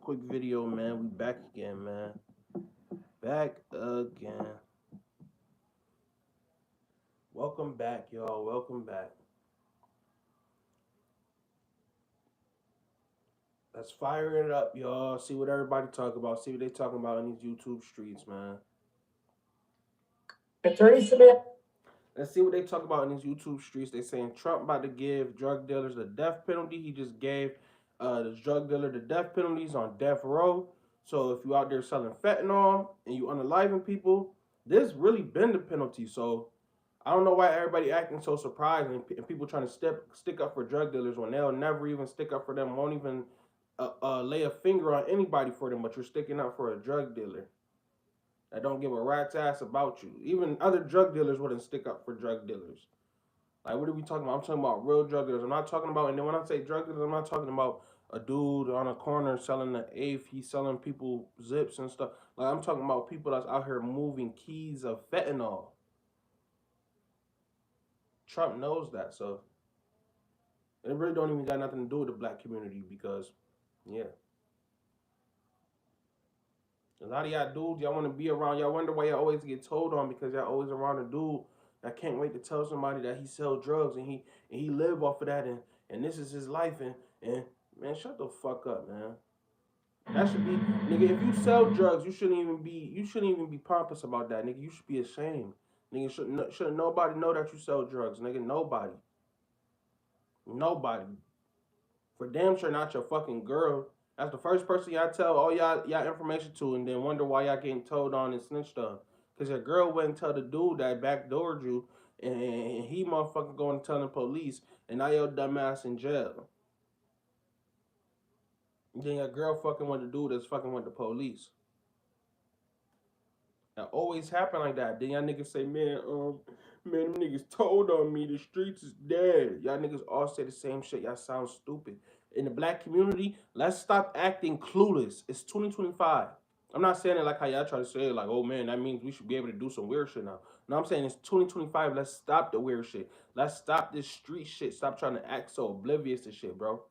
quick video, man. We back again, man. Back again. Welcome back, y'all. Welcome back. Let's fire it up, y'all. See what everybody talk about. See what they talking about in these YouTube streets, man. Attorney Smith. Let's see what they talk about in these YouTube streets. They saying Trump about to give drug dealers the death penalty. He just gave the drug dealer the death penalties on death row. So if you out there selling fentanyl and you unaliving people, this really been the penalty. So I don't know why everybody acting so surprised and people trying to stick up for drug dealers when they'll never even stick up for them, won't even lay a finger on anybody for them, but you're sticking up for a drug dealer that don't give a rat's ass about you. Even other drug dealers wouldn't stick up for drug dealers. Like, what are we talking about? I'm talking about real drug dealers. I'm not talking about, and then when I say drug dealers, I'm not talking about a dude on a corner selling the eighth. He's selling people zips and stuff. Like, I'm talking about people that's out here moving keys of fentanyl. Trump knows that, so it really don't even got nothing to do with the black community because, yeah. A lot of y'all dudes, y'all want to be around. Y'all wonder why y'all always get told on because y'all always around a dude that can't wait to tell somebody that he sell drugs and he live off of that and this is his life and man, shut the fuck up, man. That should be, nigga. If you sell drugs, you shouldn't even be pompous about that, nigga. You should be ashamed, nigga. Should nobody know that you sell drugs, nigga? Nobody. For damn sure, not your fucking girl. That's the first person y'all tell all y'all information to, and then wonder why y'all getting told on and snitched on. Cause your girl wouldn't tell the dude that backdoored you, and he motherfucking going to tell the police, and now your dumb ass in jail. And then your girl fucking with the dude that's fucking with the police. That always happen like that. Then y'all niggas say, man, them niggas told on me. The streets is dead. Y'all niggas all say the same shit. Y'all sound stupid. In the black community, let's stop acting clueless. It's 2025. I'm not saying it like how y'all try to say it, like, oh man, that means we should be able to do some weird shit now. No, I'm saying it's 2025. Let's stop the weird shit. Let's stop this street shit. Stop trying to act so oblivious to shit, bro.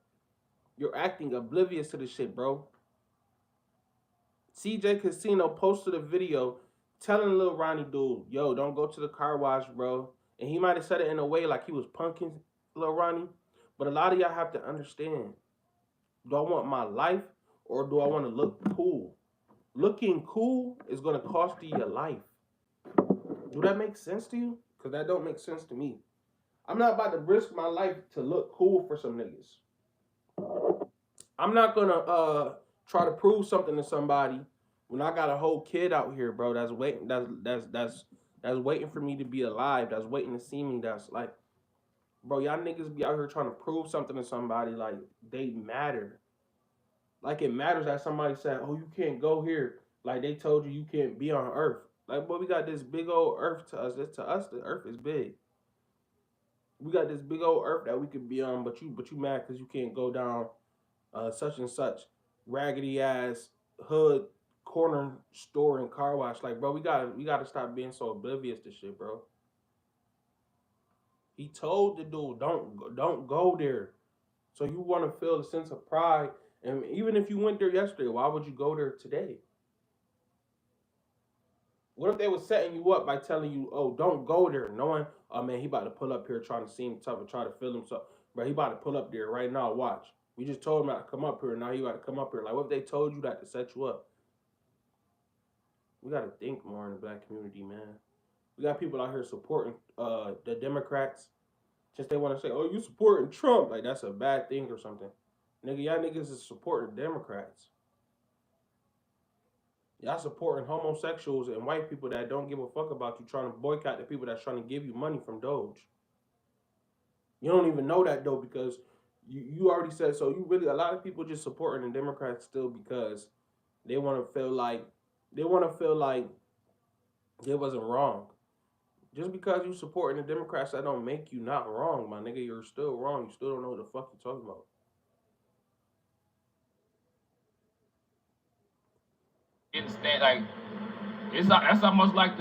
You're acting oblivious to the shit, bro. CJ Kasino posted a video telling little Ronnie dude, yo, don't go to the car wash, bro. And he might have said it in a way like he was punking little Ronnie. But a lot of y'all have to understand, do I want my life or do I want to look cool? Looking cool is going to cost you your life. Do that make sense to you? Because that don't make sense to me. I'm not about to risk my life to look cool for some niggas. I'm not going to try to prove something to somebody when I got a whole kid out here, bro, that's waiting that's waiting for me to be alive, that's waiting to see me, that's like, bro, y'all niggas be out here trying to prove something to somebody like they matter. Like it matters that somebody said, oh, you can't go here. Like they told you can't be on Earth. Like, boy, we got this big old Earth to us. To us, the Earth is big. We got this big old Earth that we could be on, but you mad because you can't go down such and such raggedy ass hood corner store and car wash. Like, bro, we gotta stop being so oblivious to shit, bro. He told the dude, don't go there. So you want to feel a sense of pride, and even if you went there yesterday, why would you go there today? What if they were setting you up by telling you, oh, don't go there, knowing, oh man, he about to pull up here trying to seem tough and try to feel himself, bro, he about to pull up there right now, watch. We just told him not to come up here, now he about to come up here. Like, what if they told you that to set you up? We got to think more in the black community, man. We got people out here supporting the Democrats. Just they want to say, oh, you supporting Trump. Like, that's a bad thing or something. Nigga, y'all niggas is supporting Democrats. Y'all supporting homosexuals and white people that don't give a fuck about you, trying to boycott the people that's trying to give you money from Doge. You don't even know that, though, because you already said so. You really, a lot of people just supporting the Democrats still because they want to feel like they wasn't wrong. Just because you supporting the Democrats, that don't make you not wrong, my nigga. You're still wrong. You still don't know what the fuck you're talking about. Instead, like that's almost like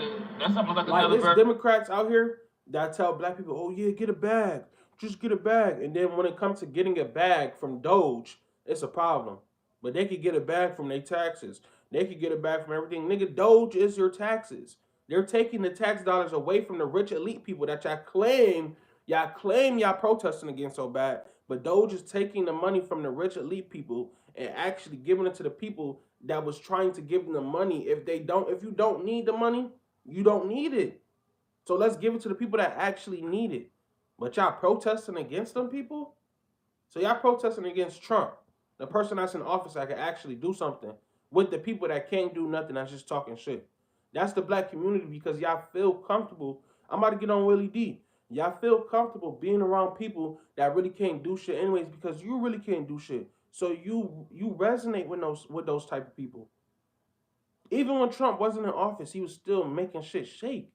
Like another there's Democrats out here that tell black people, oh yeah, get a bag. Just get a bag. And then when it comes to getting a bag from Doge, it's a problem. But they could get it back from their taxes. They could get it back from everything. Nigga, Doge is your taxes. They're taking the tax dollars away from the rich elite people that y'all claim y'all protesting against so bad. But Doge is taking the money from the rich elite people and actually giving it to the people that was trying to give them the money. If you don't need the money, you don't need it. So let's give it to the people that actually need it. But y'all protesting against them people? So y'all protesting against Trump, the person that's in office that can actually do something with the people that can't do nothing, that's just talking shit. That's the black community because y'all feel comfortable. I'm about to get on Willie D. Y'all feel comfortable being around people that really can't do shit anyways because you really can't do shit. So you resonate with those type of people. Even when Trump wasn't in office, he was still making shit shake.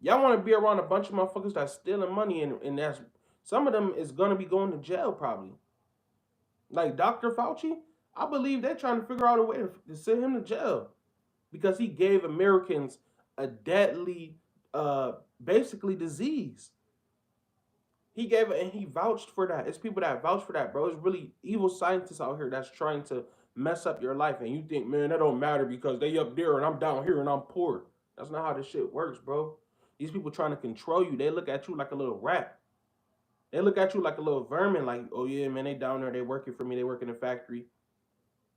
Y'all want to be around a bunch of motherfuckers that's stealing money and that's some of them is gonna be going to jail probably. Like Dr. Fauci, I believe they're trying to figure out a way to send him to jail because he gave Americans a deadly, basically disease. He gave it and he vouched for that. It's people that vouch for that, bro. It's really evil scientists out here that's trying to mess up your life, and you think, man, that don't matter because they up there and I'm down here and I'm poor. That's not how this shit works, bro. These people trying to control you. They look at you like a little rat. They look at you like a little vermin, like, oh yeah, man, they down there, they working for me, they work in the factory.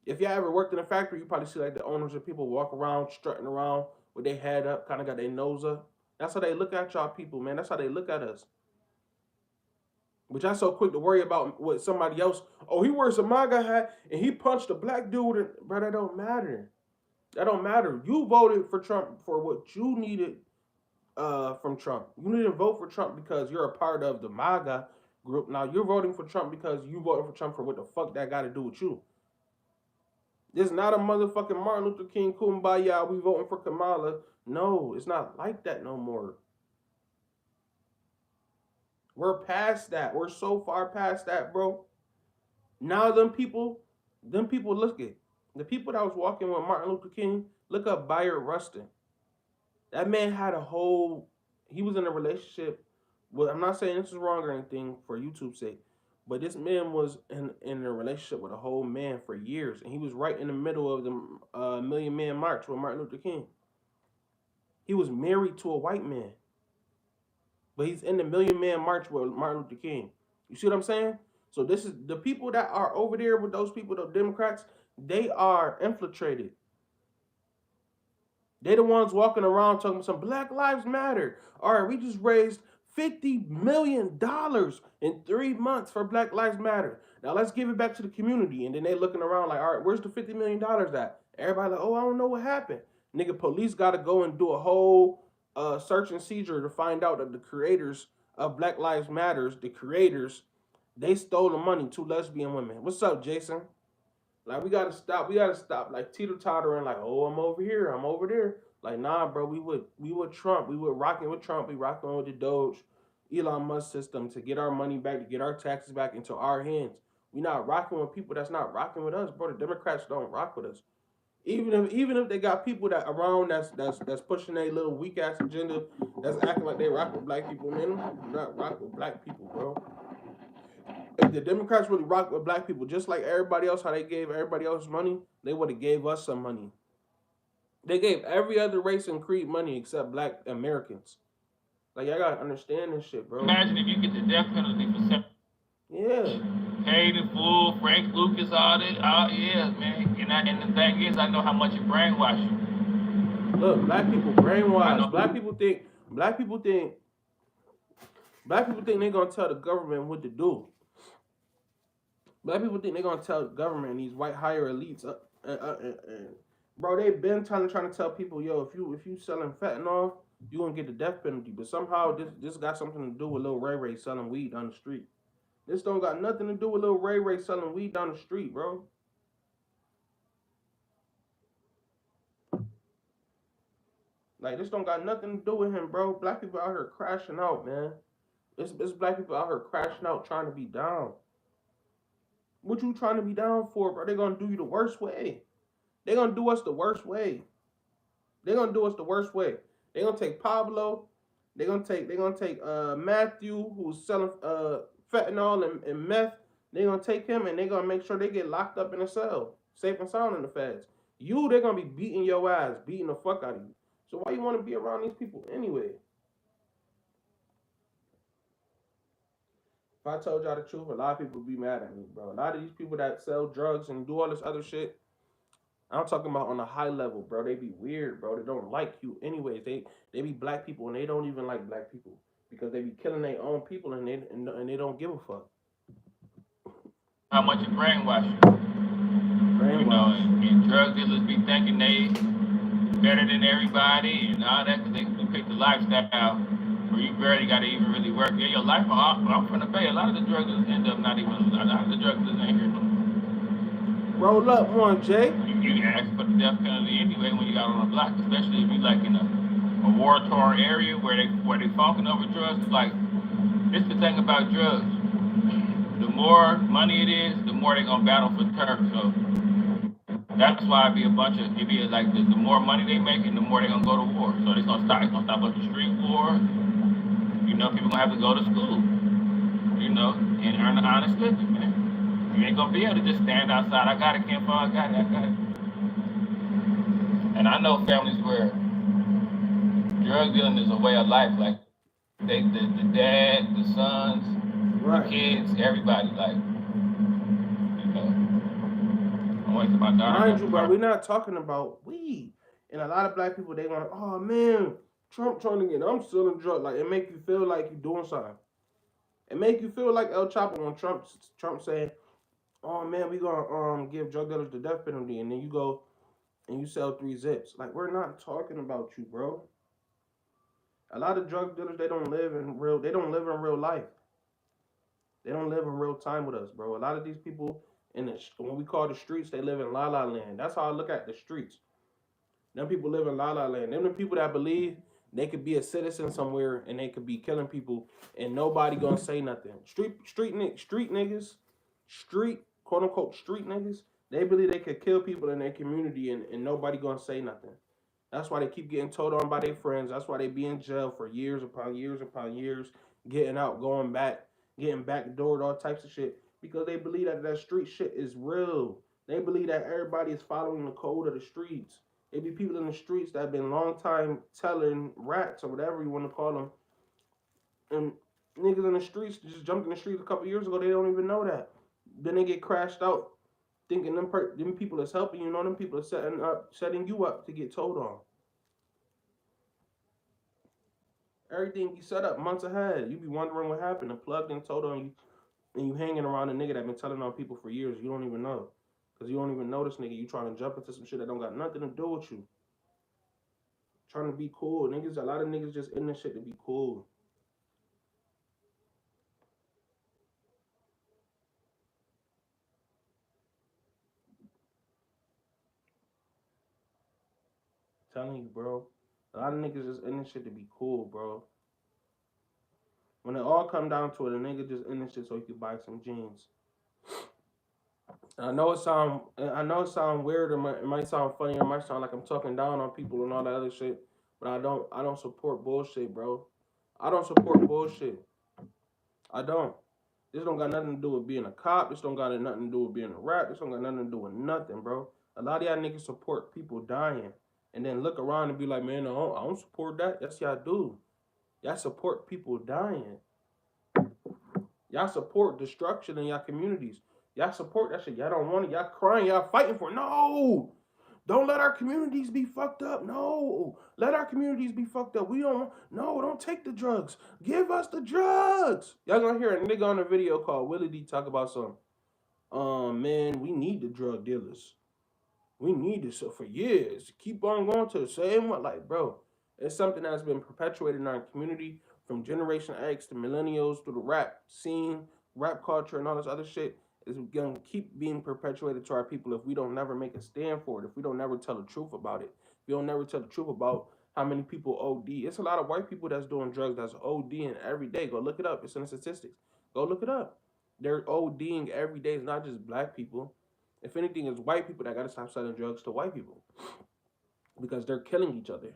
If y'all ever worked in a factory, you probably see like the owners of people walk around, strutting around with their head up, kind of got their nose up. That's how they look at y'all people, man. That's how they look at us. But y'all so quick to worry about what somebody else. Oh, he wears a MAGA hat and he punched a black dude. And, bro, that don't matter. That don't matter. You voted for Trump for what you needed from Trump. You need to vote for Trump because you're a part of the MAGA group. Now you're voting for Trump because you voted for Trump for what the fuck that got to do with you. It's not a motherfucking Martin Luther King kumbaya. We voting for Kamala. No, it's not like that no more. We're past that. We're so far past that, bro. Now them people look at the people that was walking with Martin Luther King. Look up Bayard Rustin. That man had a whole. He was in a relationship. Well, I'm not saying this is wrong or anything for YouTube's sake, but this man was in a relationship with a whole man for years, and he was right in the middle of the Million Man March with Martin Luther King. He was married to a white man, but he's in the Million Man March with Martin Luther King. You see what I'm saying? So this is the people that are over there with those people, the Democrats. They are infiltrated. They the ones walking around talking some Black Lives Matter. All right, we just raised $50 million in 3 months for Black Lives Matter. Now let's give it back to the community. And then they looking around like, all right, where's the $50 million at? Everybody like, oh, I don't know what happened. Nigga, police got to go and do a whole search and seizure to find out that the creators of Black Lives Matters, the creators, they stole the money. Two lesbian women. What's up, Jason? Like we gotta stop. We gotta stop. Like teeter tottering. Like oh, I'm over here. I'm over there. Like nah, bro. We would Trump. We would rocking with Trump. We rocking with the Doge, Elon Musk system to get our money back, to get our taxes back into our hands. We not rocking with people that's not rocking with us, bro. The Democrats don't rock with us. Even if they got people that around that's pushing a little weak ass agenda, that's acting like they rock with black people, man. Do not rock with black people, bro. If the Democrats really rock with black people, just like everybody else, how they gave everybody else money, they would have gave us some money. They gave every other race and creed money except black Americans. Like y'all gotta understand this shit, bro. Imagine if you get the death penalty for Yeah. paid in full, Frank Lucas, all that. Oh yeah, man. And the thing is, I know how much it brainwash you. Look, black people I brainwashed. know. Black people think they're gonna tell the government what to do. Black people think they're gonna tell the government and these white higher elites. Bro, they've been trying to tell people, yo, if you selling fentanyl, you gonna get the death penalty. But somehow this got something to do with Lil Ray Ray selling weed down the street. This don't got nothing to do with Lil Ray Ray selling weed down the street, bro. Like this don't got nothing to do with him, bro. Black people out here crashing out, man. It's black people out here crashing out trying to be down. What you trying to be down for, bro? They gonna do you the worst way. They gonna do us the worst way. They gonna do us the worst way. They gonna take Pablo. They gonna take Matthew, who's selling fentanyl and meth. They're gonna take him and they're gonna make sure they get locked up in a cell, safe and sound in the feds. You, they're gonna be beating your ass, beating the fuck out of you. So why you want to be around these people anyway? If I told y'all the truth, a lot of people would be mad at me, bro. A lot of these people that sell drugs and do all this other shit, I'm talking about on a high level, bro. They be weird, bro. They don't like you anyways. They be black people and they don't even like black people because they be killing their own people and they don't give a fuck. How much it brainwash you? You know, Brainwash. and drug dealers be thinking they better than everybody and all that because they pick the lifestyle where you barely got to even really work. Yeah, your life. I'm from the Bay. A lot of the drug dealers end up not even. A lot of the drug dealers ain't here no more. Roll up one, Jay. You ask for the death penalty anyway when you got on the block, especially if you like in a war torn area where they falling over drugs. Like this the thing about drugs. The more money it is, the more they gonna battle for turf. So that's why it be like the more money they making, the more they gonna go to war. So it's gonna stop up the street war. You know, people gonna have to go to school. You know, and earn an honest living, man. You ain't gonna be able to just stand outside. I got it, can't fall. I got it. I got it. And I know families where drug dealing is a way of life. Like the dad, the sons, the Right. kids, everybody. Like, you know, I'm waiting for my daughter to Mind go you, to bro, work. we're not talking about weed. And a lot of black people, they want, oh man, Trump trying to get, I'm selling drugs. Like it make you feel like you're doing something. It make you feel like El Chapo when Trump saying, oh man, we gonna give drug dealers the death penalty, and then you go and you sell 3 zips. Like we're not talking about you, bro. A lot of drug dealers, they don't live in real life. They don't live in real time with us, bro. A lot of these people in the when we call the streets, they live in la la land. That's how I look at the streets. Them people live in la la land. Them the people that believe they could be a citizen somewhere and they could be killing people and nobody gonna say nothing. Street niggas, street quote unquote street niggas. They believe they could kill people in their community and nobody gonna say nothing. That's why they keep getting told on by their friends. That's why they be in jail for years upon years, getting out, going back, getting backdoored, all types of shit. Because they believe that that street shit is real. They believe that everybody is following the code of the streets. It be people in the streets that have been long time telling rats or whatever you want to call them. And niggas in the streets just jumped in the streets a couple years ago. They don't even know that. Then they get crashed out thinking them people is helping you. Know them people are setting you up to get told on. Everything be set up months ahead. You be wondering what happened. And plugged and told on you, and you hanging around a nigga that been telling on people for years. You don't even know, cause you don't even know this nigga. You trying to jump into some shit that don't got nothing to do with you. Trying to be cool, niggas. A lot of niggas just in this shit to be cool. Telling you, bro. A lot of niggas just in this shit to be cool, bro. When it all come down to it, a nigga just in this shit so he could buy some jeans. I know it sound weird. It might sound funny. It might sound like I'm talking down on people and all that other shit. But I don't support bullshit, bro. I don't support bullshit. I don't. This don't got nothing to do with being a cop. This don't got nothing to do with being a rap. This don't got nothing to do with nothing, bro. A lot of y'all niggas support people dying, and then look around and be like, man, I don't support that. Yes, y'all do. Y'all support people dying. Y'all support destruction in y'all communities. Y'all support that shit. Y'all don't want it. Y'all crying. Y'all fighting for it. No. Don't let our communities be fucked up. No. Let our communities be fucked up. We don't. No, don't take the drugs. Give us the drugs. Y'all gonna hear a nigga on a video called Willie D talk about something. Man, we need the drug dealers. We need this for years. Keep on going to the same one. Like, bro, it's something that's been perpetuated in our community from Generation X to millennials through the rap scene, rap culture, and all this other shit. Is gonna keep being perpetuated to our people if we don't never make a stand for it. If we don't never tell the truth about it. If we don't never tell the truth about how many people OD. It's a lot of white people that's doing drugs that's ODing every day. Go look it up. It's in the statistics. Go look it up. They're ODing every day. It's not just black people. If anything, it's white people that gotta stop selling drugs to white people because they're killing each other.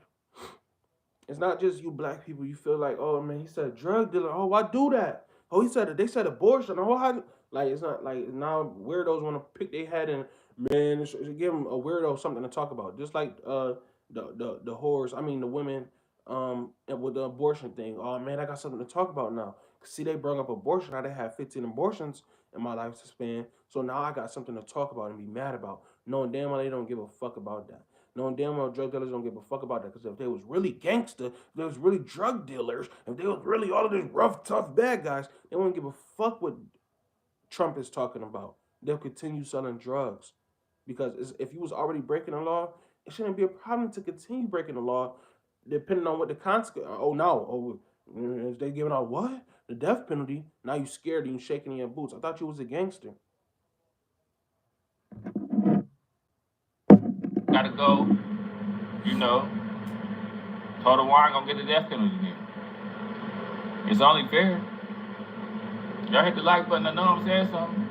It's not just you black people. You feel like, oh man, he said drug dealer. Oh, why do that? Oh, he said they said abortion. Oh, how, like it's not like now weirdos want to pick their head and man, it give them a weirdo something to talk about. Just like the whores. I mean the women and with the abortion thing. Oh man, I got something to talk about now. See, they brought up abortion. I done had 15 abortions in my lifespan, so now I got something to talk about and be mad about. Knowing damn well they don't give a fuck about that. Knowing damn well drug dealers don't give a fuck about that. Because if they was really gangster, if they was really drug dealers, if they was really all of these rough, tough bad guys, they wouldn't give a fuck what Trump is talking about. They'll continue selling drugs. Because if you was already breaking the law, it shouldn't be a problem to continue breaking the law, depending on what the consequence. Oh no, is they giving out what the death penalty? Now you scared and you shaking in your boots. I thought you was a gangster. Gotta go, you know, total war ain't gonna get the death penalty then. It's only fair. Y'all hit the like button, I know I'm saying something.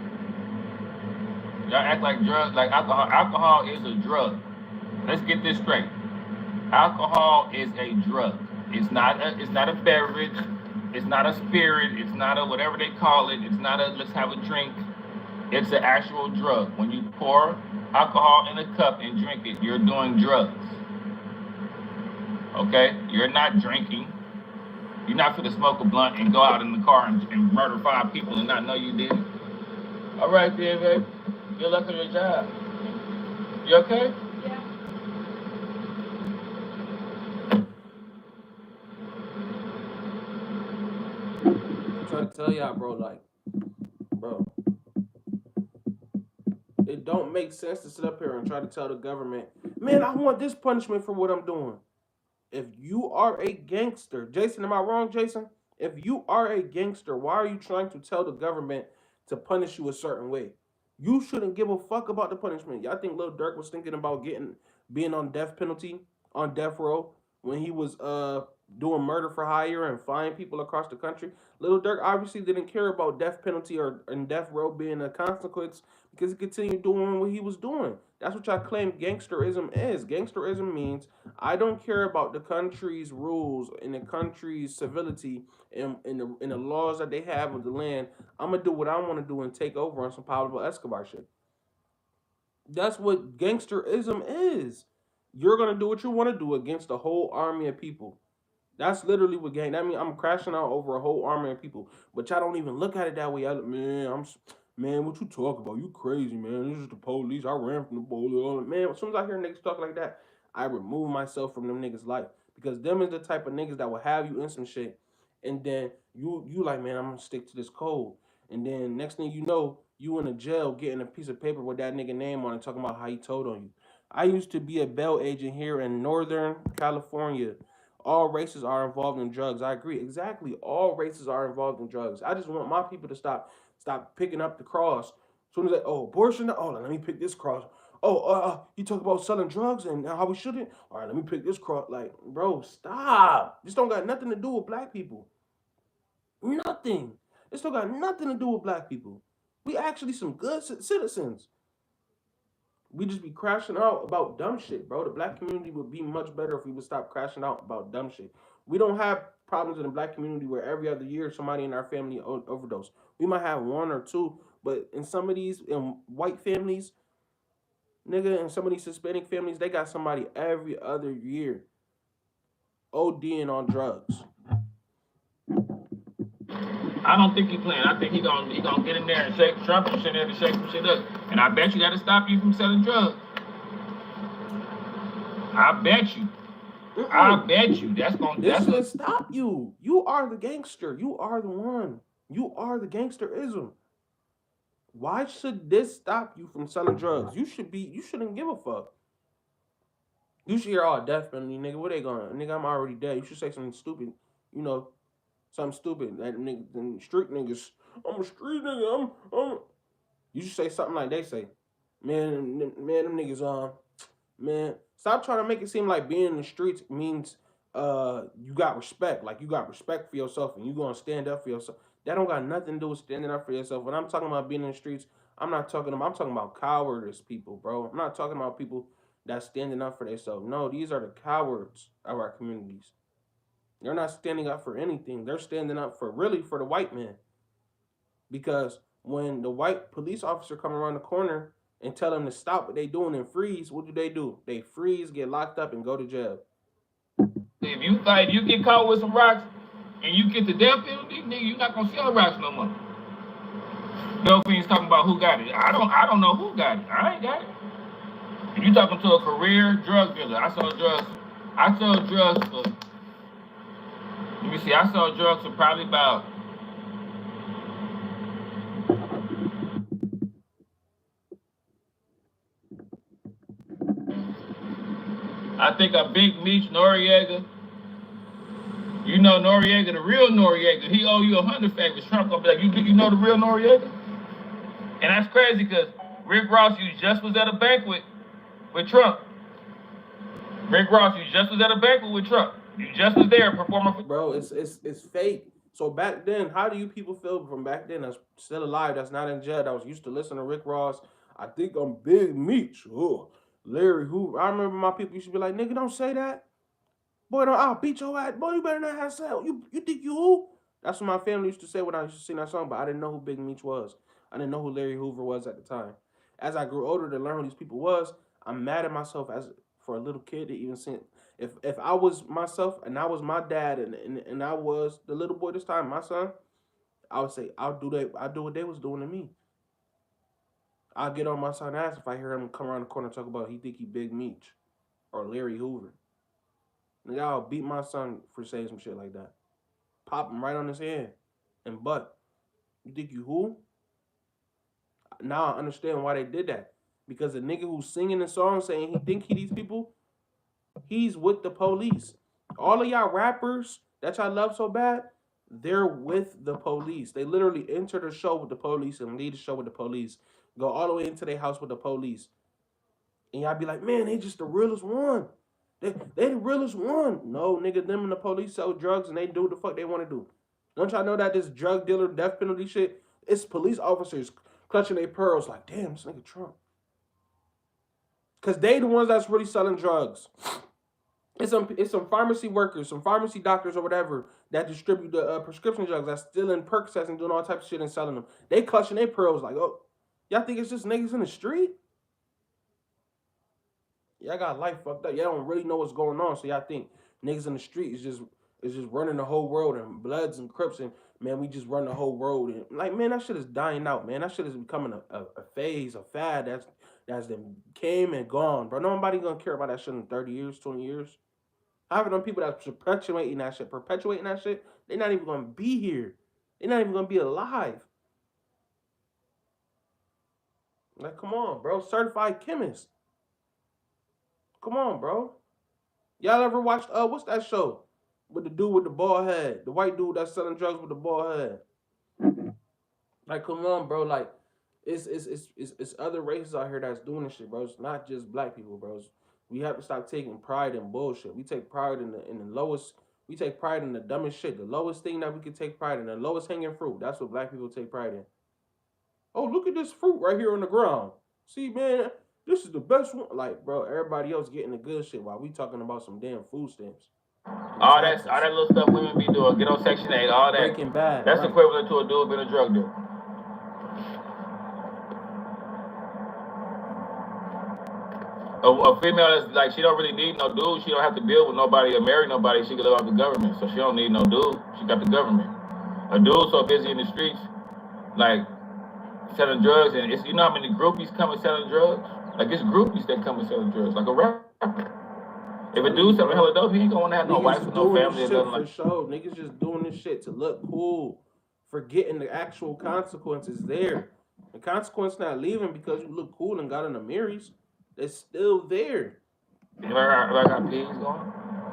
Y'all act like drugs, like alcohol. Alcohol is a drug. Let's get this straight. Alcohol is a drug. It's not a beverage. It's not a spirit. It's not a whatever they call it. It's not a let's have a drink. It's an actual drug. When you pour alcohol in a cup and drink it, you're doing drugs. Okay? You're not drinking. You're not for to smoke a blunt and go out in the car and murder 5 people and not know you did it. All right, then, babe. Good luck on your job. You okay? I'm trying to tell y'all, bro. Like, bro, it don't make sense to sit up here and try to tell the government, man, I want this punishment for what I'm doing. If you are a gangster, Jason, am I wrong, Jason? If you are a gangster, why are you trying to tell the government to punish you a certain way? You shouldn't give a fuck about the punishment. Y'all think Lil Durk was thinking about getting being on death penalty on death row when he was doing murder for hire and flying people across the country? Lil Durk obviously didn't care about death penalty or and death row being a consequence because he continued doing what he was doing. That's what y'all claim gangsterism is. Gangsterism means I don't care about the country's rules and the country's civility and the laws that they have with the land. I'm gonna do what I want to do and take over on some Pablo Escobar shit. That's what gangsterism is. You're gonna do what you want to do against a whole army of people. That's literally what gang. That means I'm crashing out over a whole army of people. But y'all don't even look at it that way. Man. What you talk about? You crazy, man. This is the police. I ran from the police. Man, as soon as I hear niggas talk like that, I remove myself from them niggas' life because them is the type of niggas that will have you in some shit, and then you like, man, I'm gonna stick to this code, and then next thing you know, you in a jail getting a piece of paper with that nigga name on it, talking about how he told on you. I used to be a bail agent here in Northern California. All races are involved in drugs. I agree. Exactly. All races are involved in drugs. I just want my people to stop picking up the cross. As soon as they, oh, abortion, oh, let me pick this cross. Oh, you talk about selling drugs and how we shouldn't. All right, let me pick this cross. Like, bro, stop. This don't got nothing to do with black people. Nothing. This don't got nothing to do with black people. We actually some good citizens. We just be crashing out about dumb shit, bro. The black community would be much better if we would stop crashing out about dumb shit. We don't have problems in the black community where every other year somebody in our family overdose. We might have one or two, but in some of these white families, nigga, in some of these Hispanic families, they got somebody every other year ODing on drugs. I don't think he playing. I think he gonna get in there and shake Trump and shit there to shake some shit up. And I bet you that'll stop you from selling drugs. I bet you. I Mm-mm. bet you. That's gonna This that's should what stop you. You are the gangster. You are the one. You are the gangsterism. Why should this stop you from selling drugs? You shouldn't give a fuck. You should hear all death penalty, nigga. Where they going? Nigga, I'm already dead. You should say something stupid, you know, something stupid. That nigga, them street niggas. I'm a street nigga. I'm. You should say something like they say. Man, them niggas, man, stop trying to make it seem like being in the streets means you got respect. Like you got respect for yourself and you gonna stand up for yourself. That don't got nothing to do with standing up for yourself. When I'm talking about being in the streets, I'm talking about cowardice people, bro. I'm not talking about people that's standing up for themselves. No, these are the cowards of our communities. They're not standing up for anything. They're standing up for really for the white man. because when the white police officer come around the corner and tell them to stop what they doing and freeze, what do? They freeze, get locked up, and go to jail. If you get caught with some rocks and you get the death penalty, nigga, you're not gonna sell rocks no more. No fiends talking about who got it. I don't know who got it. I ain't got it. If you talking to a career drug dealer, I sold drugs. I sold drugs for. Let me see. I sold drugs for probably about. I think a Big Meech Noriega. You know Noriega, the real Noriega. He owe you 100 favors. Trump gonna be like, you know the real Noriega? And that's crazy because Rick Ross, you just was at a banquet with Trump. Rick Ross, you just was at a banquet with Trump. You just was there performing for. Bro, it's fake. So back then, how do you people feel from back then that's still alive, that's not in jail, that was used to listen to Rick Ross? I think I'm Big Meech. Oh, Larry Hoover. I remember my people used to be like, nigga, don't say that. Boy, I'll beat your ass. Boy, you better not have sex. You think you who? That's what my family used to say when I used to sing that song, but I didn't know who Big Meech was. I didn't know who Larry Hoover was at the time. As I grew older to learn who these people was, I'm mad at myself as for a little kid to even sing. If I was myself and I was my dad and I was the little boy this time, my son, I would say I'll do what they was doing to me. I'll get on my son's ass if I hear him come around the corner and talk about he think he Big Meech or Larry Hoover. Nigga, I'll beat my son for saying some shit like that. Pop him right on his head and butt. You think you who? Now I understand why they did that. Because the nigga who's singing the song saying he think he these people, he's with the police. All of y'all rappers that y'all love so bad, they're with the police. They literally enter the show with the police and leave the show with the police. Go all the way into their house with the police. And y'all be like, man, they just the realest one. They the realest one. No, nigga, them and the police sell drugs and they do what the fuck they want to do. Don't y'all know that this drug dealer death penalty shit, it's police officers clutching their pearls like, damn, this nigga Trump. Because they the ones that's really selling drugs. It's some pharmacy workers, some pharmacy doctors or whatever that distribute the prescription drugs that's stealing Percocets and doing all types of shit and selling them. They clutching their pearls like, oh, y'all think it's just niggas in the street? Y'all got life fucked up. Y'all don't really know what's going on, so y'all think niggas in the street is just running the whole world and Bloods and Crips and man, we just run the whole world and like man, that shit is dying out, man. That shit is becoming a phase, a fad that's then came and gone, bro. Nobody gonna care about that shit in 30 years, 20 years. However, them people that's perpetuating that shit, they're not even gonna be here. They're not even gonna be alive. Like, come on, bro. Certified chemist. Come on, bro. Y'all ever watched what's that show? With the dude with the bald head. The white dude that's selling drugs with the bald head. Like, come on, bro. Like, it's other races out here that's doing this shit, bro. It's not just black people, bro. We have to stop taking pride in bullshit. We take pride in the lowest. We take pride in the dumbest shit. The lowest thing that we can take pride in, the lowest hanging fruit. That's what black people take pride in. Oh, look at this fruit right here on the ground. See, man, this is the best one. Like, bro, everybody else getting the good shit while we talking about some damn food stamps. All that little stuff women be doing, get on Section 8, all that. Breaking Bad. That's right. equivalent to a dude being a drug dealer. A female is like she don't really need no dude. She don't have to deal with nobody or marry nobody. She can live off the government, so she don't need no dude. She got the government. A dude so busy in the streets, like selling drugs, and it's you know how many groupies come and selling drugs. Like it's groupies that come and selling drugs, like a rapper. If a dude selling hella dope, he ain't gonna wanna have no wife or no family or nothing like. For sure. Niggas just doing this shit to look cool, forgetting the actual consequences there. The consequence not leaving because you look cool and got in the mirrors. It's still there. If I got peas going,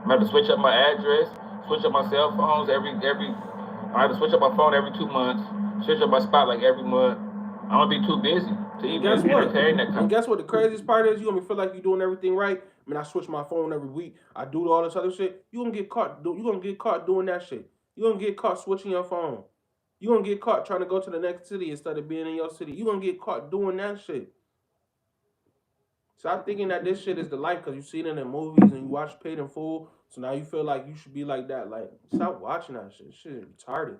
I'm have to switch up my address, switch up my cell phones every. I have to switch up my phone every 2 months, switch up my spot like every month. I'm gonna be too busy to even entertain that kind. And guess what? The craziest part is you gonna feel like you're doing everything right. I mean, I switch my phone every week. I do all this other shit. You gonna get caught. You gonna get caught doing that shit. You gonna get caught switching your phone. You gonna get caught trying to go to the next city instead of being in your city. You gonna get caught doing that shit. Stop thinking that this shit is the life because you seen it in movies and you watch Paid in Full. So now you feel like you should be like that. Like, stop watching that shit. Shit is retarded.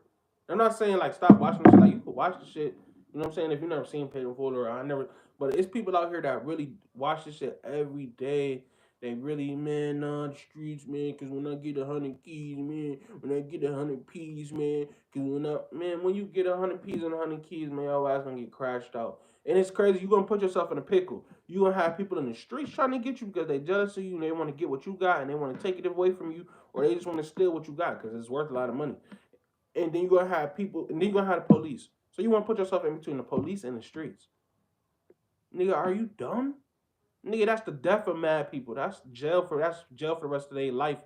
I'm not saying like stop watching this. Like you could watch the shit. You know what I'm saying? If you never seen Paid in Full or I never, but it's people out here that really watch this shit every day. They really man on the streets, man. Cause when I get 100 keys, man, when I get 100 P's, man, cause when you get 100 P's and 100 keys, man, your ass gonna get crashed out. And it's crazy. You gonna put yourself in a pickle. You gonna have people in the streets trying to get you because they jealous of you and they want to get what you got and they want to take it away from you or they just want to steal what you got because it's worth a lot of money. And then you're gonna have people, and then you're gonna have the police. So you want to put yourself in between the police and the streets, nigga? Are you dumb, nigga? That's the death of mad people. That's jail for the rest of their life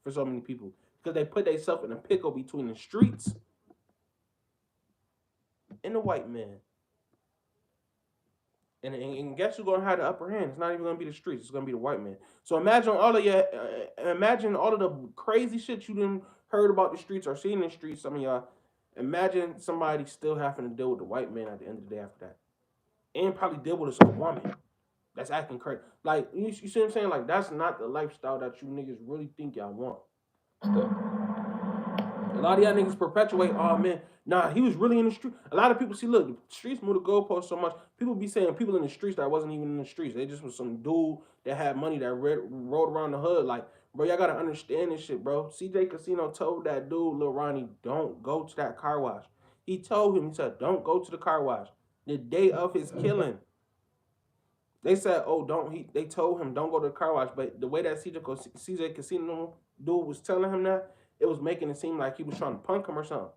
for so many people because they put themselves in a pickle between the streets and the white man. And guess who's gonna have the upper hand? It's not even gonna be the streets. It's gonna be the white man. So imagine all of the crazy shit you didn't heard about the streets or seen in the streets. Some of y'all, imagine somebody still having to deal with the white man at the end of the day after that, and probably deal with a woman that's acting crazy. Like you see what I'm saying? Like that's not the lifestyle that you niggas really think y'all want. A lot of y'all niggas perpetuate, oh man, nah, he was really in the street. A lot of people see, look, the streets move the goalposts so much. People be saying people in the streets that wasn't even in the streets. They just was some dude that had money that rode around the hood. Like, bro, y'all gotta understand this shit, bro. CJ Casino told that dude, Lil Ronnie, don't go to that car wash. He told him, he said, don't go to the car wash. The day of his killing. They said, oh, don't he? They told him don't go to the car wash, but the way that CJ Casino dude was telling him that, it was making it seem like he was trying to punk him or something.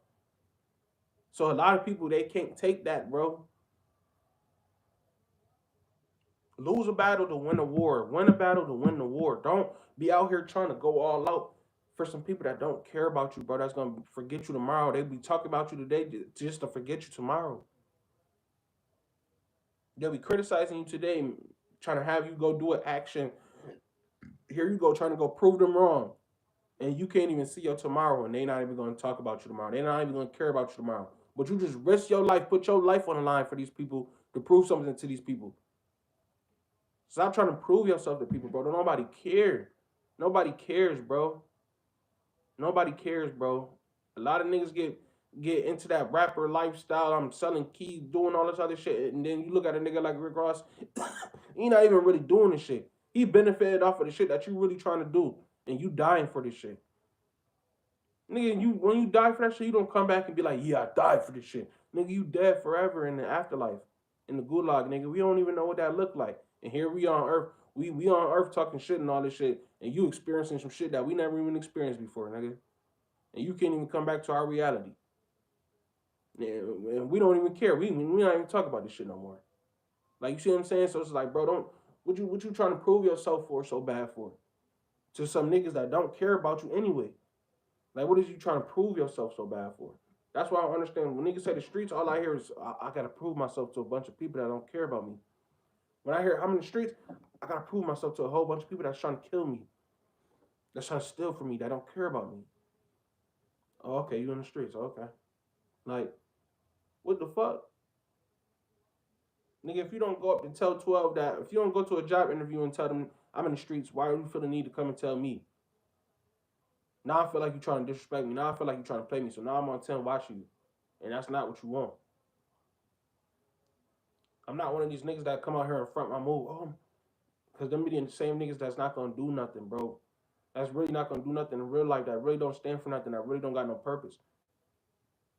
So a lot of people they can't take that, bro. Lose a battle to win a war. Win a battle to win the war. Don't be out here trying to go all out for some people that don't care about you, bro. That's gonna forget you tomorrow. They be talking about you today just to forget you tomorrow. They'll be criticizing you today, trying to have you go do an action. Here you go, trying to go prove them wrong. And you can't even see your tomorrow, and they not even going to talk about you tomorrow. They're not even going to care about you tomorrow. But you just risk your life, put your life on the line for these people to prove something to these people. Stop trying to prove yourself to people, bro. Don't nobody care. Nobody cares, bro. Nobody cares, bro. A lot of niggas get into that rapper lifestyle. I'm selling keys, doing all this other shit, and then you look at a nigga like Rick Ross. He not even really doing this shit. He benefited off of the shit that you really trying to do, and you dying for this shit. Nigga, you when you die for that shit, you don't come back and be like, yeah, I died for this shit. Nigga, you dead forever in the afterlife. In the gulag, nigga. We don't even know what that looked like. And here we on Earth. We on Earth talking shit and all this shit. And you experiencing some shit that we never even experienced before, nigga. And you can't even come back to our reality. And we don't even care. We not even talk about this shit no more. Like you see what I'm saying? So it's like, bro, don't what you trying to prove yourself for so bad for? To some niggas that don't care about you anyway. Like, what is you trying to prove yourself so bad for? That's why I don't understand. When niggas say the streets, all I hear is, I gotta prove myself to a bunch of people that don't care about me. When I hear I'm in the streets, I gotta prove myself to a whole bunch of people that's trying to kill me. That's trying to steal from me, that don't care about me. Oh, okay, you in the streets. Oh, okay. Like, what the fuck? Nigga, if you don't go up and tell 12 that, if you don't go to a job interview and tell them I'm in the streets, why do you feel the need to come and tell me? Now I feel like you're trying to disrespect me. Now I feel like you're trying to play me. So now I'm on 10 watching you. And that's not what you want. I'm not one of these niggas that come out here and front my move. Oh, because them be the same niggas that's not going to do nothing, bro. That's really not going to do nothing in real life. That really don't stand for nothing. That really don't got no purpose.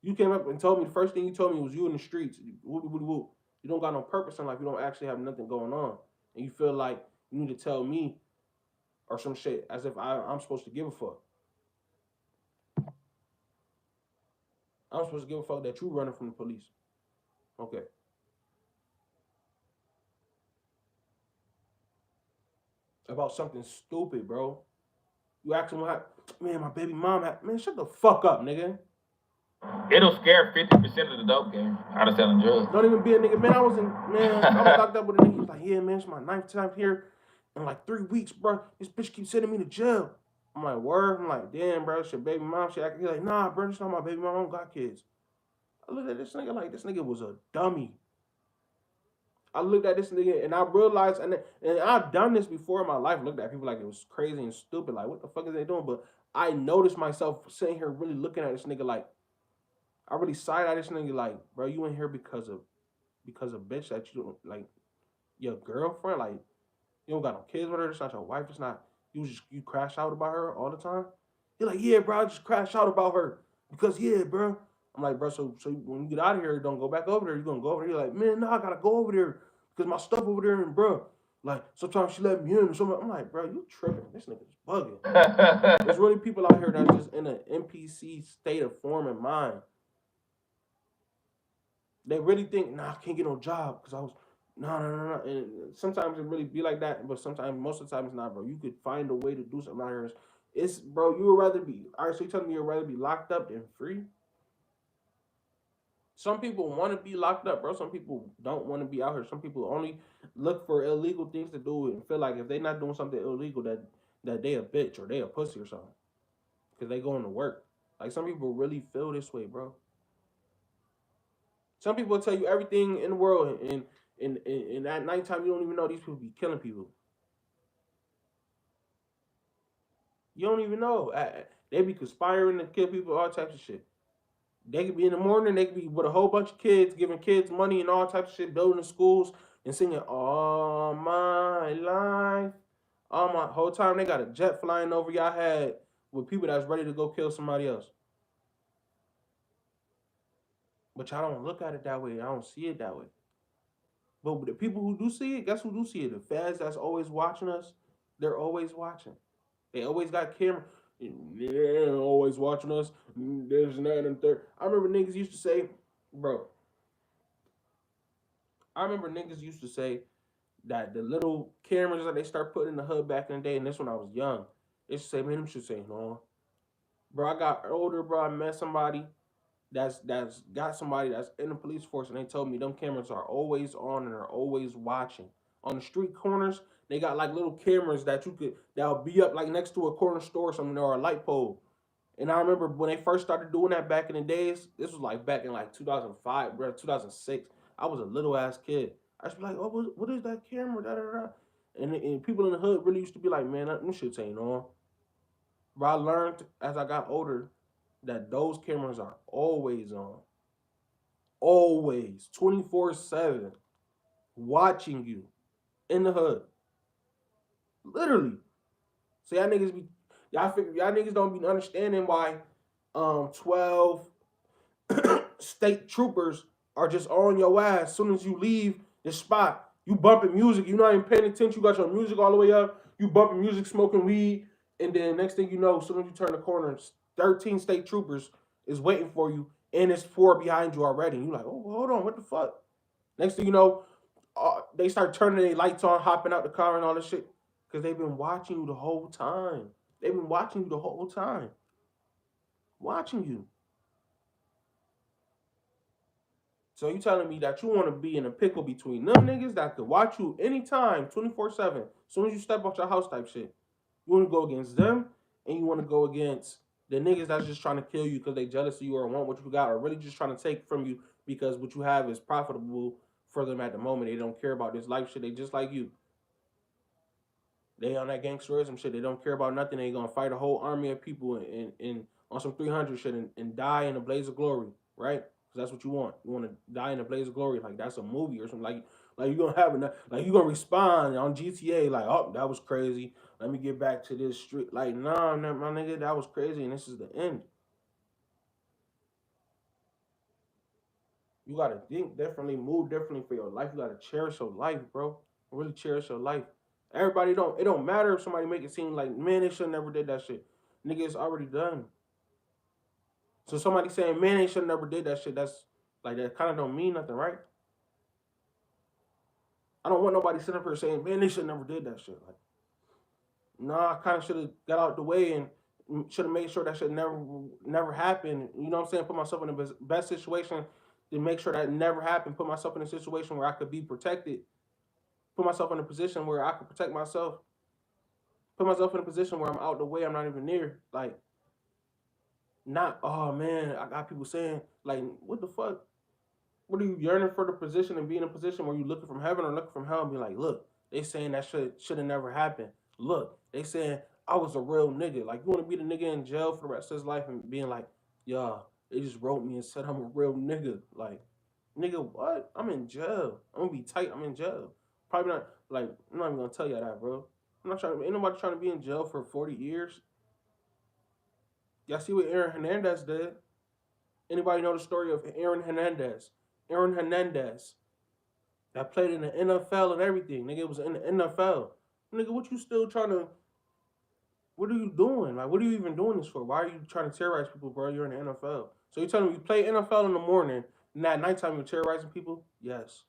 You came up and told me, the first thing you told me was you in the streets. Whoop, whoop, whoop. You don't got no purpose in life. You don't actually have nothing going on. And you feel like you need to tell me or some shit as if I'm supposed to give a fuck. I'm supposed to give a fuck that you running from the police. Okay. About something stupid, bro. You ask them what, man, my baby mom had, man, shut the fuck up, nigga. It'll scare 50% of the dope game out of selling drugs. Don't even be a nigga, man. I was locked up with a nigga. He was like, yeah, man, it's my 9th time here in like 3 weeks, bro. This bitch keeps sending me to jail. I'm like, word? I'm like, damn, bro, it's your baby mom. He's like, nah, bro, it's not my baby mom. I don't got kids. I looked at this nigga like this nigga was a dummy. I looked at this nigga and I realized, and I've done this before in my life, looked at people like it was crazy and stupid, like what the fuck is they doing? But I noticed myself sitting here really looking at this nigga like, I really side eye this nigga like, bro, you in here because of bitch that you don't like your girlfriend, like you don't got no kids with her, it's not your wife, it's not you crash out about her all the time. He like, yeah, bro, I just crash out about her because yeah, bro. I'm like, bro, so when you get out of here, don't go back over there. You gonna go over there? You're like, man, no, I gotta go over there because my stuff over there, and bro, like sometimes she let me in. Or something. I'm like, bro, you tripping? This nigga's bugging. There's really people out here that's just in an NPC state of form and mind. They really think, nah, I can't get no job because I was, no. And sometimes it really be like that, but sometimes, most of the time, it's not, bro. You could find a way to do something out here. It's, bro, you would rather be, all right, so you telling me you'd rather be locked up than free? Some people want to be locked up, bro. Some people don't want to be out here. Some people only look for illegal things to do and feel like if they're not doing something illegal, that they a bitch or they a pussy or something because they going to work. Like some people really feel this way, bro. Some people will tell you everything in the world, and at nighttime you don't even know these people be killing people. You don't even know. They be conspiring to kill people, all types of shit. They could be in the morning, they could be with a whole bunch of kids, giving kids money and all types of shit, building schools and singing all my life. All my whole time they got a jet flying over y'all head with people that's ready to go kill somebody else. But y'all don't look at it that way. I don't see it that way. But the people who do see it, guess who do see it? The feds that's always watching us, they're always watching. They always got camera. Yeah, they're always watching us. There's and that and third. I remember niggas used to say, bro. I remember niggas used to say that the little cameras that they start putting in the hood back in the day, and this when I was young, they should say, man, them should say no. Bro, I got older, bro. I met somebody that's got somebody that's in the police force, and they told me them cameras are always on and are always watching. On the street corners, they got like little cameras that'll be up like next to a corner store or something or a light pole. And I remember when they first started doing that back in the days, this was like back in like 2005, bro, 2006. I was a little ass kid. I used to be like, oh, what is that camera? Da, da, da. And people in the hood really used to be like, man, them shit's ain't on. But I learned as I got older that those cameras are always on. Always. 24/7. Watching you in the hood. Literally. So y'all niggas don't be understanding why 12 state troopers are just on your ass as soon as you leave the spot. You bumping music, you not even paying attention. You got your music all the way up. You bumping music, smoking weed, and then next thing you know, as soon as you turn the corner, 13 state troopers is waiting for you, and it's four behind you already. And you like, oh, hold on, what the fuck? Next thing you know, they start turning their lights on, hopping out the car and all this shit because they've been watching you the whole time. They've been watching you the whole time, watching you. So you telling me that you want to be in a pickle between them niggas that could watch you anytime, 24/7, as soon as you step out your house type shit. You want to go against them, and you want to go against the niggas that's just trying to kill you because they jealous of you or want what you got, or really just trying to take from you because what you have is profitable for them at the moment. They don't care about this life shit. They just like you. They on that gangsterism shit. They don't care about nothing. They gonna fight a whole army of people and on some 300 shit and die in a blaze of glory, right? Because that's what you want. You want to die in a blaze of glory, like that's a movie or something. Like you gonna have it, like you gonna respond on GTA, like, oh, that was crazy. Let me get back to this street. Like, nah, my nigga, that was crazy, and this is the end. You gotta think differently, move differently for your life. You gotta cherish your life, bro. Really cherish your life. Everybody don't. It don't matter if somebody make it seem like, man, they should never did that shit. Nigga, it's already done. So somebody saying, man, they should never did that shit. That's like that kind of don't mean nothing, right? I don't want nobody sitting up here saying, man, they should never did that shit. Like, nah, I kind of should have got out the way and should have made sure that shit never happened. You know what I'm saying? Put myself in the best situation to make sure that never happened. Put myself in a situation where I could be protected. Put myself in a position where I could protect myself. Put myself in a position where I'm out the way. I'm not even near. Like, not, oh man, I got people saying, like, what the fuck? What are you yearning for the position and be in a position where you looking from heaven or looking from hell and be like, look, they saying that should have never happened. Look, they saying I was a real nigga. Like, you want to be the nigga in jail for the rest of his life and being like, yeah, They just wrote me and said I'm a real nigga. Like, nigga, what? I'm in jail. I'm gonna be tight. I'm in jail. Probably not. Like, I'm not even gonna tell you that, bro. I'm not trying. Ain't nobody trying to be in jail for 40 years. Y'all see what Aaron Hernandez did? Anybody know the story of Aaron Hernandez? Aaron Hernandez that played in the NFL and everything. Nigga was in the NFL. Nigga, what you still trying to? What are you doing? Like, what are you even doing this for? Why are you trying to terrorize people, bro? You're in the NFL. So you're telling me you play NFL in the morning, and at nighttime you're terrorizing people? Yes,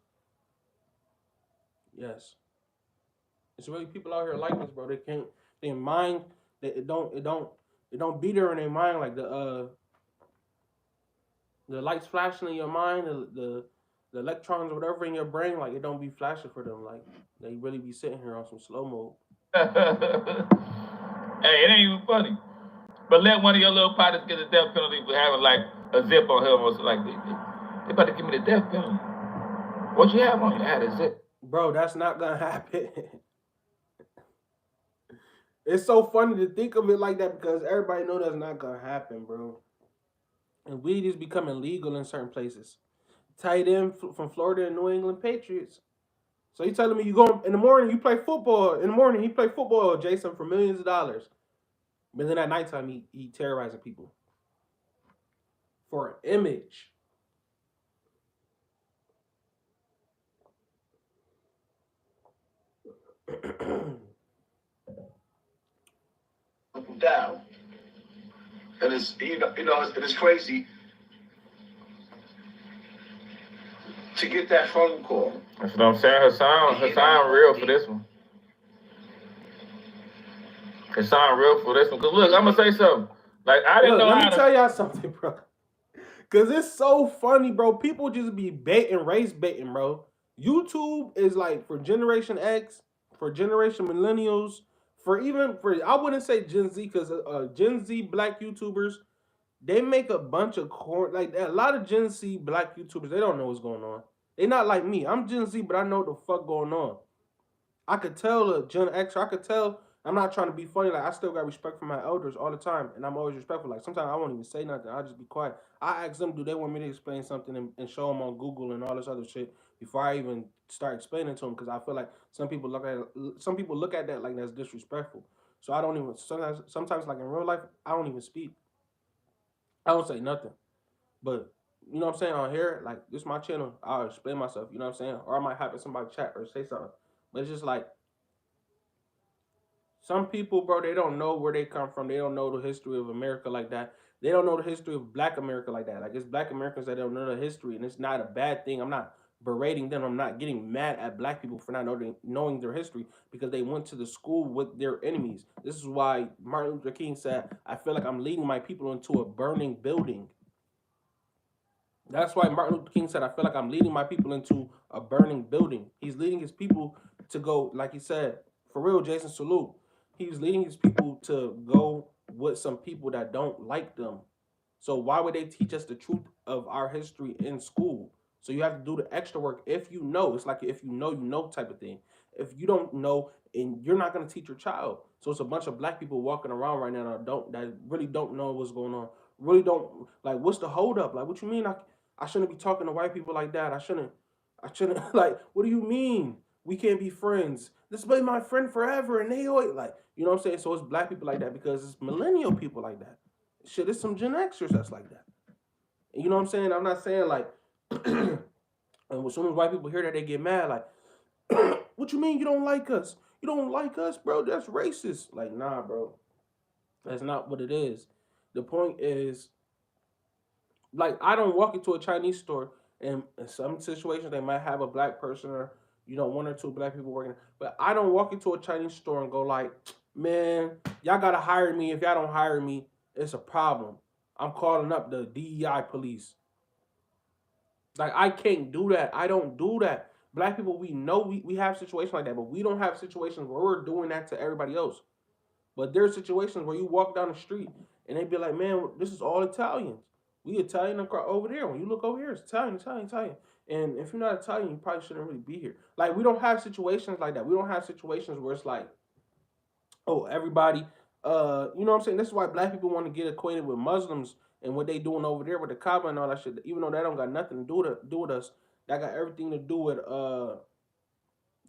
yes. It's really people out here like this, bro. They can't. They mind that it don't be there in their mind like the lights flashing in your mind, the electrons or whatever in your brain, like it don't be flashing for them. Like they really be sitting here on some slow mo. Hey, it ain't even funny. But let one of your little partners get a death penalty for having like a zip on him or something like they about to give me the death penalty. What you have on you? I had a zip. Bro, that's not gonna happen. It's so funny to think of it like that because everybody know that's not gonna happen, bro. And weed is becoming legal in certain places. Tight end from Florida and New England Patriots. So you telling me you go in the morning, you play football. In the morning, he play football, Jason, for millions of dollars. But then at nighttime, he terrorizing people for an image. Down, and it's it's crazy to get that phone call. That's what I'm saying. Her sound real for this one. Her sound real for this one. Cause look, I'm gonna say something. Like I didn't Look, know let me how to. tell y'all something, bro. Cause it's so funny, bro. People just be baiting, race baiting, bro. YouTube is like for Generation X, for Generation Millennials, for even for I wouldn't say Gen Z, because Gen Z Black YouTubers they make a bunch of corn. Like a lot of Gen Z Black YouTubers, they don't know what's going on. They not like me. I'm Gen Z, but I know what the fuck going on. I could tell a Gen X. I could tell. I'm not trying to be funny. Like I still got respect for my elders all the time, and I'm always respectful. Like sometimes I won't even say nothing. I'll just be quiet. I ask them, do they want me to explain something and show them on Google and all this other shit before I even start explaining to them? Because I feel like some people look at that like that's disrespectful. So I don't even sometimes like in real life I don't even speak. I don't say nothing. But you know what I'm saying on here, like this is my channel. I'll explain myself. You know what I'm saying, or I might have somebody chat or say something. But it's just like some people, bro, they don't know where they come from. They don't know the history of America like that. They don't know the history of Black America like that. Like it's Black Americans that don't know the history, and it's not a bad thing. I'm not berating them. I'm not getting mad at Black people for not knowing their history because they went to the school with their enemies. This is why Martin Luther King said, "I feel like I'm leading my people into a burning building." That's why Martin Luther King said, I feel like I'm leading my people into a burning building. He's leading his people to go, like he said, for real, Jason Salute. He's leading his people to go with some people that don't like them. So why would they teach us the truth of our history in school? So you have to do the extra work if you know. It's like if you know type of thing. If you don't know, and you're not gonna teach your child. So it's a bunch of Black people walking around right now that really don't know what's going on. Really don't like what's the hold up? Like what you mean I shouldn't be talking to white people like that. I shouldn't like what do you mean? We can't be friends. This will be my friend forever and they always like you know what I'm saying? So it's Black people like that because it's millennial people like that. Shit, it's some Gen Xers that's like that. And you know what I'm saying? I'm not saying like, and as soon as white people hear that, they get mad. Like, what you mean you don't like us? You don't like us, bro? That's racist. Like, nah, bro. That's not what it is. The point is, like, I don't walk into a Chinese store, and in some situations they might have a black person or one or two black people working, but I don't walk into a Chinese store and go like, man, y'all gotta hire me. If y'all don't hire me, it's a problem. I'm calling up the DEI police. Like I can't do that. I don't do that. Black people, we know we have situations like that, but we don't have situations where we're doing that to everybody else. But there's situations where you walk down the street and they be like, man, this is all Italians. We Italian over there. When you look over here, it's Italian, Italian, Italian. And if you're not Italian, you probably shouldn't really be here. Like we don't have situations like that. We don't have situations where it's like, oh, everybody, you know what I'm saying? This is why black people want to get acquainted with Muslims And what they doing over there with the Kaaba and all that shit, even though that don't got nothing to do with us, that got everything to do with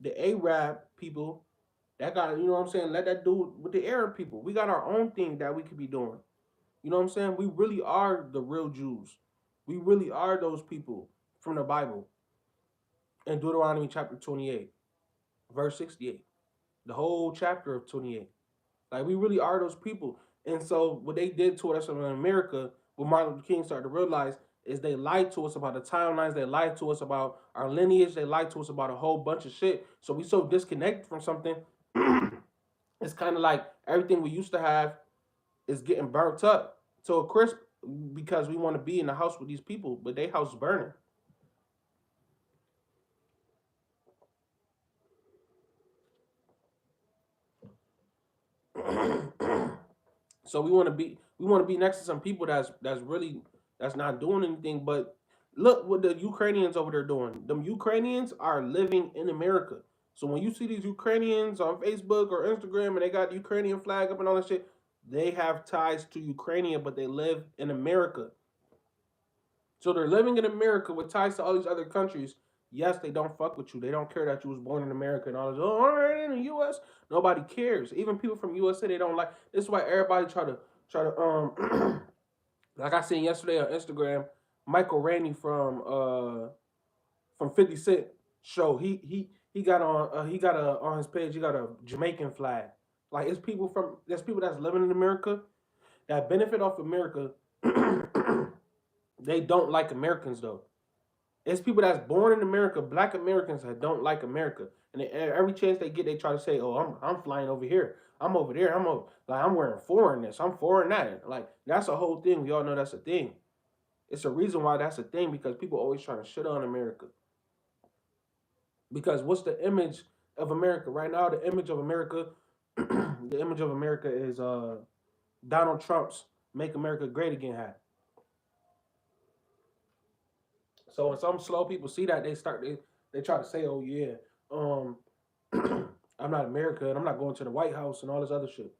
the Arab people. That got, you know what I'm saying? Let that do with the Arab people. We got our own thing that we could be doing. You know what I'm saying? We really are the real Jews. We really are those people from the Bible. In Deuteronomy chapter 28, verse 68. The whole chapter of 28. Like, we really are those people. And so what they did to us in America, what Martin Luther King started to realize, is they lied to us about the timelines. They lied to us about our lineage. They lied to us about a whole bunch of shit. So we so disconnected from something. It's kind of like everything we used to have is getting burnt up to a crisp because we want to be in the house with these people, but their house is burning. So we want to be next to some people that's really that's not doing anything. But look what the Ukrainians over there doing. Them Ukrainians are living in America. So when you see these Ukrainians on Facebook or Instagram and they got the Ukrainian flag up and all that shit, they have ties to Ukraine, but they live in America. So they're living in America with ties to all these other countries. Yes, they don't fuck with you. They don't care that you was born in America and all this. Oh, all right, in the U.S. Nobody cares. Even people from USA, they don't like. This is why everybody try to like I seen yesterday on Instagram, Michael Raney from 50 Cent show. He got on his page. He got a Jamaican flag. Like, there's people that's living in America that benefit off America. They don't like Americans though. It's people that's born in America, Black Americans that don't like America, and every chance they get, they try to say, "Oh, I'm flying over here. I'm over there. I'm wearing foreignness. I'm foreign that." Like, that's a whole thing. We all know that's a thing. It's a reason why that's a thing, because people always trying to shit on America. Because what's the image of America right now? The image of America, the image of America is Donald Trump's "Make America Great Again" hat. So when some slow people see that, they try to say, "Oh yeah, um, I'm not America and I'm not going to the White House and all this other shit."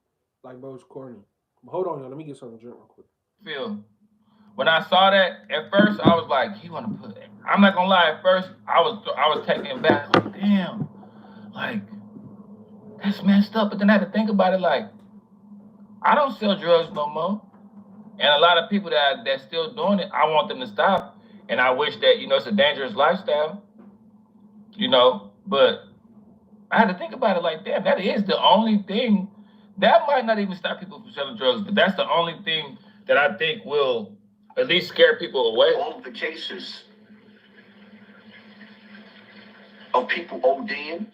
Like, bro, it's corny. But hold on, y'all. Let me get something to drink real quick. Feel. When I saw that, at first I was like, "He want to put." I'm not gonna lie. At first, I was taken back. Like, damn, like that's messed up. But then I had to think about it. Like, I don't sell drugs no more, and a lot of people that still doing it, I want them to stop. And I wish that it's a dangerous lifestyle, But I had to think about it. Like, damn, that is the only thing that might not even stop people from selling drugs, but that's the only thing that I think will at least scare people away. All of the cases of people ODing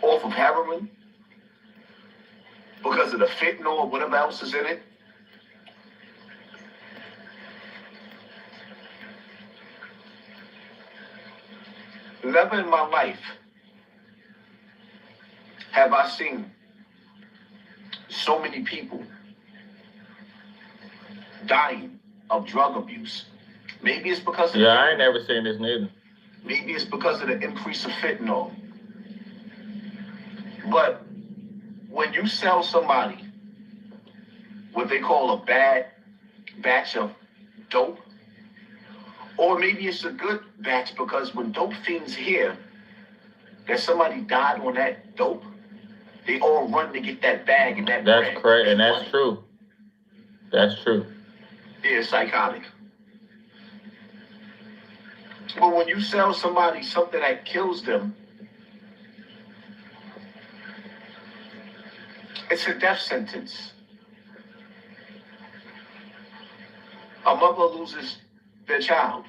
off of heroin because of the fentanyl or whatever else is in it. Never in my life have I seen so many people dying of drug abuse. Maybe it's because of I ain't never seen this neither. Maybe it's because of the increase of fentanyl. But when you sell somebody what they call a bad batch of dope, or maybe it's a good batch, because when dope fiends hear that somebody died on that dope, they all run to get that bag and that bread. That's crazy, and that's true. That's true. They're psychotic. But when you sell somebody something that kills them, it's a death sentence. A mother loses their child.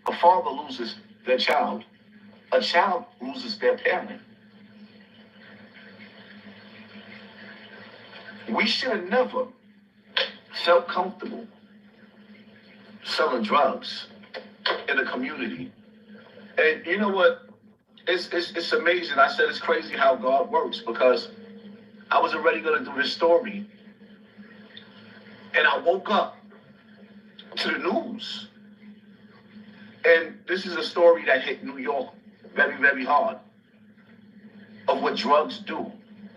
A father loses their child. A child loses their parent. We should have never felt comfortable selling drugs in the community. And you know what? It's amazing. I said it's crazy how God works, because I was already going to do this story, and I woke up to the news. And this is a story that hit New York very, very hard, of what drugs do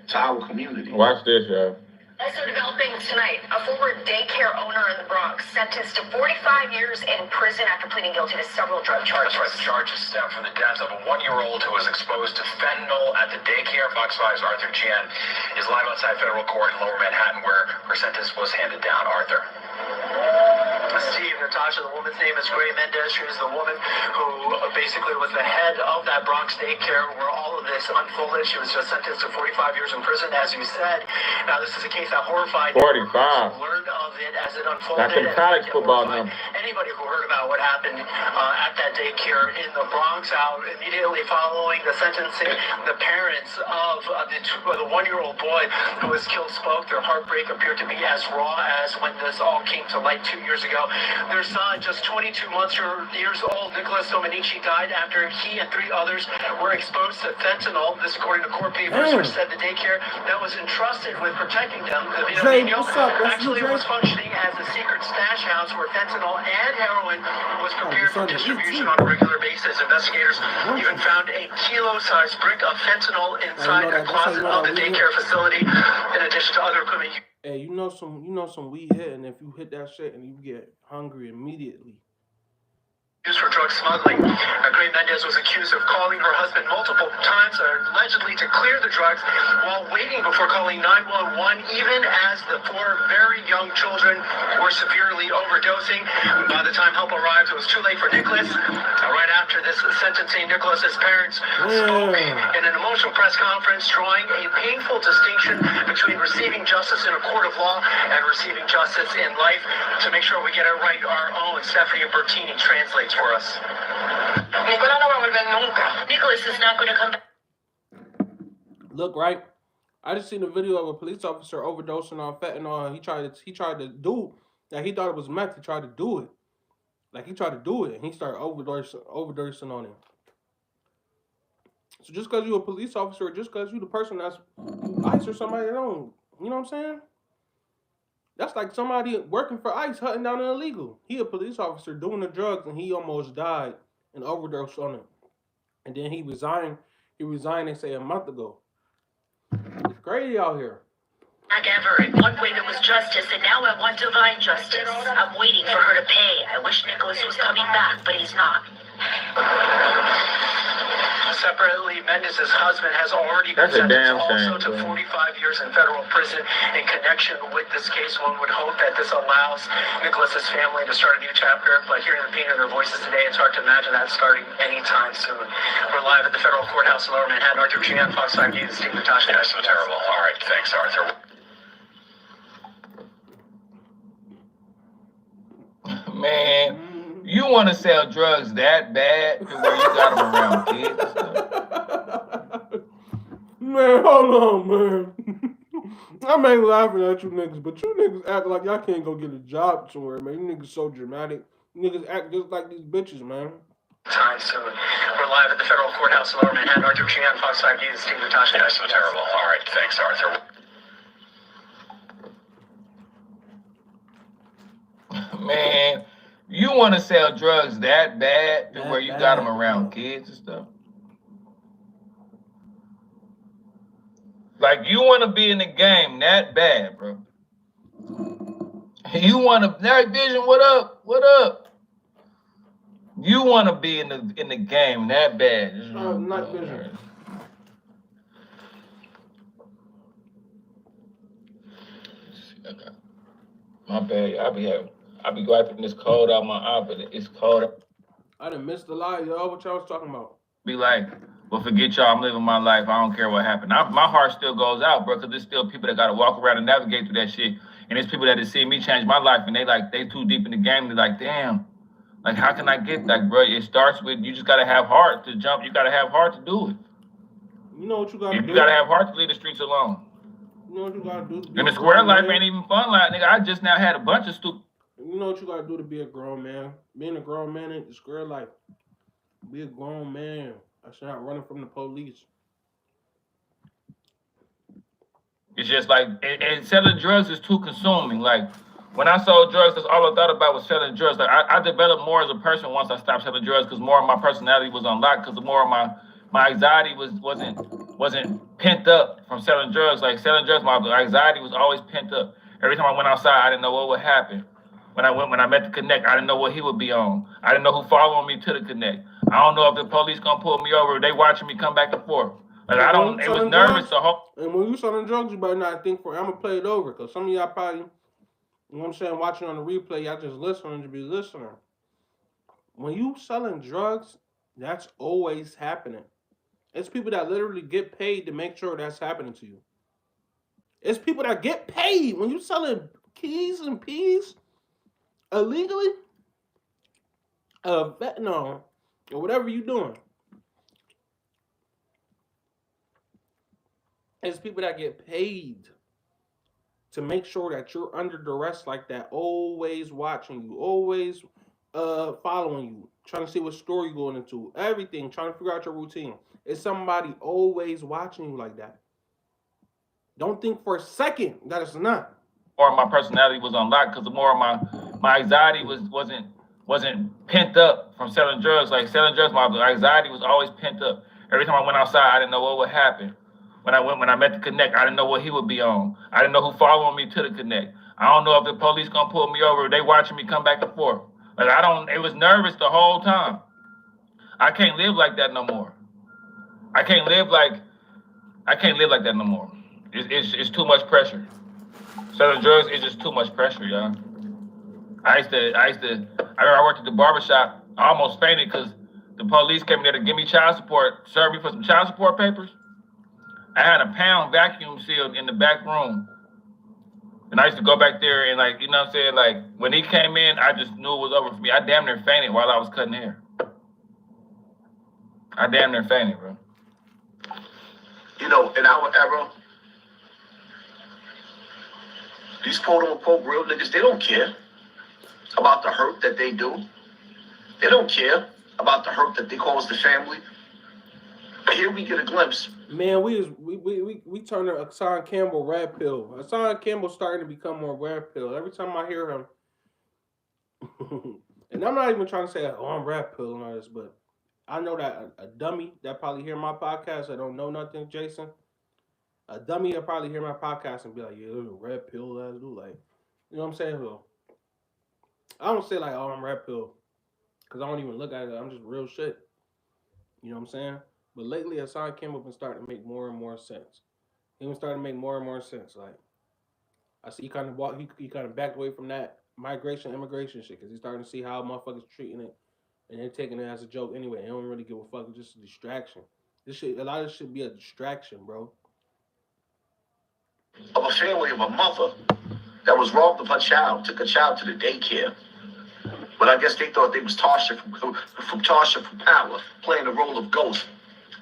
to our community. Watch this, y'all. Also developing tonight, a former daycare owner in the Bronx sentenced to 45 years in prison after pleading guilty to several drug charges. That's right. The charges stem from the death of a 1-year-old who was exposed to fentanyl at the daycare. Fox 5's Arthur Gian is live outside federal court in Lower Manhattan, where her sentence was handed down. Arthur. Steve, Natasha, the woman's name is Gray Mendez. She was the woman who basically was the head of that Bronx daycare where all of this unfolded. She was just sentenced to 45 years in prison, as you said. Now, this is a case that horrified 45. learned of it as it unfolded. Like in college football now. Anybody who heard about what happened at that daycare in the Bronx, out immediately following the sentencing, the parents of the 1-year-old boy who was killed spoke. Their heartbreak appeared to be as raw as when this all came to light 2 years ago. Their son, just 22 years old, Nicholas Dominici, died after he and 3 others were exposed to fentanyl. This according to court papers, which said the daycare that was entrusted with protecting them, the actually was functioning as a secret stash house where fentanyl and heroin was prepared for distribution on a regular basis. Investigators even found a kilo-sized brick of fentanyl inside the closet of the daycare facility, in addition to other equipment. Hey, you know some weed hit, and if you hit that shit and you get hungry immediately. Used for drug smuggling. Gray Mendez was accused of calling her husband multiple times, allegedly to clear the drugs, while waiting before calling 911, even as the 4 very young children were severely overdosing. By the time help arrived, it was too late for Nicholas. Right after this sentencing, Nicholas's parents spoke in an emotional press conference, drawing a painful distinction between receiving justice in a court of law and receiving justice in life. To make sure we get it right, our own Stephanie Bertini translates for us. Nicholas is not going to come back. Look, right? I just seen a video of a police officer overdosing on fentanyl. He tried to do that. He thought it was meth. He tried to do it. Like, he tried to do it, and he started overdosing on it. So just because you're a police officer, or just because you're the person that's ICE or somebody that don't, you know what I'm saying? That's like somebody working for ICE hunting down an illegal. He a police officer doing the drugs, and he almost died and overdosed on it. And then he resigned. He resigned, they say, a month ago. It's crazy out here. Back ever. In one way there was justice, and now I want divine justice. I'm waiting for her to pay. I wish Nicholas was coming back, but he's not. Separately, Mendez's husband has already been sentenced also to 45 years in federal prison in connection with this case. One would hope that this allows Nicholas's family to start a new chapter, but hearing the pain in their voices today, it's hard to imagine that starting anytime soon. We're live at the federal courthouse in Lower Manhattan. Arthur Gian, Fox 5 News, Steve, Natasha. That's so terrible. All right, thanks, Arthur. Man, you want to sell drugs that bad to where you got them around kids? Man, hold on, man. I'm ain't laughing at you niggas, but you niggas act like y'all can't go get a job somewhere, man. You niggas so dramatic. You niggas act just like these bitches, man. Time soon. We're live at the federal courthouse in Lower Manhattan. Arthur Gian, Fox 5 News, Steve, Natasha. That's so terrible. All right, thanks, Arthur. Man, you want to sell drugs that bad to where you got them around kids and stuff? Like, you want to be in the game that bad, bro. You want to, Night Vision, what up? What up? You want to be in the game that bad. Night Vision. My bad. I be wiping this cold out my eye, but it's cold. I done missed the lie, y'all. What y'all was talking about? Be like, well, forget y'all. I'm living my life. I don't care what happened. My heart still goes out, bro, because there's still people that got to walk around and navigate through that shit. And there's people that have seen me change my life, and they too deep in the game. They're like, damn, like, how can I get that, bro? It starts with, you just got to have heart to jump. You got to have heart to do it. You know what you got to do? You got to have heart to leave the streets alone. You know what you got to do? And the square life ain't even fun, like, nigga. I just now had a bunch of stupid. You know what you gotta do to be a grown man? Being a grown man ain't the square life. Be a grown man. That's not running from the police. It's just like, and selling drugs is too consuming. Like, when I sold drugs, that's all I thought about was selling drugs. Like, I developed more as a person once I stopped selling drugs because more of my personality was unlocked, because more of my anxiety wasn't wasn't pent up from selling drugs. Like selling drugs, my anxiety was always pent up. Every time I went outside, I didn't know what would happen. When I met the connect, I didn't know what he would be on. I didn't know who following me to the connect. I don't know if the police gonna pull me over. They watching me come back and forth. Like I And when don't. you It was selling nervous drugs, the whole. and when you selling drugs, you better not think for it. I'm gonna play it over because some of y'all probably, you know what I'm saying, watching on the replay, y'all just listening to be listening. When you selling drugs, that's always happening. It's people that literally get paid to make sure that's happening to you. It's people that get paid when you selling keys and peas illegally, fentanyl, or whatever you doing. It's people that get paid to make sure that you're under duress like that, always watching you, always following you, trying to see what store you're going into, everything, trying to figure out your routine. It's somebody always watching you like that. Don't think for a second that it's not. More of my personality was unlocked because the more of my anxiety wasn't pent up from selling drugs. Like selling drugs, my anxiety was always pent up. Every time I went outside, I didn't know what would happen. When I met the connect, I didn't know what he would be on. I didn't know who following me to the connect. I don't know if the police gonna pull me over. They watching me come back and forth. Like I don't. It was nervous the whole time. I can't live like that no more. I can't live like I can't live like that no more. It's too much pressure. Selling drugs is just too much pressure, y'all. I remember I worked at the barbershop. I almost fainted because the police came in there to give me child support, serve me for some child support papers. I had a pound vacuum sealed in the back room. And I used to go back there and like, you know what I'm saying? Like when he came in, I just knew it was over for me. I damn near fainted while I was cutting hair. I damn near fainted, bro. You know, in our era, these quote unquote real niggas, they don't care about the hurt that they do. They don't care about the hurt that they cause the family. Here we get a glimpse. Man, we turned Hassan Campbell red pill. Hassan Campbell starting to become more red pill. Every time I hear him, and I'm not even trying to say, oh, I'm red pill and all this, but I know that a dummy that probably hear my podcast, I don't know nothing, Jason. A dummy that probably hear my podcast and be like, yeah, there's a red pill that I do. Like, you know what I'm saying? So, I don't say like, oh, I'm red pill. Because I don't even look at it. I'm just real shit. You know what I'm saying? But lately, Hassan Campbell been starting to make more and more sense. He been starting to make more and more sense. Like, I see he kind of he kind of backed away from that immigration shit because he's starting to see how motherfuckers treating it and they're taking it as a joke anyway. They don't really give a fuck. It's just a distraction. This shit, a lot of this should be a distraction, bro. Of a family of a mother that was robbed of her child, took a child to the daycare. But I guess they thought they was Tasha from Power, playing the role of Ghost.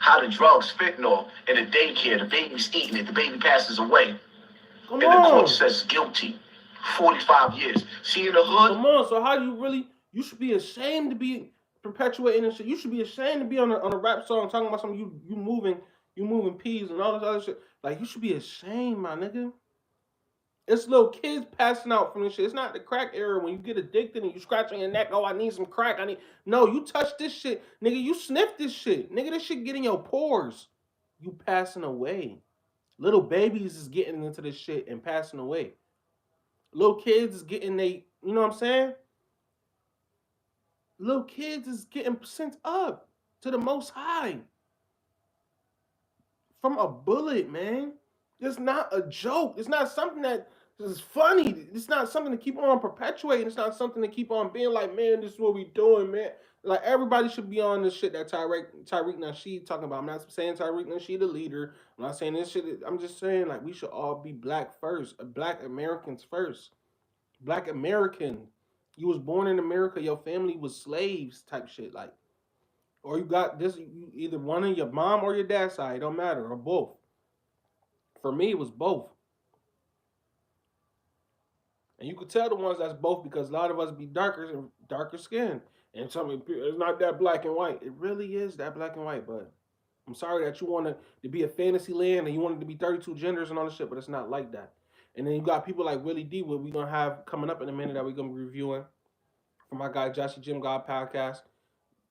How the drugs, fentanyl, in the daycare, the baby's eating it, the baby passes away. Come and on. the court says guilty. 45 years. See in the hood? Come on, so how do you really, you should be ashamed to be perpetuating this shit. You should be ashamed to be on a rap song talking about something you moving peas and all this other shit. Like, you should be ashamed, my nigga. It's little kids passing out from this shit. It's not the crack era when you get addicted and you scratch on your neck. Oh, I need some crack. No, you touch this shit. Nigga, you sniff this shit. Nigga, this shit get in your pores. You passing away. Little babies is getting into this shit and passing away. Little kids is getting you know what I'm saying? Little kids is getting sent up to the Most High from a bullet, man. It's not a joke. It's not something that is funny. It's not something to keep on perpetuating. It's not something to keep on being like, man, this is what we doing, man. Like, everybody should be on this shit that Tariq Nasheed talking about. I'm not saying Tariq Nasheed the leader. I'm not saying this shit. I'm just saying, like, we should all be black first. Black Americans first. Black American. You was born in America. Your family was slaves type shit. Like, or you got this, either one of your mom or your dad's side. It don't matter. Or both. For me, it was both. And you could tell the ones that's both because a lot of us be darker skin. And some it's not that black and white. It really is that black and white, but I'm sorry that you want to be a fantasy land and you want it to be 32 genders and all this shit, but it's not like that. And then you got people like Willie D, what we're gonna have coming up in a minute that we're gonna be reviewing from my guy Joshy Jim God podcast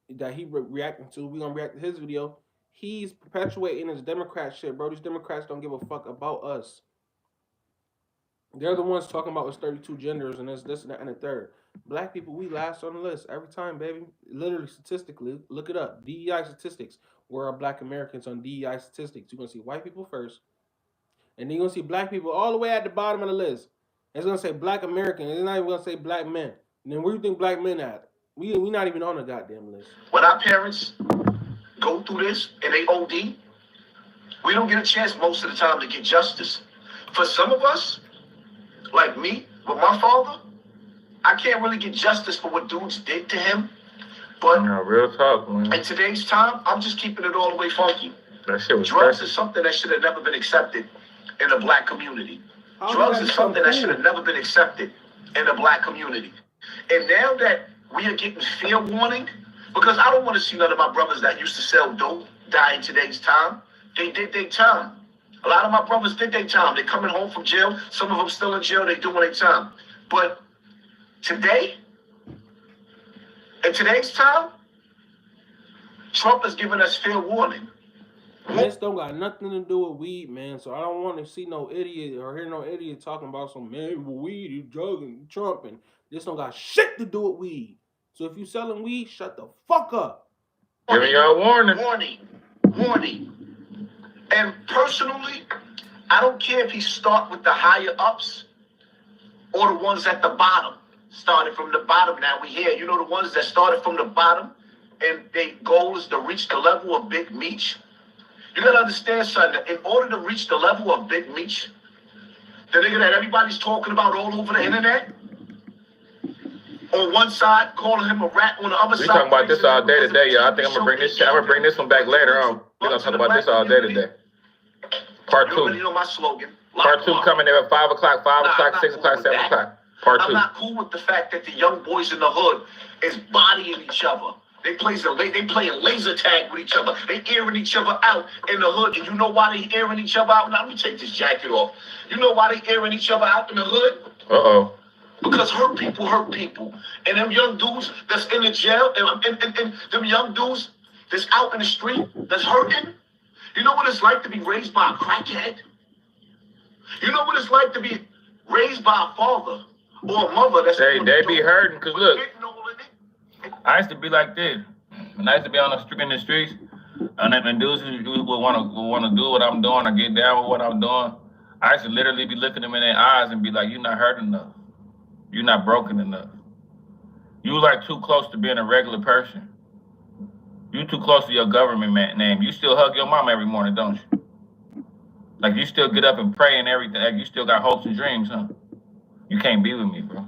that he reacting to. We're gonna react to his video. he's perpetuating his Democrat shit, bro. These Democrats don't give a fuck about us. They're the ones talking about it's 32 genders and this and that and the third. Black people, we last on the list every time, baby. Literally, statistically, look it up. DEI statistics. Where are Black Americans on DEI statistics? You're gonna see white people first, and then you're gonna see Black people all the way at the bottom of the list. It's gonna say Black American. It's not even gonna say Black men. And then where do you think Black men at? We not even on the goddamn list. When our parents go through this and they OD, we don't get a chance most of the time to get justice. For some of us, like me, with my father, I can't really get justice for what dudes did to him. But real talk, man. in today's time, I'm just keeping it all the way funky. That shit was Drugs crazy. is something that should have never been accepted in the Black community. How Drugs did is that something become that should cool? have never been accepted in the Black community. And now that we are getting fair warning, because I don't want to see none of my brothers that used to sell dope die in today's time. They did their time. A lot of my brothers did their time. They're coming home from jail. Some of them still in jail. They doing their time. But today, in today's time, Trump is giving us fair warning. This don't got nothing to do with weed, man. So I don't want to see no idiot or hear no idiot talking about some man with weed, you drugging, Trump, and this don't got shit to do with weed. So if you selling weed, shut the fuck up. Giving y'all a warning. Warning. And personally, I don't care if he start with the higher ups or the ones at the bottom. Started from the bottom, now we here. You know the ones that started from the bottom and their goal is to reach the level of Big Meech. You gotta understand something. In order to reach the level of Big Meech, the nigga that everybody's talking about all over the internet, on one side calling him a rat, on the other We side. talking about this all day today, y'all. I think I'm gonna bring this one back later on. We're gonna talk about this all day today. Part You already two. know my slogan. Part two coming there at 5 o'clock, 6 o'clock, 7 o'clock. Part I'm two. not cool with the fact that the young boys in the hood is bodying each other. They playing laser tag with each other. They airing each other out in the hood. And you know why they airing each other out? Now let me take this jacket off. You know why they airing each other out in the hood? Uh-oh. Because hurt people. And them young dudes that's in the jail, and them young dudes that's out in the street that's hurting. You know what it's like to be raised by a crackhead? You know what it's like to be raised by a father or a mother that's... They be hurting, because look, I used to be like this. When I used to be on the street in the streets, and dudes would want to do what I'm doing or get down with what I'm doing, I used to literally be looking them in their eyes and be like, you're not hurt enough. You're not broken enough. You like too close to being a regular person. You too close to your government name. You still hug your mom every morning, don't you? Like you still get up and pray and everything. Like you still got hopes and dreams, huh? You can't be with me, bro.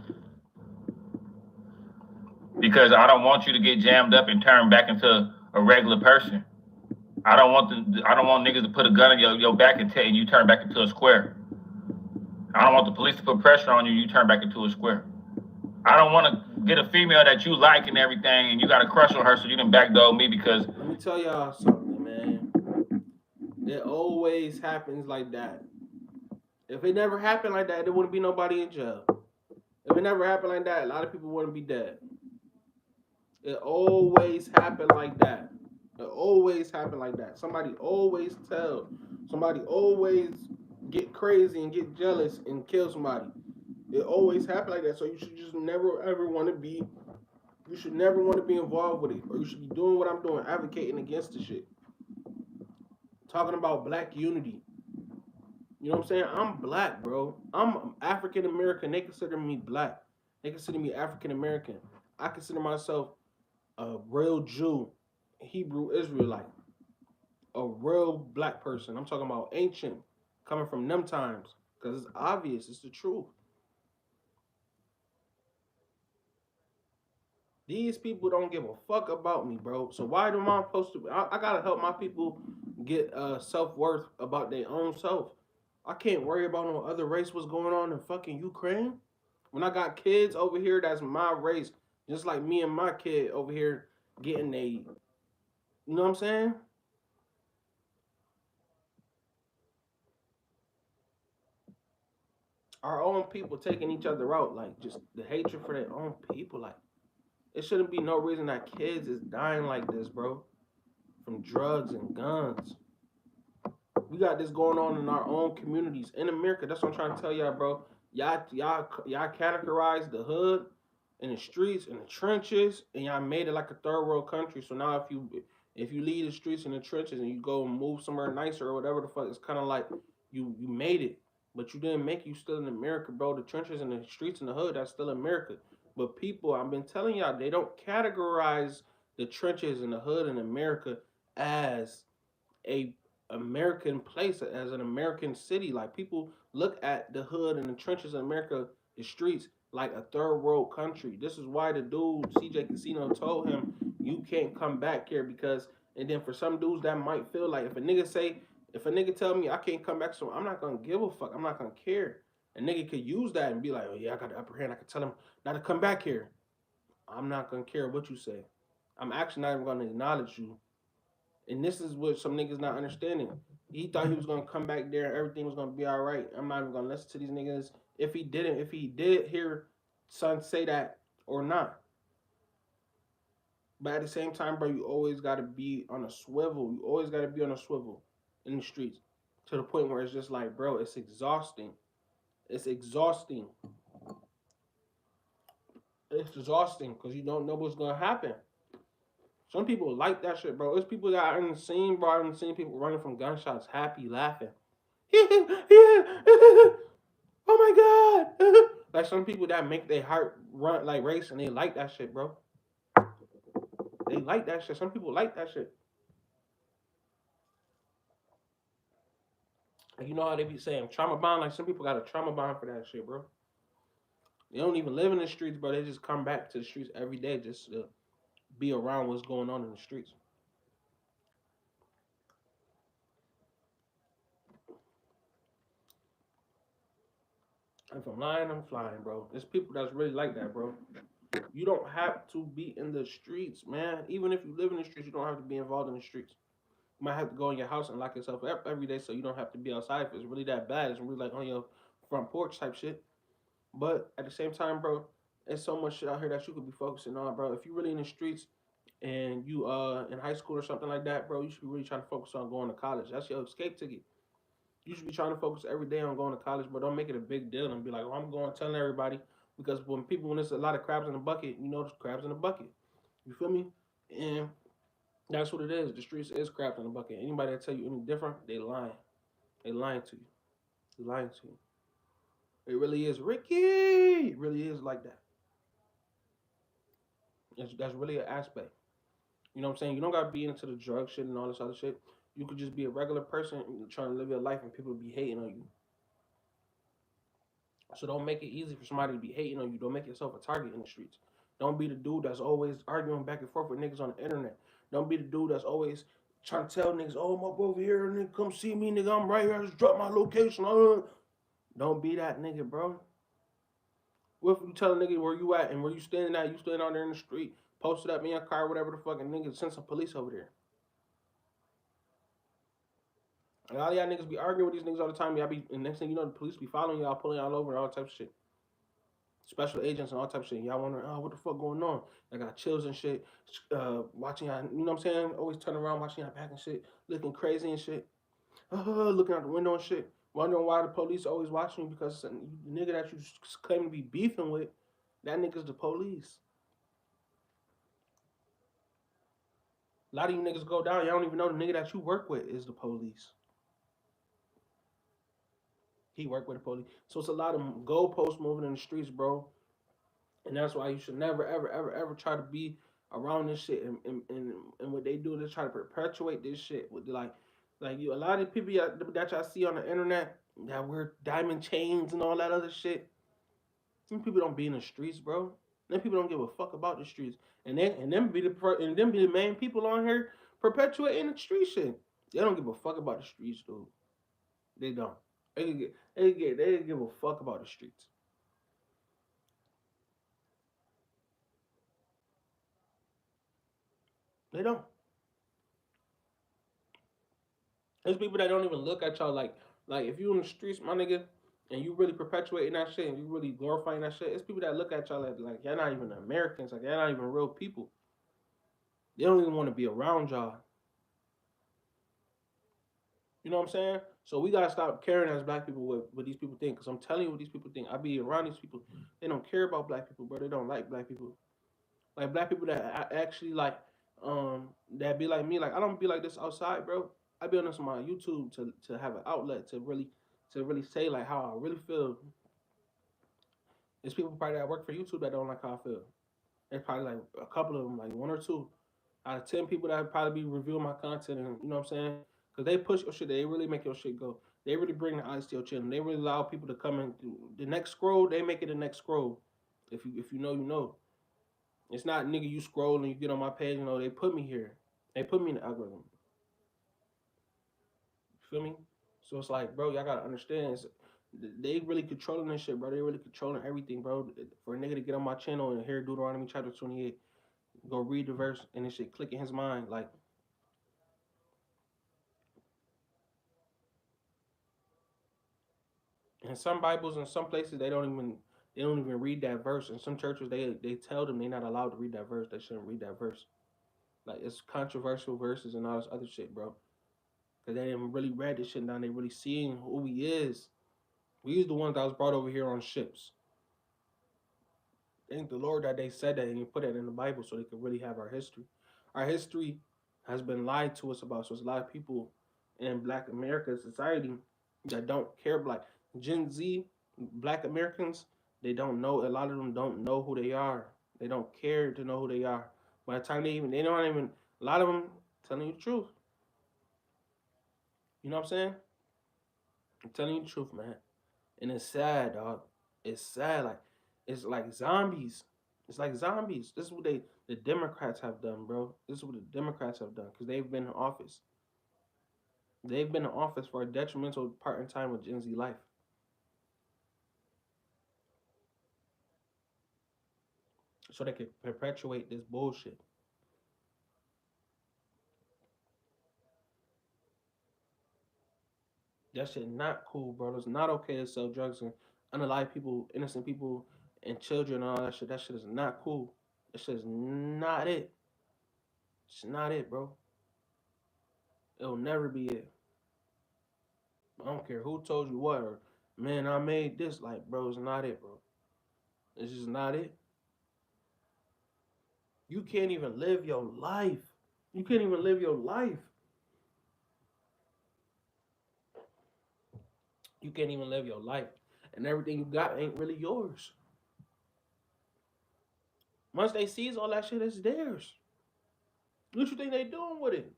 Because I don't want you to get jammed up and turn back into a regular person. I don't want niggas to put a gun in your back and you turn back into a square. I don't want the police to put pressure on you, you turn back into a square. I don't want to get a female that you like and everything, and you got a crush on her, so you done backdog me because... Let me tell y'all something, man. It always happens like that. If it never happened like that, there wouldn't be nobody in jail. If it never happened like that, a lot of people wouldn't be dead. It always happened like that. It always happened like that. Somebody always get crazy and get jealous and kill somebody. It always happen like that. So you should just never ever want to be. You should never want to be involved with it, or you should be doing what I'm doing, advocating against the shit. Talking about black unity. You know what I'm saying? I'm black, bro. I'm African American. They consider me black. They consider me African American. I consider myself a real Jew, Hebrew Israelite, a real black person. I'm talking about ancient, coming from them times, because it's obvious. It's the truth. These people don't give a fuck about me, bro. So why am I supposed to? I gotta help my people get self-worth about their own self. I can't worry about no other race. What's going on in fucking Ukraine? When I got kids over here, that's my race. Just like me and my kid over here getting you know what I'm saying? Our own people taking each other out, like just the hatred for their own people. Like, it shouldn't be no reason that kids is dying like this, bro. from drugs and guns. We got this going on in our own communities in America. That's what I'm trying to tell y'all, bro. Y'all categorize the hood and the streets and the trenches, and y'all made it like a third world country. So now if you leave the streets and the trenches and you go and move somewhere nicer or whatever the fuck, it's kind of like you made it, but you didn't make it. You still in America, bro. The trenches and the streets and the hood, that's still America. But people, I've been telling y'all, they don't categorize the trenches and the hood in America as a American place, as an American city. Like people look at the hood and the trenches in America, the streets, like a third world country. This is why the dude CJ Casino told him you can't come back here because. And then for some dudes that might feel like if a nigga tell me I can't come back, so I'm not gonna give a fuck. I'm not gonna care. A nigga could use that and be like, oh yeah, I got the upper hand. I can tell him not to come back here. I'm not gonna care what you say. I'm actually not even gonna acknowledge you, and this is what some niggas not understanding. He thought he was gonna come back there and everything was gonna be all right. I'm not even gonna listen to these niggas if he did hear son say that or not. But at the same time, bro, you always gotta be on a swivel. You always gotta be on a swivel in the streets to the point where it's just like, bro, it's exhausting. It's exhausting. It's exhausting because you don't know what's gonna happen. Some people like that shit, bro. There's people that I haven't seen, bro. I haven't seen people running from gunshots, happy, laughing. Oh my god! Like some people that make their heart run like race, and they like that shit, bro. They like that shit. Some people like that shit. Like, you know how they be saying trauma bond? Like some people got a trauma bond for that shit, bro. They don't even live in the streets, bro. They just come back to the streets every day just to be around what's going on in the streets. If I'm lying, I'm flying, bro. There's people that's really like that, bro. You don't have to be in the streets, man. Even if you live in the streets, you don't have to be involved in the streets. You might have to go in your house and lock yourself up every day so you don't have to be outside if it's really that bad. It's really like on your front porch type shit. But at the same time, bro, there's so much shit out here that you could be focusing on, bro. If you're really in the streets and you in high school or something like that, bro, you should be really trying to focus on going to college. That's your escape ticket. You should be trying to focus every day on going to college, but don't make it a big deal and be like, "Oh, I'm going telling everybody," because when there's a lot of crabs in the bucket, you know there's crabs in the bucket. You feel me? And that's what it is. The streets is crabs in the bucket. Anybody that tell you any different, they lying. They lying to you. They lying to you. It really is, Ricky. It really is like that. That's really an aspect. You know what I'm saying? You don't gotta be into the drug shit and all this other shit. You could just be a regular person trying to live your life, and people be hating on you. So don't make it easy for somebody to be hating on you. Don't make yourself a target in the streets. Don't be the dude that's always arguing back and forth with niggas on the internet. Don't be the dude that's always trying to tell niggas, "Oh, I'm up over here, nigga, come see me, nigga. I'm right here. I just dropped my location." Don't be that nigga, bro. What if you tell a nigga where you at and where you standing at? You standing out there in the street, posted up in your car, whatever the fucking nigga, send some police over there. And all y'all niggas be arguing with these niggas all the time. Y'all be, and next thing you know, the police be following y'all, pulling y'all over, and all types of shit. Special agents and all types of shit. Y'all wondering, oh, what the fuck going on? I got chills and shit. Watching y'all, you know what I'm saying? Always turn around, watching y'all back and shit, looking crazy and shit. Looking out the window and shit. Wondering why the police always watching you because the nigga that you claim to be beefing with, that nigga's the police. A lot of you niggas go down, y'all don't even know the nigga that you work with is the police. He worked with the police. So it's a lot of goalposts moving in the streets, bro. And that's why you should never, ever, ever, ever try to be around this shit. And what they do is try to perpetuate this shit with like you. A lot of people that y'all see on the internet that wear diamond chains and all that other shit. Them people don't be in the streets, bro. Them people don't give a fuck about the streets. And them be the main people on here perpetuating the street shit. They don't give a fuck about the streets, dude. They don't. They give a fuck about the streets. They don't. There's people that don't even look at y'all like if you in the streets, my nigga, and you really perpetuating that shit and you really glorifying that shit. It's people that look at y'all like y'all not even Americans, like y'all not even real people. They don't even want to be around y'all. You know what I'm saying? So we gotta stop caring as black people what these people think. Cause I'm telling you what these people think. I be around these people. They don't care about black people, bro. They don't like black people. Like black people that actually like that be like me. Like I don't be like this outside, bro. I be on this on my YouTube to have an outlet to really say like how I really feel. There's people probably that work for YouTube that don't like how I feel. There's probably like a couple of them, like one or two out of 10 people that probably be reviewing my content, and you know what I'm saying? Because they push your shit, they really make your shit go. They really bring the eyes to your channel. They really allow people to come in. The next scroll, they make it the next scroll. If you know, you know. It's not nigga you scroll and you get on my page. You know they put me here. They put me in the algorithm. You feel me? So it's like, bro, y'all gotta understand. They really controlling this shit, bro. They really controlling everything, bro. For a nigga to get on my channel and hear Deuteronomy chapter 28, go read the verse and this shit click in his mind, like. In some Bibles, in some places, they don't even read that verse. In some churches, they tell them they're not allowed to read that verse. They shouldn't read that verse. Like it's controversial verses and all this other shit, bro. Cause they didn't really read this shit down. They really seeing who he is. We is the ones that was brought over here on ships. Thank the Lord that they said that and he put it in the Bible so they could really have our history. Our history has been lied to us about. So there's a lot of people in Black America society that don't care. Like Gen Z, Black Americans, they don't know. A lot of them don't know who they are. They don't care to know who they are. By the time they don't even. A lot of them telling you the truth. You know what I'm saying? I'm telling you the truth, man. And it's sad, dog. It's sad. Like it's like zombies. It's like zombies. This is what the Democrats have done, bro. This is what the Democrats have done because they've been in office. They've been in office for a detrimental part in time with Gen Z life, so they can perpetuate this bullshit. That shit not cool, bro. It's not okay to sell drugs and unalive people, innocent people, and children and all that shit. That shit is not cool. That shit is not it. It's not it, bro. It'll never be it. I don't care who told you what, or man, I made this. Like, bro, it's not it, bro. It's just not it. You can't even live your life. You can't even live your life. You can't even live your life. And everything you got ain't really yours. Once they seize all that shit, it's theirs. What you think they doing with it?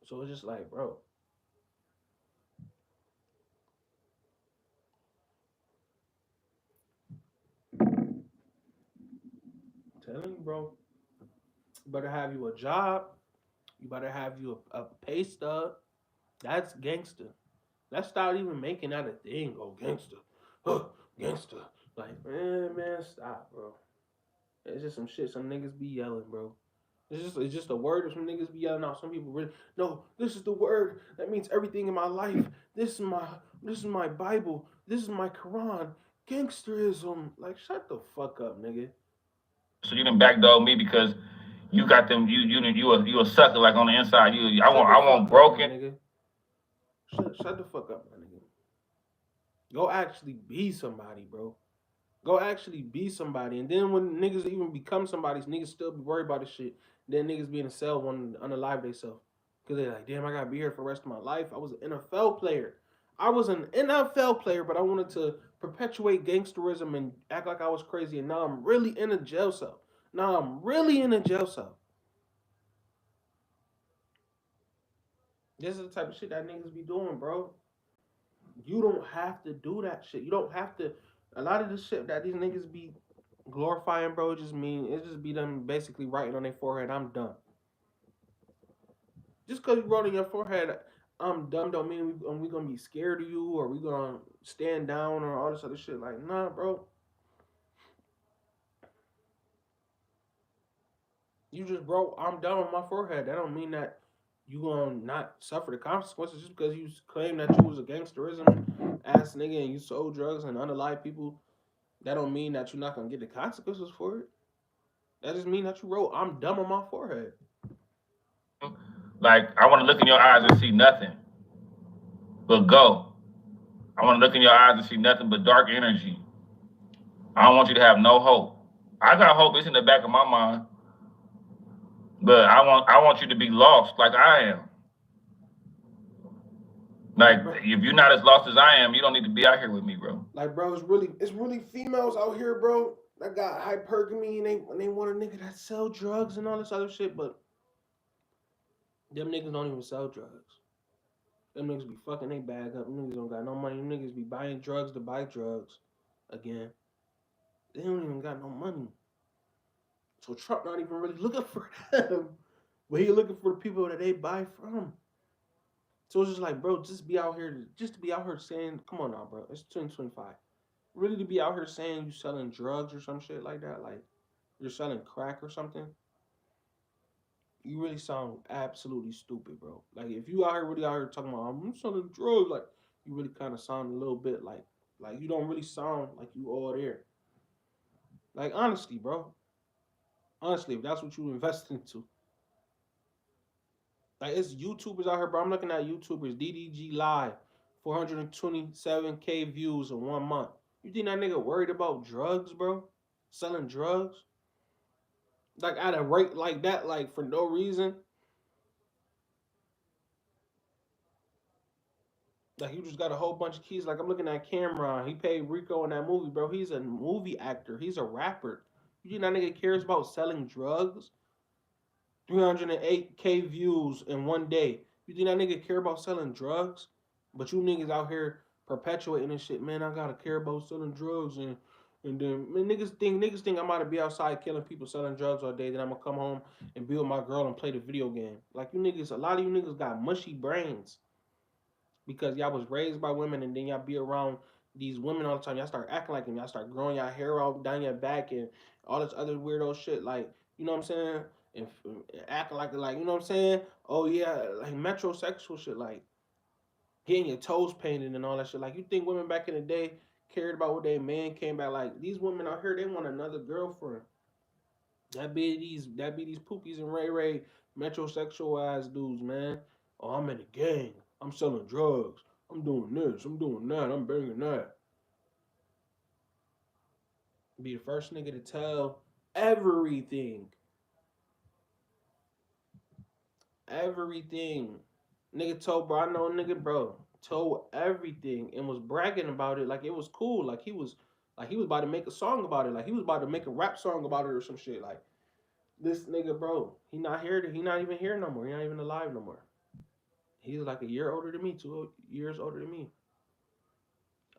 So it's just like, bro, I'm telling you, bro, you better have you a job. You better have you a pay stub. That's gangster. Let's start even making that a thing. Oh, gangster. Huh, gangster. Like, man, stop, bro. It's just some shit some niggas be yelling, bro. It's just a word that some niggas be yelling out. Some people really no. This is the word that means everything in my life. This is my Bible. This is my Quran. Gangsterism. Like, shut the fuck up, nigga. So you didn't backdog me because you got them. You a sucker like on the inside. I Shut want the I fuck want up, my broken. nigga. Shut the fuck up, my nigga. Go actually be somebody, bro. Go actually be somebody. And then when niggas even become somebody, niggas still be worried about this shit. Then niggas be in a cell wanting to unalive themselves. Because they're like, damn, I gotta be here for the rest of my life. I was an NFL player. I was an NFL player, but I wanted to perpetuate gangsterism and act like I was crazy. And now I'm really in a jail cell. Now I'm really in a jail cell. This is the type of shit that niggas be doing, bro. You don't have to do that shit. You don't have to. A lot of the shit that these niggas be glorifying, bro, it just be them basically writing on their forehead, I'm done. Just because you wrote on your forehead, I'm done, don't mean we gonna be scared of you or we gonna stand down or all this other shit. Like, nah, bro. You just wrote, I'm done on my forehead. That don't mean that you gonna not suffer the consequences just because you claim that you was a gangsterism ass nigga and you sold drugs and unalive people. That don't mean that you're not gonna get the consequences for it. That just mean that you wrote, I'm dumb on my forehead. Like I want to look in your eyes and see nothing but go. I want to look in your eyes and see nothing but dark energy. I don't want you to have no hope. I got hope. It's in the back of my mind, but I want you to be lost like I am. Like Like, bro, if you're not as lost as I am, you don't need to be out here with me, bro. like, bro, it's really females out here, bro, that got hypergamy and they want a nigga that sell drugs and all this other shit, but them niggas don't even sell drugs. Them niggas be fucking they bag up. Them niggas don't got no money. Them niggas be buying drugs to buy drugs. Again, they don't even got no money. So Trump not even really looking for them, but he looking for the people that they buy from. So it's just like, bro, just to be out here saying, come on now, bro, it's 2025. Really to be out here saying you selling drugs or some shit like that, like you're selling crack or something, you really sound absolutely stupid, bro. Like if you out here really out here talking about I'm selling drugs, like you really kind of sound a little bit like you don't really sound like you all there. Like honestly, bro, honestly, if that's what you invest into, like it's YouTubers out here, bro. I'm looking at YouTubers, DDG Live, 427K views in 1 month. You think that nigga worried about drugs, bro? Selling drugs? Like at a rate like that, like for no reason. Like you just got a whole bunch of keys. Like I'm looking at Cameron. He paid Rico in that movie, bro. He's a movie actor. He's a rapper. You think that nigga cares about selling drugs? 308K views in 1 day. You think that nigga care about selling drugs? But you niggas out here perpetuating this shit, man. I gotta care about selling drugs and then man, niggas think I'm about to be outside killing people selling drugs all day. Then I'm gonna come home and be with my girl and play the video game. Like you niggas, a lot of you niggas got mushy brains because y'all was raised by women and then y'all be around these women all the time. Y'all start acting like them. Y'all start growing your hair out down your back and all this other weirdo shit. Like, you know what I'm saying? And acting like you know what I'm saying? Oh yeah, like metrosexual shit, like getting your toes painted and all that shit. Like you think women back in the day cared about what their man came back like? These women out here, they want another girlfriend. That be these pookies and Ray Ray metrosexual ass dudes, man. Oh, I'm in a gang. I'm selling drugs. I'm doing this. I'm doing that. I'm banging that. Be the first nigga to tell everything. Everything. Nigga told bro, I know a nigga, bro, told everything and was bragging about it like it was cool. Like he was about to make a song about it. Like he was about to make a rap song about it or some shit. Like this nigga, bro, he not here. He not even here no more. He not even alive no more. He's like a year older than me, 2 years older than me.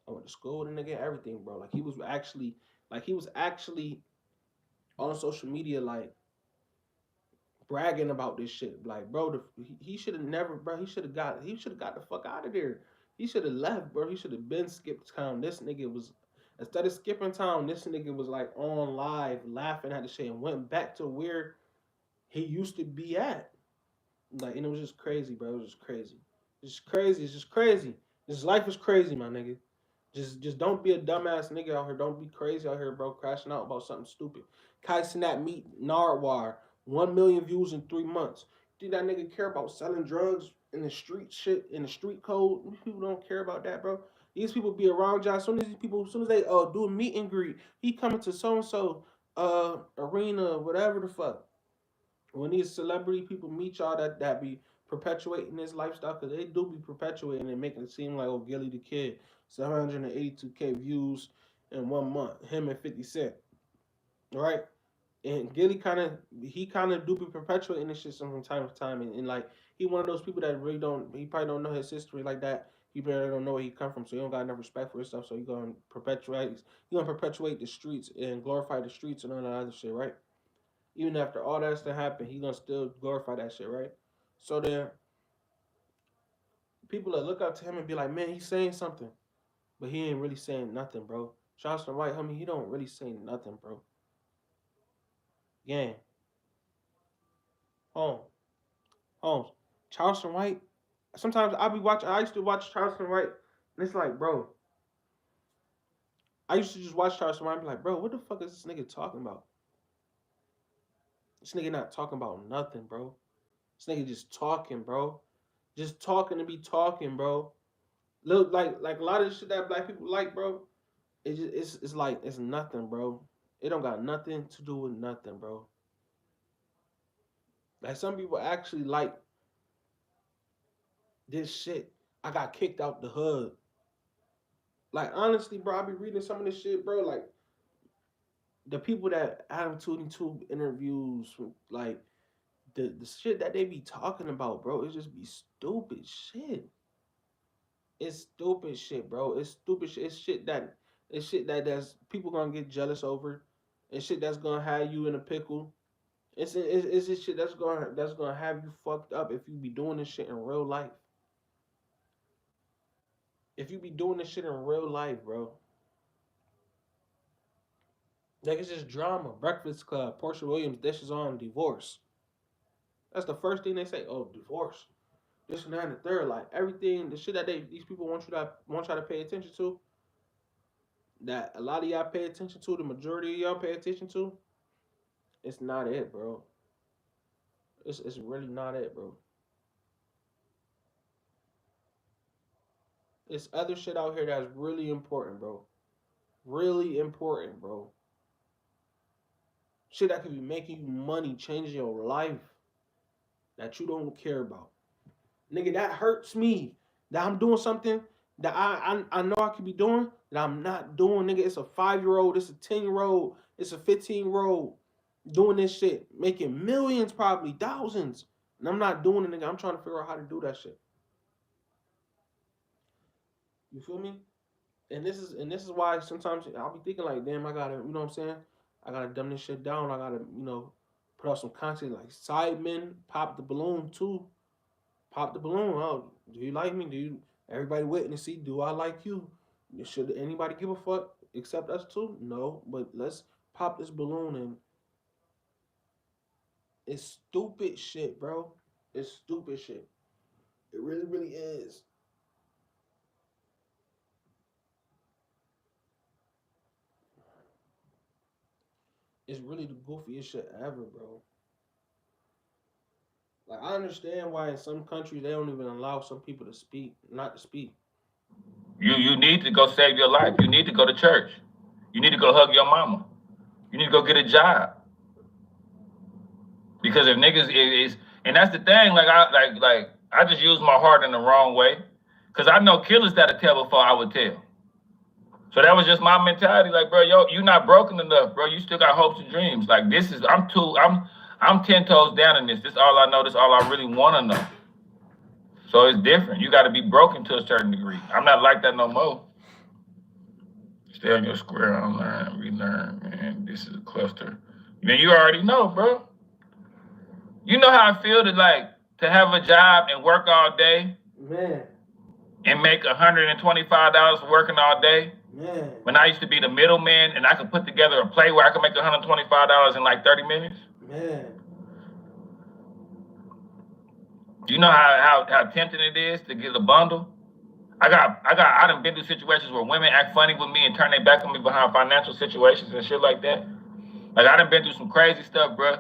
I went to school with a nigga, everything, bro. Like he was actually on social media, like bragging about this shit. Like, bro, he should have never, bro. He should have got the fuck out of there. He should have left, bro. He should have been skipped town. This nigga was instead of skipping town, this nigga was like on live laughing at the shit and went back to where he used to be at. Like, and it was just crazy, bro. It was just crazy. It's just crazy. It's just crazy. This life is crazy, my nigga. Just don't be a dumbass nigga out here. Don't be crazy out here, bro. Crashing out about something stupid. Kai Snap meet Nardwar. 1 million views in 3 months. Think that nigga care about selling drugs in the street shit in the street code? People don't care about that, bro. These people be around y'all. As soon as they do a meet and greet, he coming to so and so arena, whatever the fuck. When these celebrity people meet y'all that be perpetuating this lifestyle, because they do be perpetuating and making it seem like, oh, Gilly the Kid, 782K views in 1 month, him and 50 Cent, right? And Gilly he kind of do be perpetuating this shit from time to time, and like he one of those people that really don't, he probably don't know his history like that. He probably don't know where he come from, so he don't got enough respect for himself. So he gonna perpetuate the streets and glorify the streets and all that other shit, right? Even after all that's to happen, he gonna still glorify that shit, right? So then people that look up to him and be like, man, he's saying something, but he ain't really saying nothing, bro. Charleston White, homie, he don't really say nothing, bro. Gang, home, homes. Charleston White. Sometimes I be watching. I used to watch Charleston White, and it's like, bro. I used to just watch Charleston White and be like, bro, what the fuck is this nigga talking about? This nigga not talking about nothing, bro. This nigga just talking, bro. Just talking to be talking, bro. Look, like a lot of the shit that black people like, bro. It's like it's nothing, bro. It don't got nothing to do with nothing, bro. Like some people actually like this shit. I got kicked out the hood. Like honestly, bro, I be reading some of this shit, bro. Like the people that Adam 22 interviews, like the shit that they be talking about, bro, it just be stupid shit. It's stupid shit, bro. It's stupid shit. It's shit that that's people gonna get jealous over. It's shit that's gonna have you in a pickle. It's this shit that's gonna have you fucked up if you be doing this shit in real life. If you be doing this shit in real life, bro. Like it's just drama. Breakfast Club, Portia Williams dishes on divorce. That's the first thing they say. Oh, divorce. This and that and the third. Like everything, the shit that these people want y'all to pay attention to. That a lot of y'all pay attention to. The majority of y'all pay attention to. It's not it, bro. It's really not it, bro. It's other shit out here that's really important, bro. Really important, bro. Shit that could be making you money, changing your life that you don't care about. Nigga, that hurts me. That I'm doing something that I know I could be doing that I'm not doing, nigga. It's a 5-year-old, it's a 10-year-old, it's a 15-year-old doing this shit, making millions, probably thousands. And I'm not doing it, nigga. I'm trying to figure out how to do that shit. You feel me? And this is why sometimes I'll be thinking like, damn, I gotta, you know what I'm saying? I gotta dumb this shit down. I gotta, put out some content like Sidemen, pop the balloon too. Pop the balloon. Oh, do you like me? Do you everybody witness see? Do I like you? Should anybody give a fuck except us two? No, but let's pop this balloon and it's stupid shit, bro. It's stupid shit. It really, really is. It's really the goofiest shit ever, bro. Like I understand why in some countries they don't even allow some people to speak, not to speak. You need to go save your life. You need to go to church. You need to go hug your mama. You need to go get a job. Because if niggas is and that's the thing, I just use my heart in the wrong way. Cause I know killers that'll tell before I would tell. So that was just my mentality. Like, bro, you not broken enough, bro. You still got hopes and dreams. Like this is I'm 10 toes down in this. This all I know, this all I really wanna know. So it's different. You gotta be broken to a certain degree. I'm not like that no more. Stay on your square, unlearn, relearn, man. This is a cluster. Man, you already know, bro. You know how I feel to have a job and work all day, Man, and make $125 for working all day. man, When I used to be the middleman and I could put together a play where I could make $125 in like 30 minutes. man. Do you know how tempting it is to get a bundle? I done been through situations where women act funny with me and turn their back on me behind financial situations and shit like that. Like I done been through some crazy stuff, bro.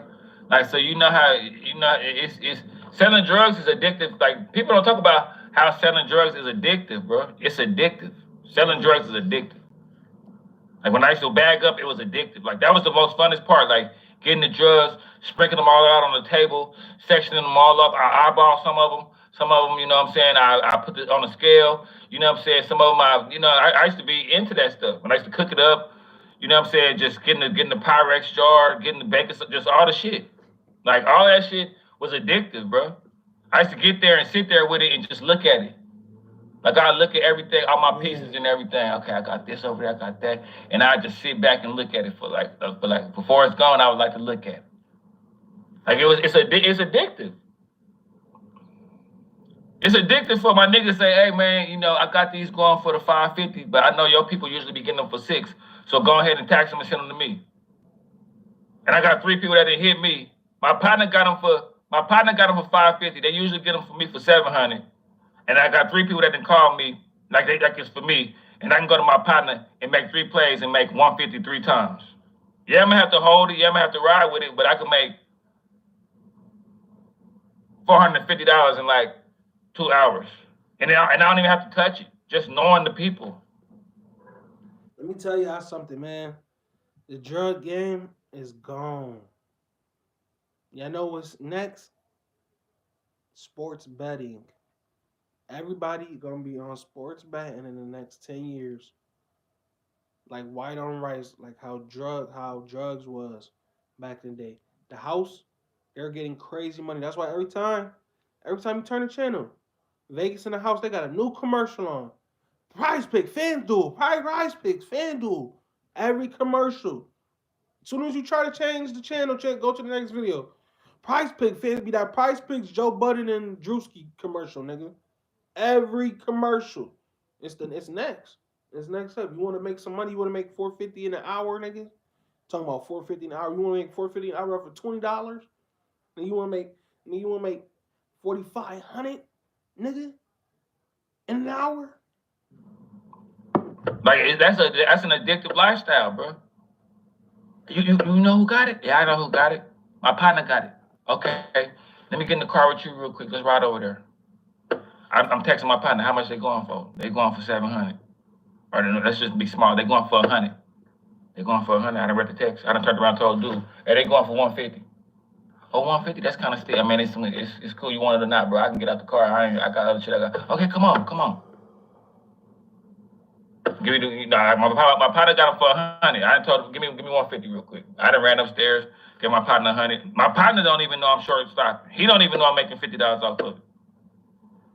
Like, so you know how, it's selling drugs is addictive. Like people don't talk about how selling drugs is addictive, bro. It's addictive. Selling drugs is addictive. Like when I used to bag up, it was addictive. Like that was the most funnest part. Like getting the drugs, sprinkling them all out on the table, sectioning them all up. I eyeball some of them. Some of them, you know what I'm saying, I put it on a scale. You know what I'm saying? Some of them, I used to be into that stuff. When I used to cook it up, you know what I'm saying, just getting the Pyrex jar, getting the bacon, just all the shit. Like all that shit was addictive, bro. I used to get there and sit there with it and just look at it. Like I look at everything, all my pieces and everything. Okay, I got this over there, I got that, and I just sit back and look at it for before it's gone. I would like to look at it. Like it's addictive. It's addictive for my niggas to say, hey man, I got these going for the 550, but I know your people usually be getting them for 6, so go ahead and tax them and send them to me. And I got 3 people that didn't hit me. My partner got them for 550. They usually get them for me for 700. And I got 3 people that didn't call me like it's for me. And I can go to my partner and make 3 plays and make 150 3 times. Yeah, I'm gonna have to hold it. Yeah, I'm gonna have to ride with it. But I can make $450 in like 2 hours, and I don't even have to touch it. Just knowing the people. Let me tell y'all something, man. The drug game is gone. Y'all know what's next? Sports betting. Everybody gonna be on sports betting in the next 10 years. Like white on rice, like how drugs was back in the day. The house, they're getting crazy money. That's why every time you turn the channel, Vegas in the house, they got a new commercial on. Prize Pick, FanDuel, Prize Picks, FanDuel. Every commercial. As soon as you try to change the channel, go to the next video. Prize Pick, fans be that Prize Picks, Joe Budden and Drewski commercial, nigga. Every commercial. It's next. It's next up. You want to make some money? You want to make $4.50 an hour, nigga? Talking about $4.50 an hour. You want to make $4.50 an hour for $20? Then you want to make 4,500, nigga, in an hour? Like that's an addictive lifestyle, bro. You know who got it? Yeah, I know who got it. My partner got it. Okay, let me get in the car with you real quick. Let's ride over there. I'm texting my partner. How much they going for? They going for 700. Or let's just be small. They going for 100. They going for 100. I done read the text. I done turned around and told dude, hey, they going for 150. Oh, 150. That's kind of still. I mean, it's cool. You want it or not, bro? I can get out the car. I got other shit. Okay, come on. Give me my partner got him for 100. I told him, give me 150 real quick. I done ran upstairs, gave my partner 100. My partner don't even know I'm short stopping. He don't even know I'm making $50 off of it.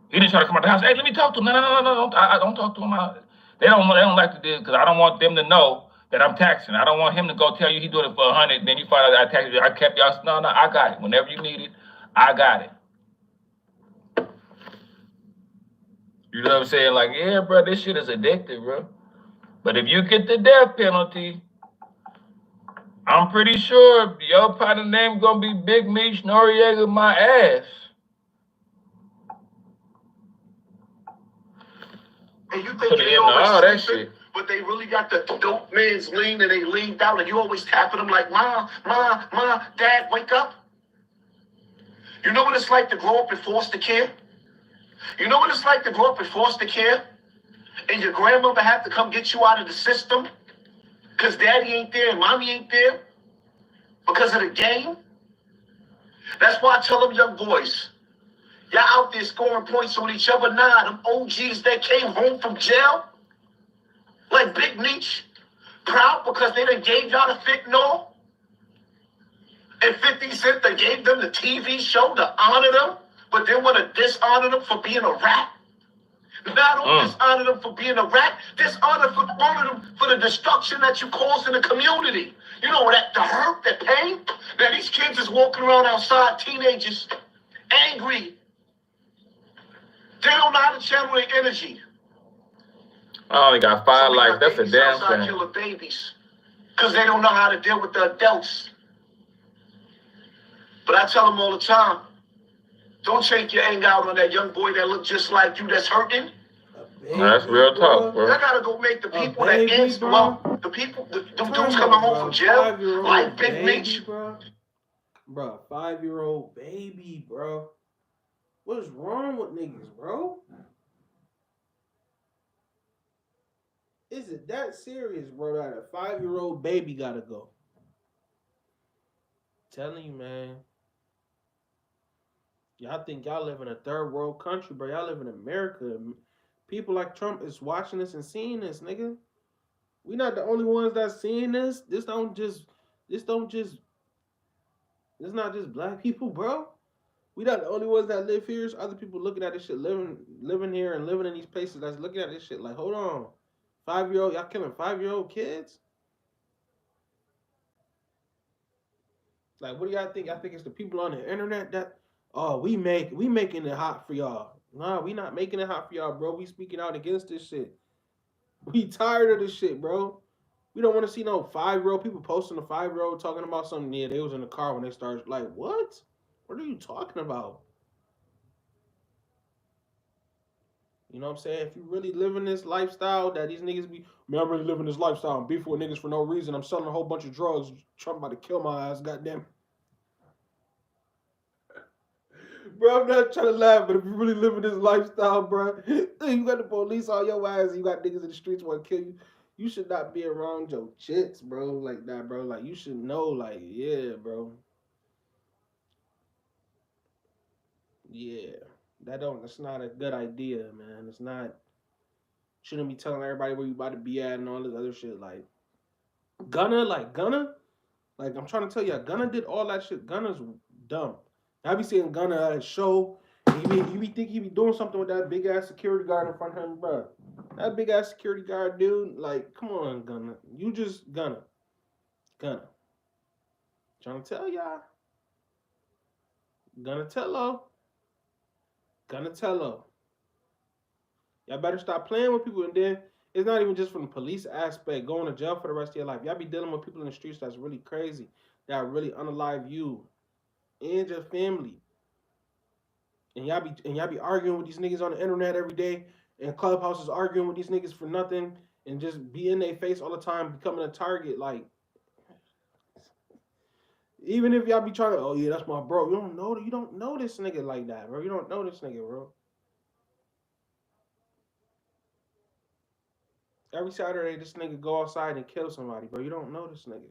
He didn't try to come out the house. Hey, let me talk to him. No. I don't talk to him. They don't like to do it because I don't want them to know that I'm taxing. I don't want him to go tell you he doing it for 100. Then you find out I taxed you. I kept y'all. No, I got it. Whenever you need it, I got it. You know what I'm saying? Like, yeah, bro, this shit is addictive, bro. But if you get the death penalty, I'm pretty sure your partner name gonna be Big Meech Noriega my ass. And you think they always sleeping, but they really got the dope man's lean and they leaned out and you always tapping them like, Ma, Dad, wake up. You know what it's like to grow up in foster care? You know what it's like to grow up in foster care? And your grandmother had to come get you out of the system because daddy ain't there and mommy ain't there because of the game? That's why I tell them young boys, y'all out there scoring points on each other. Nah, them OGs that came home from jail, like Big Meech, proud because they done gave y'all the fentanyl. And 50 Cent, they gave them the TV show to honor them, but they want to dishonor them for being a rat. Not only dishonor them for being a rat, dishonor them for the destruction that you caused in the community. You know, the hurt, the pain. Now these kids is walking around outside, teenagers, angry. They don't know how to channel their energy. I only got 5 lives. That's a damn shame. Killer babies, because they don't know how to deal with the adults. But I tell them all the time, don't take your anger out on that young boy that look just like you that's hurting. That's real talk, bro. I gotta go make the people that answer, the people, the dudes coming home from jail, like Big Meech. Bro, 5-year-old baby, bro. What's wrong with niggas, bro? Is it that serious, bro, that a 5-year-old baby gotta go? Telling you, man. Y'all think y'all live in a third world country, bro. Y'all live in America. People like Trump is watching this and seeing this, nigga. We not the only ones that's seeing this. This not just black people, bro. We not the only ones that live here. There's other people looking at this shit, living here and living in these places that's looking at this shit like, hold on. 5-year-old, y'all killing 5-year-old kids? Like, what do y'all think? I think it's the people on the internet that, we making it hot for y'all. Nah, we not making it hot for y'all, bro. We speaking out against this shit. We tired of this shit, bro. We don't want to see no 5-year-old people posting a 5-year-old talking about something. Yeah, they was in the car when they started. Like, what? What are you talking about? You know what I'm saying? If you really living this lifestyle that these niggas be, man, I'm really living this lifestyle and beef with niggas for no reason. I'm selling a whole bunch of drugs. Trump about to kill my ass, goddamn. Bro, I'm not trying to laugh, but if you really living this lifestyle, bro, you got the police on your ass, and you got niggas in the streets want to kill you. You should not be around your chicks, bro, like that, bro. Like, you should know, like, yeah, bro. Yeah. That's not a good idea, man. It's not, shouldn't be telling everybody where you about to be at and all this other shit. Like, Gunna, like, I'm trying to tell you, Gunna did all that shit. Gunna's dumb. I be seeing Gunna at a show. You be think he be doing something with that big ass security guard in front of him, bro. That big ass security guard, dude. Like, come on, Gunna. You just Gunna. Trying to tell y'all. Gunna. Y'all better stop playing with people. And then it's not even just from the police aspect, going to jail for the rest of your life. Y'all be dealing with people in the streets that's really crazy, that really unalive you and your family. And y'all be arguing with these niggas on the internet every day, and clubhouses arguing with these niggas for nothing, and just be in their face all the time, becoming a target. Like, even if y'all be trying to, oh yeah, that's my bro. You don't know this nigga like that, bro. You don't know this nigga, bro. Every Saturday, this nigga go outside and kill somebody, bro. You don't know this nigga.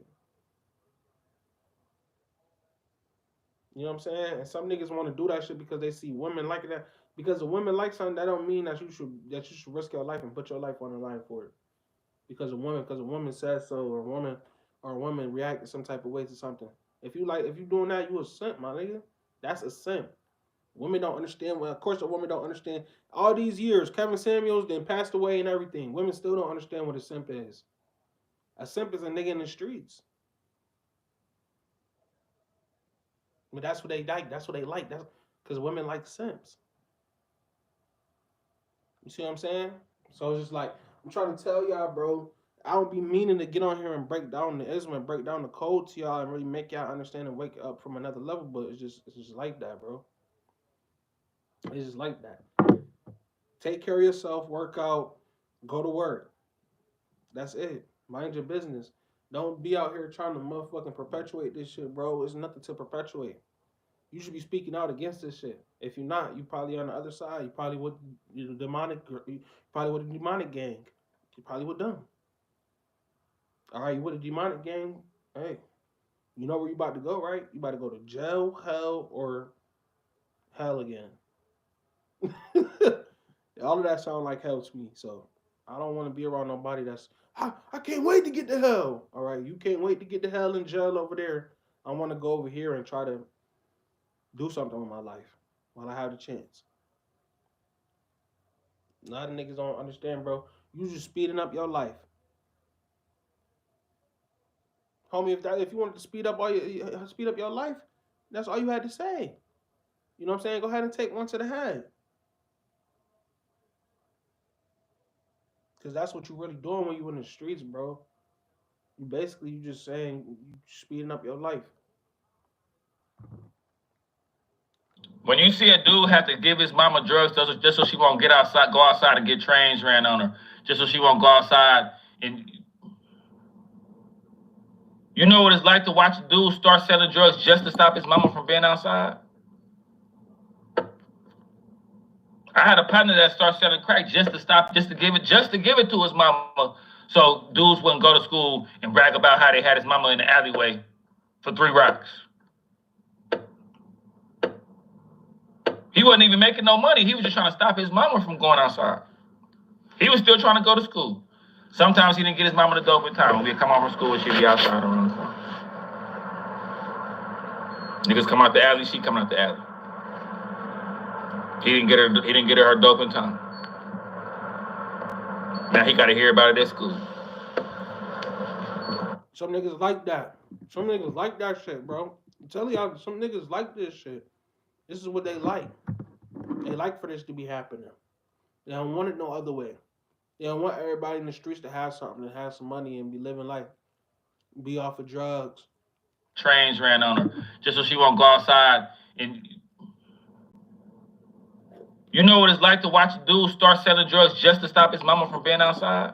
You know what I'm saying? And some niggas want to do that shit because they see women like that. Because a woman like something, that don't mean that you should risk your life and put your life on the line for it. Because a woman says so, or a woman react in some type of way to something. If you doing that, you a simp, my nigga. That's a simp. Women don't understand. Well, of course, a woman don't understand. All these years, Kevin Samuels then passed away and everything. Women still don't understand what a simp is. A simp is a nigga in the streets. But that's what they like. That's what they like. That's because women like simps. You see what I'm saying? So it's just like, I'm trying to tell y'all, bro. I don't be meaning to get on here and break down the ism and break down the code to y'all and really make y'all understand and wake up from another level. But it's just like that, bro. It's just like that. Take care of yourself. Work out. Go to work. That's it. Mind your business. Don't be out here trying to motherfucking perpetuate this shit, bro. It's nothing to perpetuate. You should be speaking out against this shit. If you're not, you probably on the other side. You probably with the demonic. You probably with a demonic gang. You probably with them. All right, you with a demonic gang? Hey, you know where you about to go, right? You about to go to jail, hell, or hell again. All of that sound like hell to me. So I don't want to be around nobody that's. I can't wait to get to hell. All right, you can't wait to get to hell and jail over there. I want to go over here and try to do something with my life while I have the chance. A lot of niggas don't understand, bro. You just speeding up your life. Homie, if you wanted to speed up your life, that's all you had to say. You know what I'm saying? Go ahead and take one to the head. Because that's what you're really doing when you in the streets, bro. You just saying you speeding up your life. When you see a dude have to give his mama drugs just so she won't go outside and get trains ran on her, just so she won't go outside, and you know what it's like to watch a dude start selling drugs just to stop his mama from being outside? I had a partner that started selling crack just to give it to his mama, so dudes wouldn't go to school and brag about how they had his mama in the alleyway for $3. He wasn't even making no money. He was just trying to stop his mama from going outside. He was still trying to go to school. Sometimes he didn't get his mama the dope in time. When we'd come home from school, she'd be outside around the corner. Niggas come out the alley, she coming out the alley. He didn't get her dope in time. Now he got to hear about it at school. Some niggas like that. Some niggas like that shit, bro. I'm telling y'all, some niggas like this shit. This is what they like. They like for this to be happening. They don't want it no other way. They don't want everybody in the streets to have something, to have some money and be living life. Be off of drugs. Trains ran on her just so she won't go outside. And you know what it's like to watch a dude start selling drugs just to stop his mama from being outside?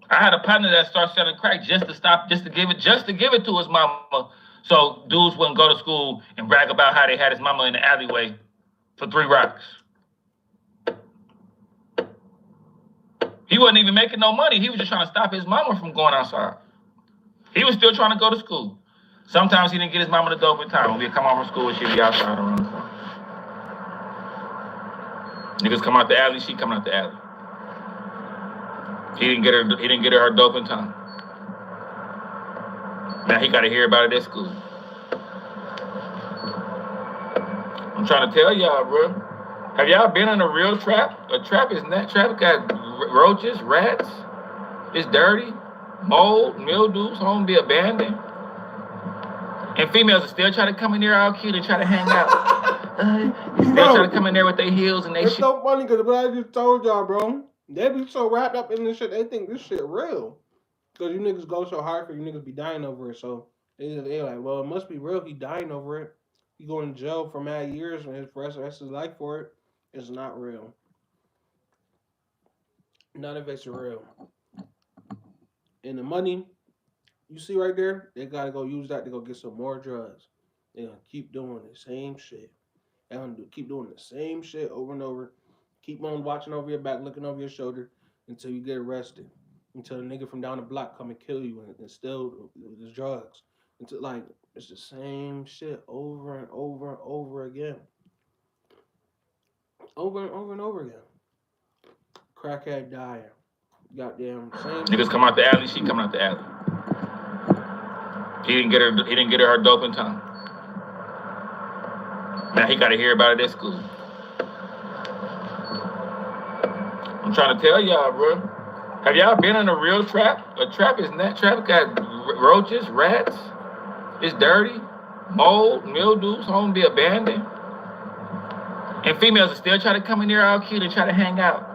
I had a partner that started selling crack just to give it to his mama, So dudes wouldn't go to school and brag about how they had his mama in the alleyway for $3. He wasn't even making no money. He was just trying to stop his mama from going outside. He was still trying to go to school. Sometimes he didn't get his mama the dope in time. When we'd come home from school, she'd be outside around the corner. Niggas come out the alley, she coming out the alley. He didn't get her dope in time. Now he gotta hear about it at school. I'm trying to tell y'all, bro. Have y'all been in a real trap? A trap is not trap. Got roaches, rats. It's dirty, mold, mildew. Home be abandoned. And females are still trying to come in there all cute and try to hang out. Still trying to come in there with their heels and they It's shit. so funny because what I just told y'all, bro. They be so wrapped up in this shit, they think this shit real. Because you niggas go so hard for you niggas be dying over it. So they like, well, it must be real. He dying over it. He going to jail for mad years and the rest of his life for it. It's not real. None of it's real. And the money you see right there, they gotta go use that to go get some more drugs. They're gonna keep doing the same shit. They're gonna keep doing the same shit over and over. Keep on watching over your back, looking over your shoulder until you get arrested. Until the nigga from down the block come and kill you and steal the drugs. Until like it's the same shit over and over and over again. Over and over and over again. Crackhead dying. Goddamn same. Niggas come out the alley, she coming out the alley. He didn't get her dope in time. Now he gotta hear about it at school. I'm trying to tell y'all, bro. Have y'all been in a real trap? A trap is not trap. Got roaches, rats. It's dirty, mold, mildew. Home be abandoned. And females are still trying to come in there all cute and try to hang out.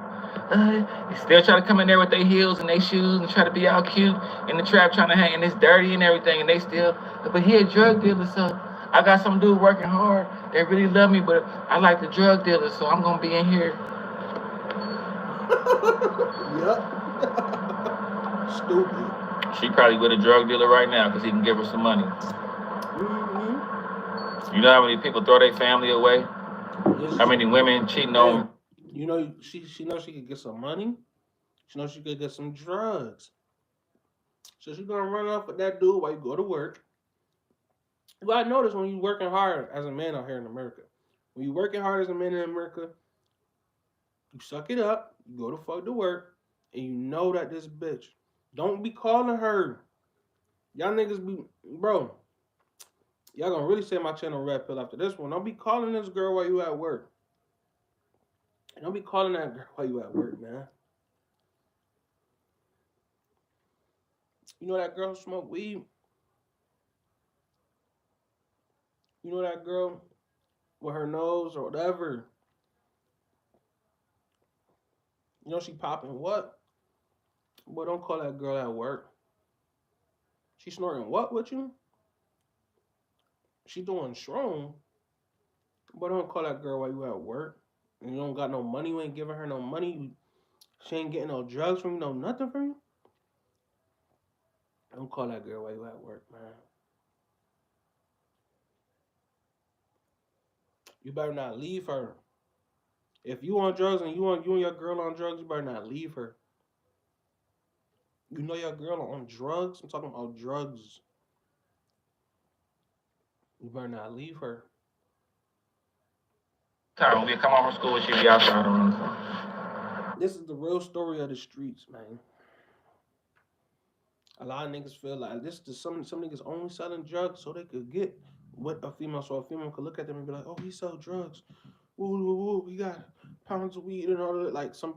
Still trying to come in there with their heels and their shoes and try to be all cute in the trap trying to hang. And it's dirty and everything. And they still, but he a drug dealer, so I got some dude working hard. They really love me, but I like the drug dealer, so I'm gonna be in here. Yep. Stupid. She probably with a drug dealer right now because he can give her some money. Mm-hmm. You know how many people throw their family away? How many women cheating on? You know, she knows she could get some money. She knows she could get some drugs. So she's gonna run off with that dude while you go to work. You gotta notice when you working hard as a man out here in America. When you working hard as a man in America, you suck it up, you go to fuck to work, and you know that this bitch. Don't be calling her. Y'all niggas be, bro. Y'all gonna really say my channel red pill after this one. Don't be calling this girl while you at work. Don't be calling that girl while you at work, man. You know that girl smoke weed? You know that girl with her nose or whatever? You know she popping what? Boy, don't call that girl at work. She snorting what with you? She doing strong. But don't call that girl while you at work. And you don't got no money. You ain't giving her no money. She ain't getting no drugs from you, no nothing from you. Don't call that girl while you at work, man. You better not leave her. If you on drugs and you and your girl on drugs, you better not leave her. You know your girl on drugs? I'm talking about drugs. You better not leave her. When we come home from school, she'd be outside around the corner. This is the real story of the streets, man. A lot of niggas feel like this is some niggas only selling drugs so they could get with a female, so a female could look at them and be like, oh, he sell drugs. Woo, he got pounds of weed and all of that. Like some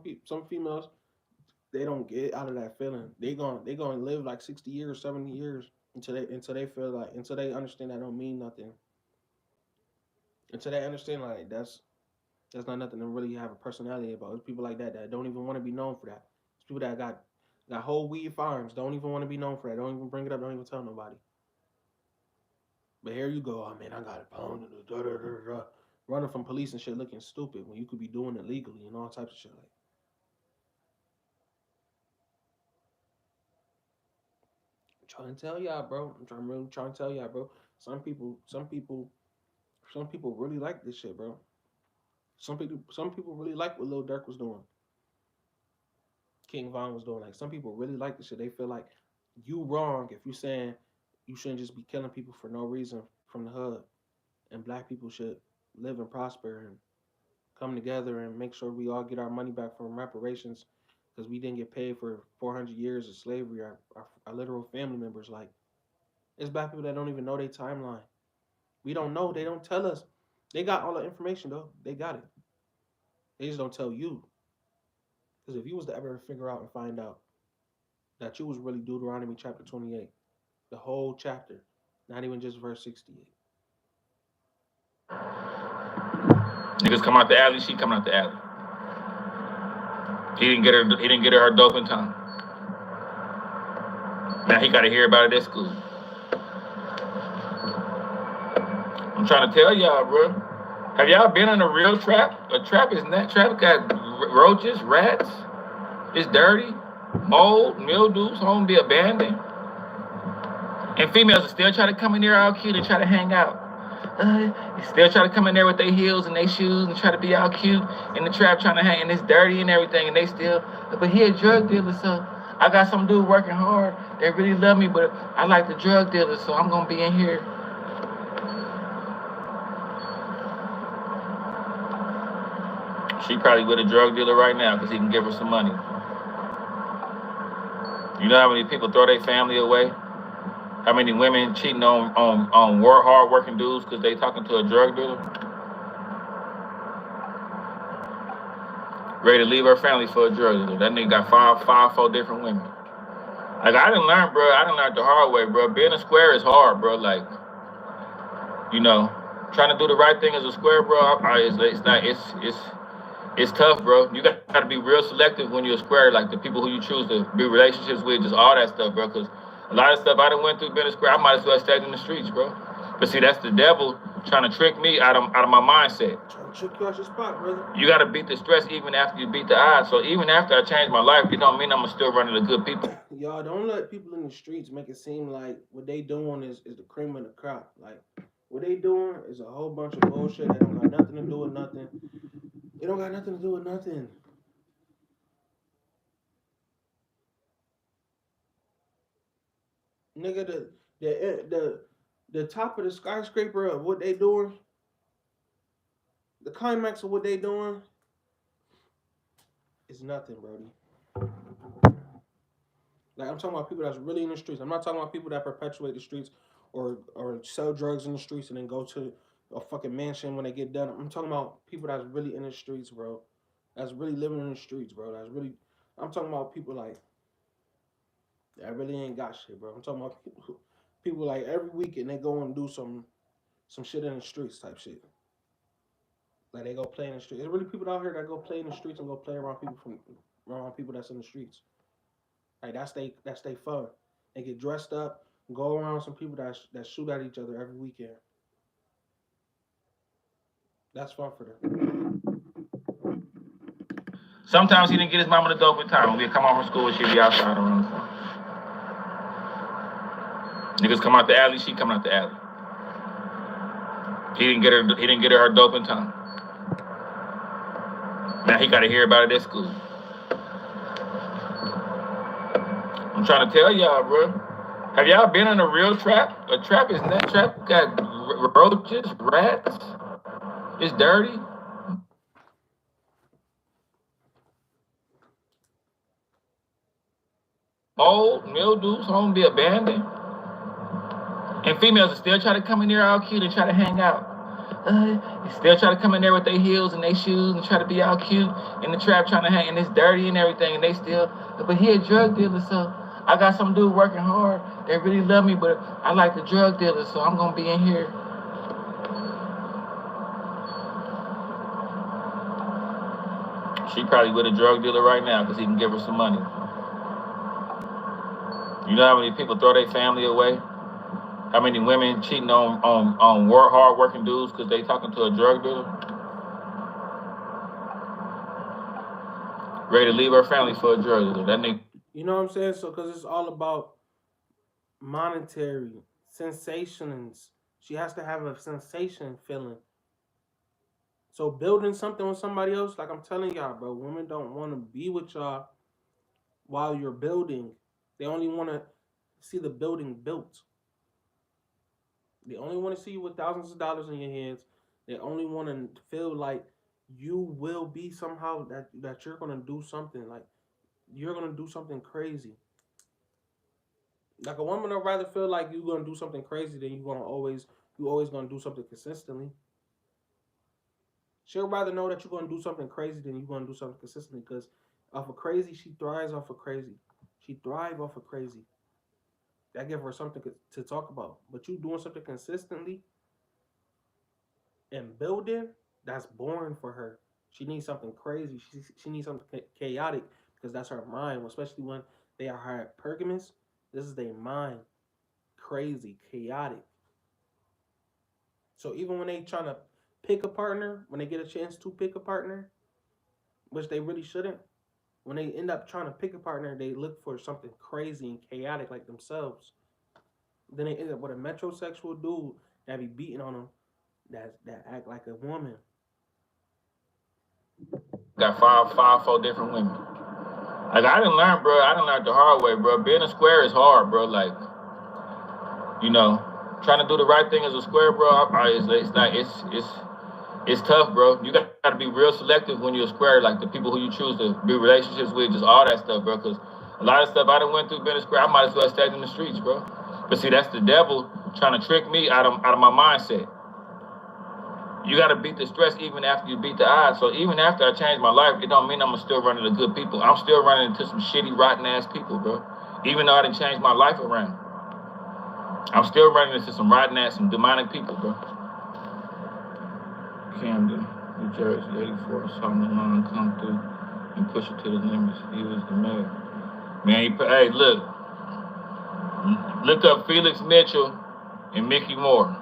females, they don't get out of that feeling. They gonna live like 60 years, 70 years until they feel like until they understand that don't mean nothing. Until they understand like that's not nothing to really have a personality about. There's people like that don't even want to be known for that. There's people that got whole weed farms, don't even want to be known for that. Don't even bring it up, don't even tell nobody. But here you go, oh man, I got a pound of running from police and shit looking stupid when you could be doing it legally and all types of shit like. trying to tell y'all, bro. Really trying to tell y'all, bro. Some people really like this shit, bro. Some people really like what Lil Durk was doing. King Von was doing. Like some people really like this shit. They feel like you wrong if you saying you shouldn't just be killing people for no reason from the hood, and black people should live and prosper and come together and make sure we all get our money back from reparations because we didn't get paid for 400 years of slavery. Our literal family members, like, it's black people that don't even know their timeline. We don't know. They don't tell us. They got all the information though. They got it. They just don't tell you. Because if you was to ever figure out and find out that you was really Deuteronomy chapter 28, the whole chapter, not even just verse 68. Niggas come out the alley, she coming out the alley. He didn't get her dope in time. Now he gotta hear about it at school. I'm trying to tell y'all, bro. Have y'all been in a real trap? A trap is not trap got roaches, rats. It's dirty, mold, mildews, home be abandoned. And females will still try to come in there all cute and try to hang out. They still try to come in there with their heels and their shoes and try to be all cute in the trap trying to hang, and it's dirty and everything, and they still, but he a drug dealer, so I got some dude working hard. They really love me, but I like the drug dealer, so I'm gonna be in here. She probably with a drug dealer right now because he can give her some money. You know how many people throw their family away? How many women cheating on hard working dudes because they talking to a drug dealer? Ready to leave her family for a drug dealer. That nigga got four different women. Like I didn't learn, bro. I didn't learn the hard way, bro. Being a square is hard, bro. Like, you know, trying to do the right thing as a square, bro. It's tough, bro. You got to be real selective when you're a square. Like the people who you choose to be relationships with, just all that stuff, bro. Because a lot of stuff I done went through being a square, I might as well have stayed in the streets, bro. But see, that's the devil trying to trick me out of my mindset. Trying to trick you out your spot, brother. You got to beat the stress even after you beat the odds. So even after I changed my life, it don't mean I'm still running the good people. Y'all don't let people in the streets make it seem like what they doing is the cream of the crop. Like what they doing is a whole bunch of bullshit that don't got nothing to do with nothing. It don't got nothing to do with nothing. Nigga, the top of the skyscraper of what they doing, the climax of what they doing is nothing, Brody. Like I'm talking about people that's really in the streets. I'm not talking about people that perpetuate the streets or sell drugs in the streets and then go to a fucking mansion when they get done. I'm talking about people that's really in the streets, bro. That's really living in the streets, bro. I'm talking about people like that really ain't got shit, bro. I'm talking about people like every weekend they go and do some shit in the streets type shit. Like they go play in the streets. There's really people out here that go play in the streets and go play around people that's in the streets. Like that's they fun. They get dressed up, go around some people that shoot at each other every weekend. That's fun for them. Sometimes he didn't get his mama the dope in time. When we come home from school and she'd be outside around the corner. Niggas come out the alley, she coming out the alley. He didn't get her dope in time. Now he gotta hear about it at school. I'm trying to tell y'all, bro. Have y'all been in a real trap? A trap is not trap got roaches, rats. It's dirty. Mold, mildews, home be abandoned. And females will still try to come in there all cute and try to hang out. They still try to come in there with their heels and their shoes and try to be all cute in the trap trying to hang, and it's dirty and everything, and they still, but he a drug dealer, so I got some dude working hard. They really love me, but I like the drug dealer, so I'm gonna be in here. She probably with a drug dealer right now because he can give her some money. You know how many people throw their family away? How many women cheating on hard working dudes because they talking to a drug dealer? Ready to leave her family for a drug dealer. That nigga. You know what I'm saying? So, because it's all about monetary, sensations. She has to have a sensation feeling. So building something with somebody else, like I'm telling y'all, bro, women don't want to be with y'all while you're building. They only want to see the building built. They only want to see you with thousands of dollars in your hands. They only want to feel like you will be somehow that you're gonna do something like you're gonna do something crazy. Like a woman would rather feel like you're gonna do something crazy than you always gonna do something consistently. She'll rather know that you're gonna do something crazy than you're gonna do something consistently because off of crazy, she thrives off of crazy. She thrives off of crazy. That give her something to talk about. But you doing something consistently and building, that's boring for her. She needs something crazy. She needs something chaotic because that's her mind, especially when they are her pergamous. This is their mind. Crazy, chaotic. So even when they trying to pick a partner, when they get a chance to pick a partner, which they really shouldn't, when they end up trying to pick a partner, they look for something crazy and chaotic like themselves. Then they end up with a metrosexual dude that be beating on them that act like a woman. Got four different women. Like I didn't learn, bro. I didn't learn the hard way, bro. Being a square is hard, bro. Like, you know, trying to do the right thing as a square, bro. It's tough, bro. You got to be real selective when you're a square. Like the people who you choose to be relationships with, just all that stuff, bro. Because a lot of stuff I done went through being a square, I might as well have stayed in the streets, bro. But see, that's the devil trying to trick me out of my mindset. You got to beat the stress even after you beat the odds. So even after I changed my life, it don't mean I'm still running into good people. I'm still running into some shitty, rotten ass people, bro. Even though I didn't change my life around, I'm still running into some rotten ass, some demonic people, bro. Camden, New Jersey, 84, saw Milan come through and push it to the limits. He was the mayor. Man, hey, look up Felix Mitchell and Mickey Moore.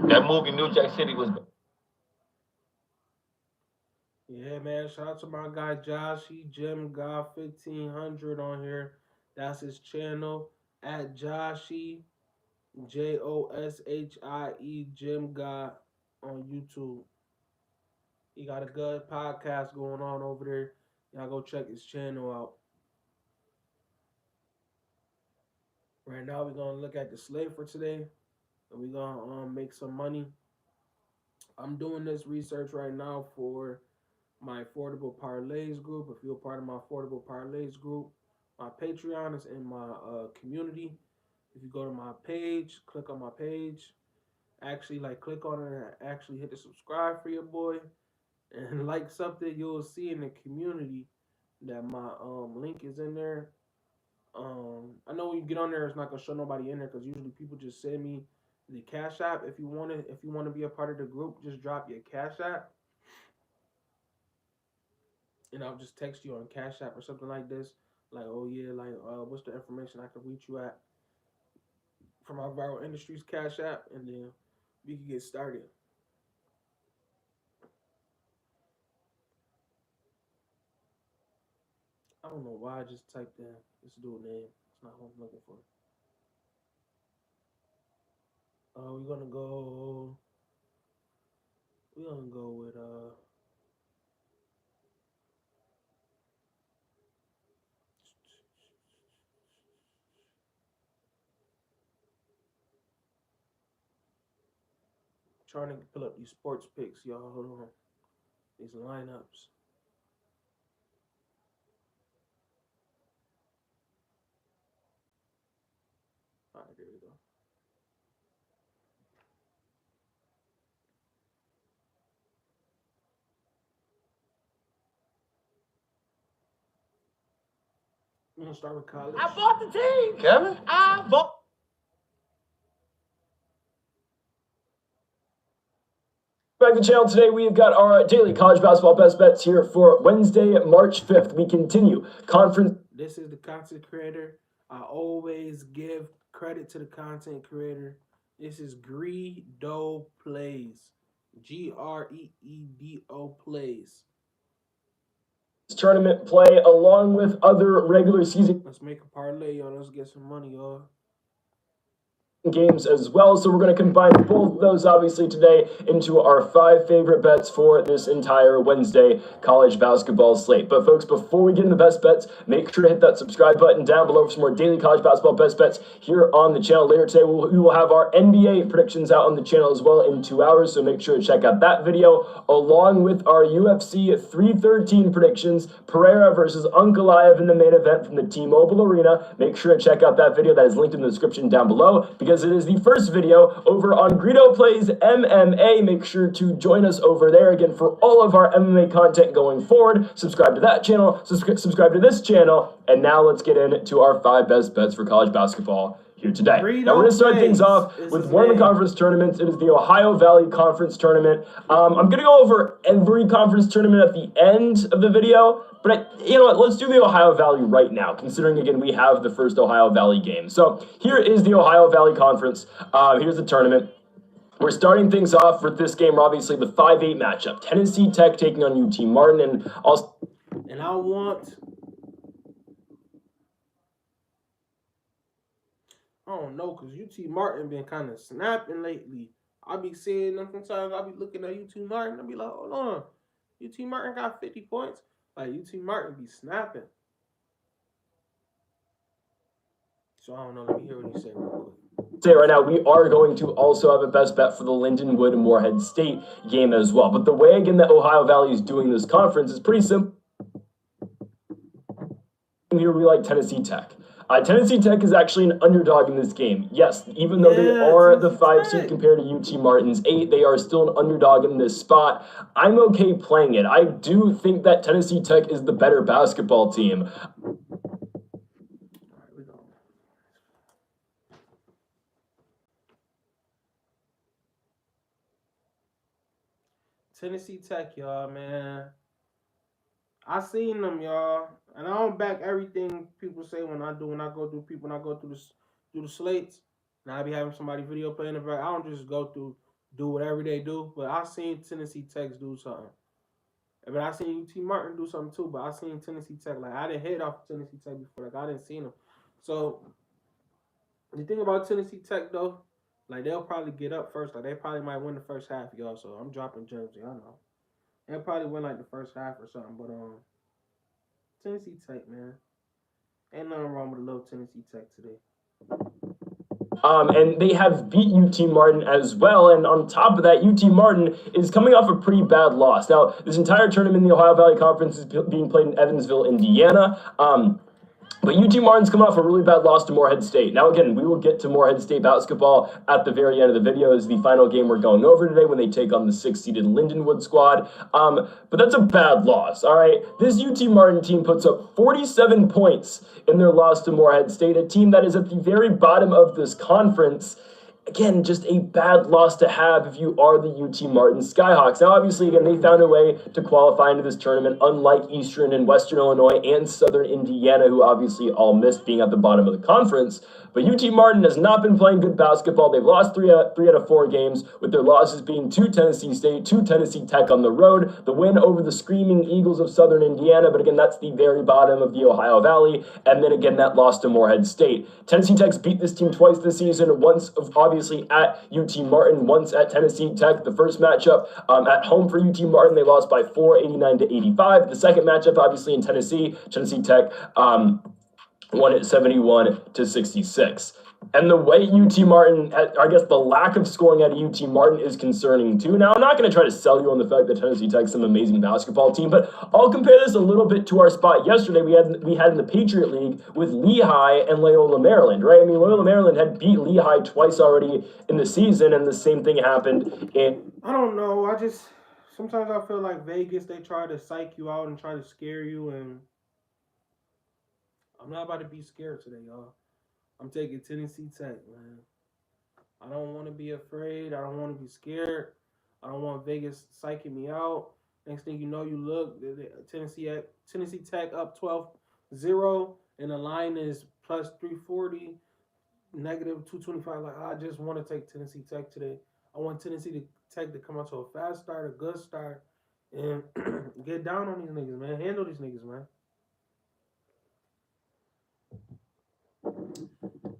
That movie New Jack City was. Yeah, man. Shout out to my guy Joshy Jim God 1500 on here. That's his channel at Joshy Joshie Jim God on YouTube. He got a good podcast going on over there. Y'all go check his channel out. Right now, we're gonna look at the slave for today, and we're gonna make some money. I'm doing this research right now for my affordable parlays group. If you're a part of my affordable parlays group, my Patreon is in my community. If you go to my page, click on my page, actually like click on it and actually hit the subscribe for your boy and like something, you'll see in the community that my link is in there. I know when you get on there, it's not gonna show nobody in there because usually people just send me the Cash App. If you want to be a part of the group, just drop your Cash App, and I'll just text you on Cash App or something like this. Like, oh yeah, like what's the information I can reach you at from our Viral Industries Cash App, and then we can get started. I don't know why I just typed in this dude name. It's not what I'm looking for. We're gonna go. We're gonna go with trying to pull up these sports picks, y'all. Hold on. These lineups. All right, there we go. We're gonna start with college. I bought the team, Kevin. I bought. Back to the channel today, we have got our daily college basketball best bets here for Wednesday, March 5th. We continue conference. This is the content creator. I always give credit to the content creator. This is Greedo Plays. Greedo Plays. Tournament play along with other regular season. Let's make a parlay, y'all. Let's get some money, y'all. games as well. So we're going to combine both of those obviously today into our 5 favorite bets for this entire Wednesday college basketball slate. But folks, before we get into the best bets, make sure to hit that subscribe button down below for some more daily college basketball best bets here on the channel. Later today, we will have our NBA predictions out on the channel as well in 2 hours. So make sure to check out that video along with our UFC 313 predictions, Pereira versus Ankalaev in the main event from the T-Mobile Arena. Make sure to check out that video that is linked in the description down below because it is the first video over on Greedo Plays MMA. Make sure to join us over there again for all of our MMA content going forward. Subscribe to that channel, subscribe to this channel, and now let's get into our 5 best bets for college basketball here today. Now we're going to start things off with one of the conference tournaments. It is the Ohio Valley Conference Tournament. I'm going to go over every conference tournament at the end of the video, but you know what, let's do the Ohio Valley right now, considering, again, we have the first Ohio Valley game. So here is the Ohio Valley Conference. Here's the tournament. We're starting things off with this game, obviously, the 5-8 matchup. Tennessee Tech taking on UT Martin, and I want... I don't know, because UT Martin been kind of snapping lately. I be seeing them sometimes. I be looking at UT Martin. I be like, hold on. UT Martin got 50 points. Like, UT Martin be snapping. So, I don't know. Let me hear what you say real quick. Say right now, we are going to also have a best bet for the Lindenwood and Morehead State game as well. But the way, again, that Ohio Valley is doing this conference is pretty simple. Here we like Tennessee Tech. Tennessee Tech is actually an underdog in this game. Yes, even though they are the 5 seed compared to UT Martin's 8, they are still an underdog in this spot. I'm okay playing it. I do think that Tennessee Tech is the better basketball team. Tennessee Tech, y'all, man. I seen them, y'all, and I don't back everything people say when I go through the slates, and I be having somebody video playing the back. I don't just go through do whatever they do, but I seen Tennessee Tech do something. But I seen UT Martin do something too. But I seen Tennessee Tech, like, I didn't hit off Tennessee Tech before, like, I didn't see them. So the thing about Tennessee Tech though, like, they'll probably get up first. Like, they probably might win the first half, y'all. So I'm dropping gems, y'all know. They'll probably win like the first half or something. But Tennessee Tech, man. Ain't nothing wrong with a little Tennessee Tech today. And they have beat UT Martin as well. And on top of that, UT Martin is coming off a pretty bad loss. Now, this entire tournament in the Ohio Valley Conference is being played in Evansville, Indiana. But UT Martin's coming off a really bad loss to Morehead State. Now, again, we will get to Morehead State basketball at the very end of the video as the final game we're going over today when they take on the 6-seeded Lindenwood squad. But that's a bad loss, all right? This UT Martin team puts up 47 points in their loss to Morehead State, a team that is at the very bottom of this conference. Again, just a bad loss to have if you are the UT Martin Skyhawks. Now, obviously, again, they found a way to qualify into this tournament, unlike Eastern and Western Illinois and Southern Indiana, who obviously all missed being at the bottom of the conference. But UT Martin has not been playing good basketball. They've lost three out of 4 games, with their losses being to Tennessee State, to Tennessee Tech on the road, the win over the Screaming Eagles of Southern Indiana, but again, that's the very bottom of the Ohio Valley, and then again, that loss to Morehead State. Tennessee Tech's beat this team twice this season, once obviously at UT Martin, once at Tennessee Tech. The first matchup at home for UT Martin, they lost by 4, 89-85. The second matchup, obviously in Tennessee Tech won it 71-66. And the way UT Martin, I guess the lack of scoring at UT Martin is concerning too. Now, I'm not going to try to sell you on the fact that Tennessee Tech's some amazing basketball team, but I'll compare this a little bit to our spot yesterday we had in the Patriot League with Lehigh and Loyola Maryland, right? I mean, Loyola Maryland had beat Lehigh twice already in the season, and the same thing happened in... I don't know. Sometimes I feel like Vegas, they try to psych you out and try to scare you, and I'm not about to be scared today, y'all. I'm taking Tennessee Tech, man. I don't want to be afraid. I don't want to be scared. I don't want Vegas psyching me out. Next thing you know, you look, Tennessee Tech up 12-0, and the line is plus 340, negative 225. Like, I just want to take Tennessee Tech today. I want Tennessee Tech to come out to a fast start, a good start, and get down on these niggas, man. Handle these niggas, man.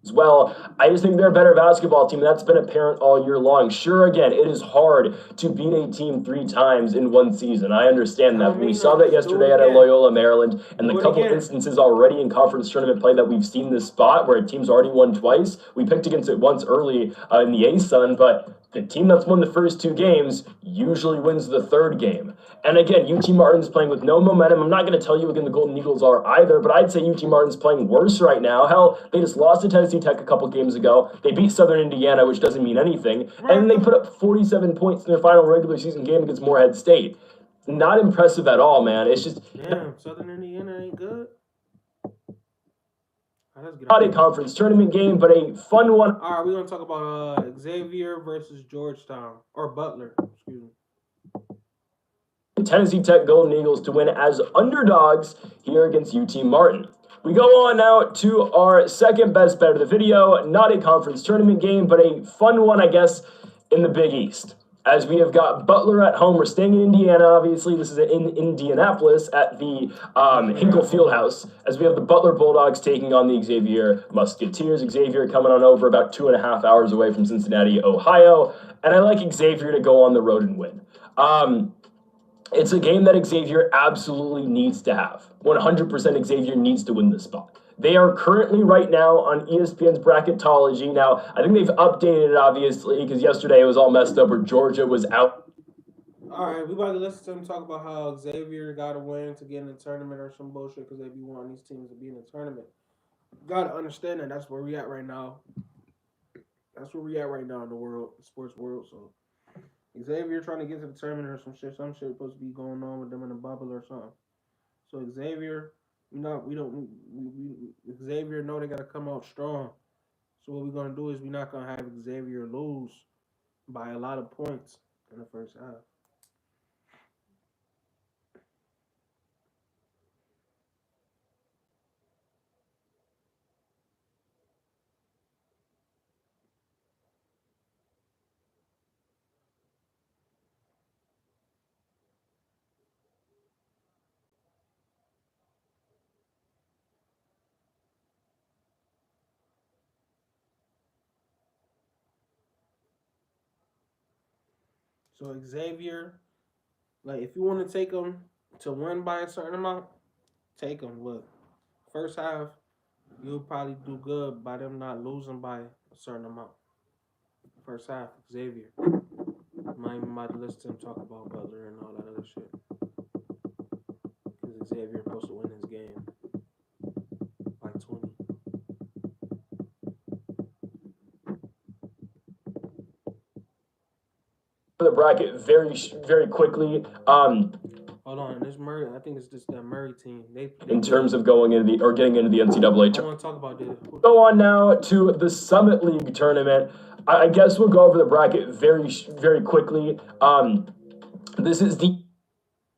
as well. I just think they're a better basketball team. That's been apparent all year long. Sure, again, it is hard to beat a team 3 times in one season. I understand that. But we saw that yesterday at Loyola, Maryland, and the couple instances already in conference tournament play that we've seen this spot where a team's already won twice. We picked against it once early in the A-Sun, but the team that's won the first 2 games usually wins the 3rd game. And again, UT Martin's playing with no momentum. I'm not going to tell you again the Golden Eagles are either, but I'd say UT Martin's playing worse right now. Hell, they just lost to Tennessee Tech a couple games ago. They beat Southern Indiana, which doesn't mean anything. And they put up 47 points in their final regular season game against Morehead State. Not impressive at all, man. It's just... Damn, Southern Indiana ain't good. Not a conference tournament game, but a fun one. All right, we're going to talk about Xavier versus Georgetown. Or Butler, excuse me. Tennessee Tech Golden Eagles to win as underdogs here against UT Martin. We go on now to our second best bet of the video. Not a conference tournament game, but a fun one, I guess, in the Big East. As we have got Butler at home. We're staying in Indiana, obviously. This is in Indianapolis at the Hinkle Fieldhouse. As we have the Butler Bulldogs taking on the Xavier Musketeers. Xavier coming on over about 2.5 hours away from Cincinnati, Ohio. And I like Xavier to go on the road and win. It's a game that Xavier absolutely needs to have. 100% Xavier needs to win this spot. They are currently right now on ESPN's bracketology. Now, I think they've updated it, obviously, because yesterday it was all messed up where Georgia was out. All right, we about to listen to them talk about how Xavier got to win to get in the tournament or some bullshit because they be wanting these teams to be in the tournament. You got to understand that that's where we at right now. That's where we at right now in the world, the sports world. So Xavier trying to get to the tournament or some shit supposed to be going on with them in the bubble or something. So Xavier, Xavier know they got to come out strong. So what we're gonna do is we're not gonna have Xavier lose by a lot of points in the first half. So Xavier, like if you want to take them to win by a certain amount, take them. Look, first half, you'll probably do good by them not losing by a certain amount. First half, Xavier. I'm even about to listen to him talk about Butler and all that other shit. Because Xavier is supposed to win this game by 20. The bracket very quickly. Hold on, this Murray. I think it's just that Murray team. They in terms of going into the or getting into the NCAA tournament. I want to talk about this. Go on now to the Summit League tournament. I guess we'll go over the bracket very quickly. This is the.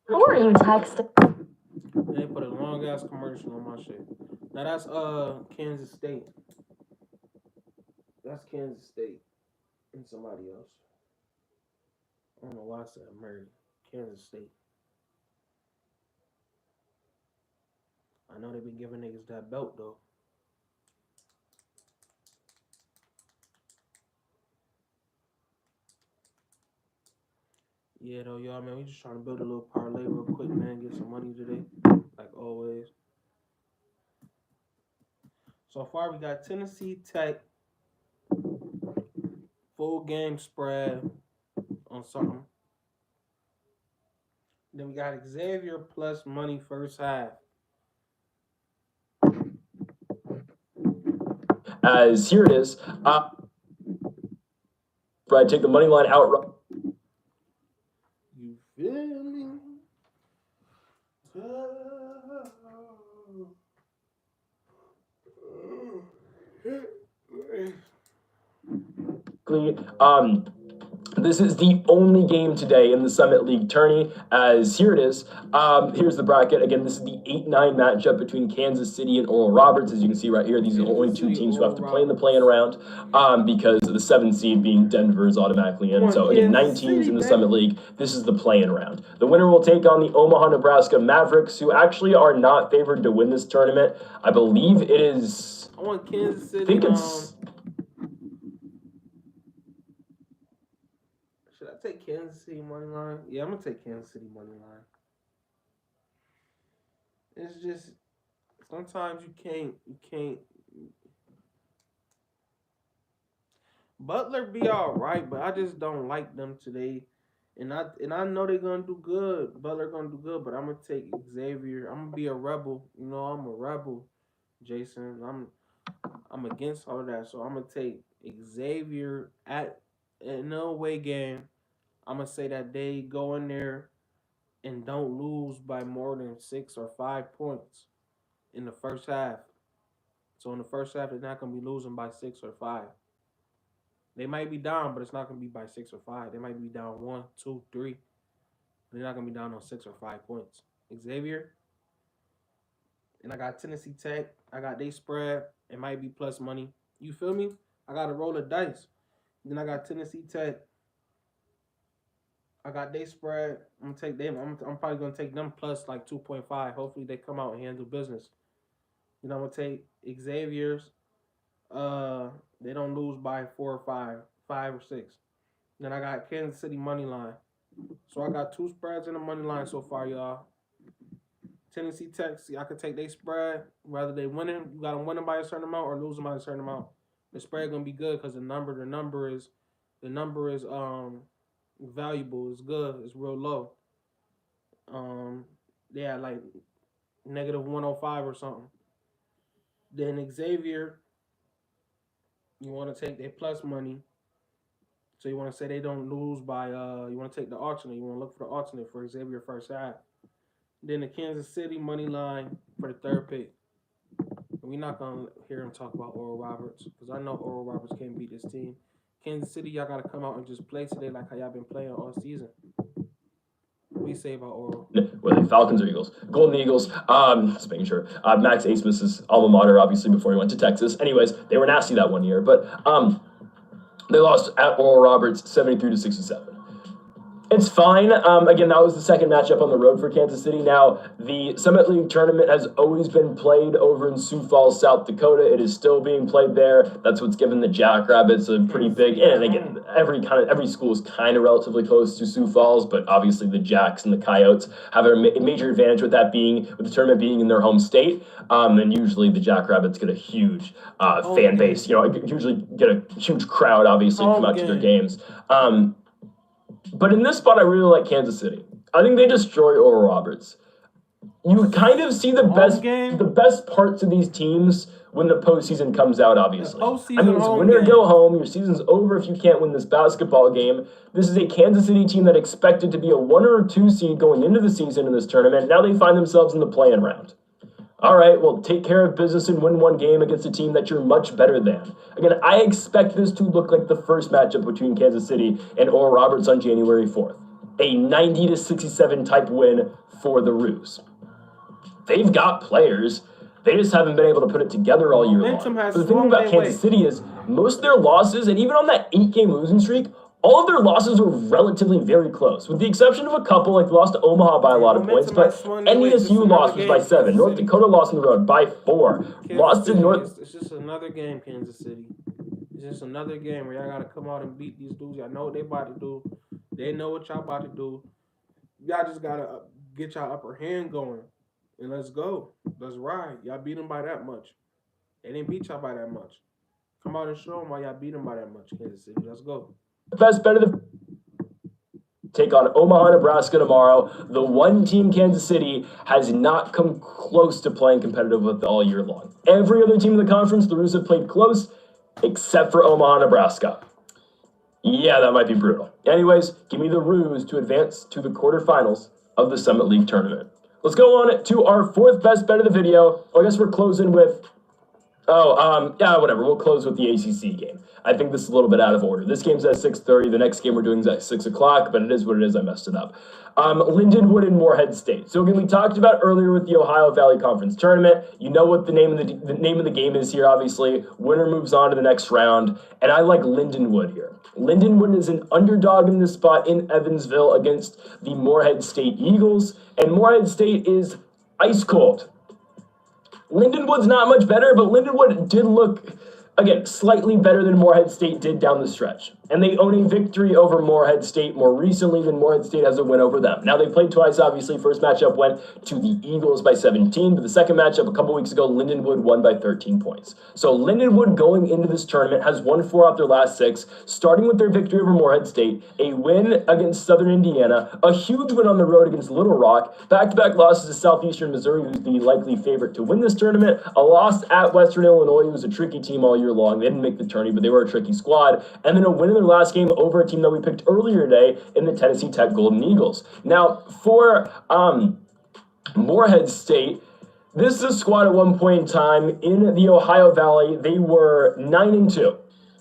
Who are you texting? They put a long ass commercial on my shit. Now that's Kansas State. That's Kansas State and somebody else. I don't know why I said Murray. Kansas State. I know they've been giving niggas that belt though. Yeah though, y'all, man, we just trying to build a little parlay real quick, man. Get some money today, like always. So far, we got Tennessee Tech full game spread on something. Then we got Xavier plus money first half. As here it is. Right, take the money line outright. You feel me? This is the only game today in the Summit League tourney, as here it is. Here's the bracket. Again, this is the 8-9 matchup between Kansas City and Oral Roberts. As you can see right here, these are the only two teams who have to play in the play-in round because the 7th seed being Denver is automatically in. So again, 9 teams in the Summit League. This is the play-in round. The winner will take on the Omaha, Nebraska Mavericks, who actually are not favored to win this tournament. I believe it is I want Kansas City. I think it's. Should I take Kansas City money line? Yeah, I'm gonna take Kansas City money line. It's just sometimes you can't. Butler be all right, but I just don't like them today. And I know they're gonna do good. Butler gonna do good, but I'm gonna take Xavier. I'm gonna be a rebel. You know, I'm a rebel, Jason. I'm against all of that, so I'm gonna take Xavier at in no away game. I'm gonna say that they go in there and don't lose by more than 6 or 5 points in the first half. So in the first half, they're not gonna be losing by 6 or 5. They might be down, but it's not gonna be by 6 or 5. They might be down 1, 2, 3. They're not gonna be down on 6 or 5 points. Xavier, and I got Tennessee Tech. I got they spread. It might be plus money. You feel me? I got to roll of dice. Then I got Tennessee Tech. I got they spread. I'm gonna take them. I'm probably gonna take them plus like 2.5. Hopefully they come out and handle business. Then I'm gonna take Xavier's. They don't lose by 4 or 5, 5 or 6. Then I got Kansas City money line. So I got 2 spreads in the money line so far, y'all. Tennessee Tech, see, I could take they spread. Whether they winning, you got them winning by a certain amount or losing by a certain amount. The spread gonna be good because the number is valuable. It's good. It's real low. Yeah, like -105 or something. Then Xavier, you want to take their plus money. So you want to say they don't lose by you want to take the alternate. You want to look for the alternate for Xavier first half. Then the Kansas City money line for the third pick. We're not gonna hear him talk about Oral Roberts because I know Oral Roberts can't beat this team. Kansas City, y'all gotta come out and just play today like how y'all been playing all season. What do you say about Oral? Were they Falcons or Eagles? Golden Eagles. Just making sure. Max Asmus's alma mater, obviously, before he went to Texas. Anyways, they were nasty that one year, but they lost at Oral Roberts 73-67. It's fine. Again, that was the second matchup on the road for Kansas City. Now, the Summit League tournament has always been played over in Sioux Falls, South Dakota. It is still being played there. That's what's given the Jackrabbits a pretty big. And again, every school is kind of relatively close to Sioux Falls, but obviously the Jacks and the Coyotes have a major advantage with that being with the tournament being in their home state. And usually the Jackrabbits get a huge fan base. You know, usually get a huge crowd. Obviously, come out to their games. But in this spot, I really like Kansas City. I think they destroy Oral Roberts. You kind of see the best parts of these teams when the postseason comes out, obviously. I mean, it's win or go home. Your season's over if you can't win this basketball game. This is a Kansas City team that expected to be a 1 or 2 seed going into the season in this tournament. Now they find themselves in the play-in round. All right, well, take care of business and win one game against a team that you're much better than. Again, I expect this to look like the first matchup between Kansas City and Oral Roberts on January 4th. A 90-67 type win for the Roos. They've got players. They just haven't been able to put it together all year long. But the thing about Kansas City is most of their losses, and even on that 8-game losing streak, all of their losses were relatively very close, with the exception of a couple, like they lost to Omaha by a lot of points, but NDSU lost was by 7. North Dakota lost on the road by 4. Lost to North. It's just another game, Kansas City. It's just another game where y'all got to come out and beat these dudes. Y'all know what they about to do. They know what y'all about to do. Y'all just got to get y'all upper hand going. And let's go. Let's ride. Y'all beat them by that much. They didn't beat y'all by that much. Come out and show them why y'all beat them by that much, Kansas City. Let's go. Best bet of the take on Omaha, Nebraska tomorrow. The one team, Kansas City, has not come close to playing competitive with all year long. Every other team in the conference, the Roos have played close, except for Omaha, Nebraska. Yeah, that might be brutal. Anyways, give me the Roos to advance to the quarterfinals of the Summit League tournament. Let's go on to our fourth best bet of the video. Well, I guess we're closing with... yeah, whatever. We'll close with the ACC game. I think this is a little bit out of order. This game's at 6:30. The next game we're doing is at 6 o'clock, but it is what it is. I messed it up. Lindenwood and Morehead State. So again, we talked about earlier with the Ohio Valley Conference Tournament. You know what the name of the game is here, obviously. Winner moves on to the next round, and I like Lindenwood here. Lindenwood is an underdog in this spot in Evansville against the Morehead State Eagles, and Morehead State is ice cold. Lindenwood's not much better, but Lindenwood did look, again, slightly better than Morehead State did down the stretch. And they own a victory over Morehead State more recently than Morehead State has a win over them. Now, they played twice, obviously. First matchup went to the Eagles by 17, but the second matchup a couple weeks ago, Lindenwood won by 13 points. So Lindenwood going into this tournament has won 4 out their last 6, starting with their victory over Morehead State, a win against Southern Indiana, a huge win on the road against Little Rock, back-to-back losses to Southeastern Missouri, who's the likely favorite to win this tournament, a loss at Western Illinois, who was a tricky team all year long. They didn't make the tourney, but they were a tricky squad, and then a win in their last game over a team that we picked earlier today in the Tennessee Tech Golden Eagles. Now, for Morehead State, this is a squad at one point in time in the Ohio Valley. They were 9-2.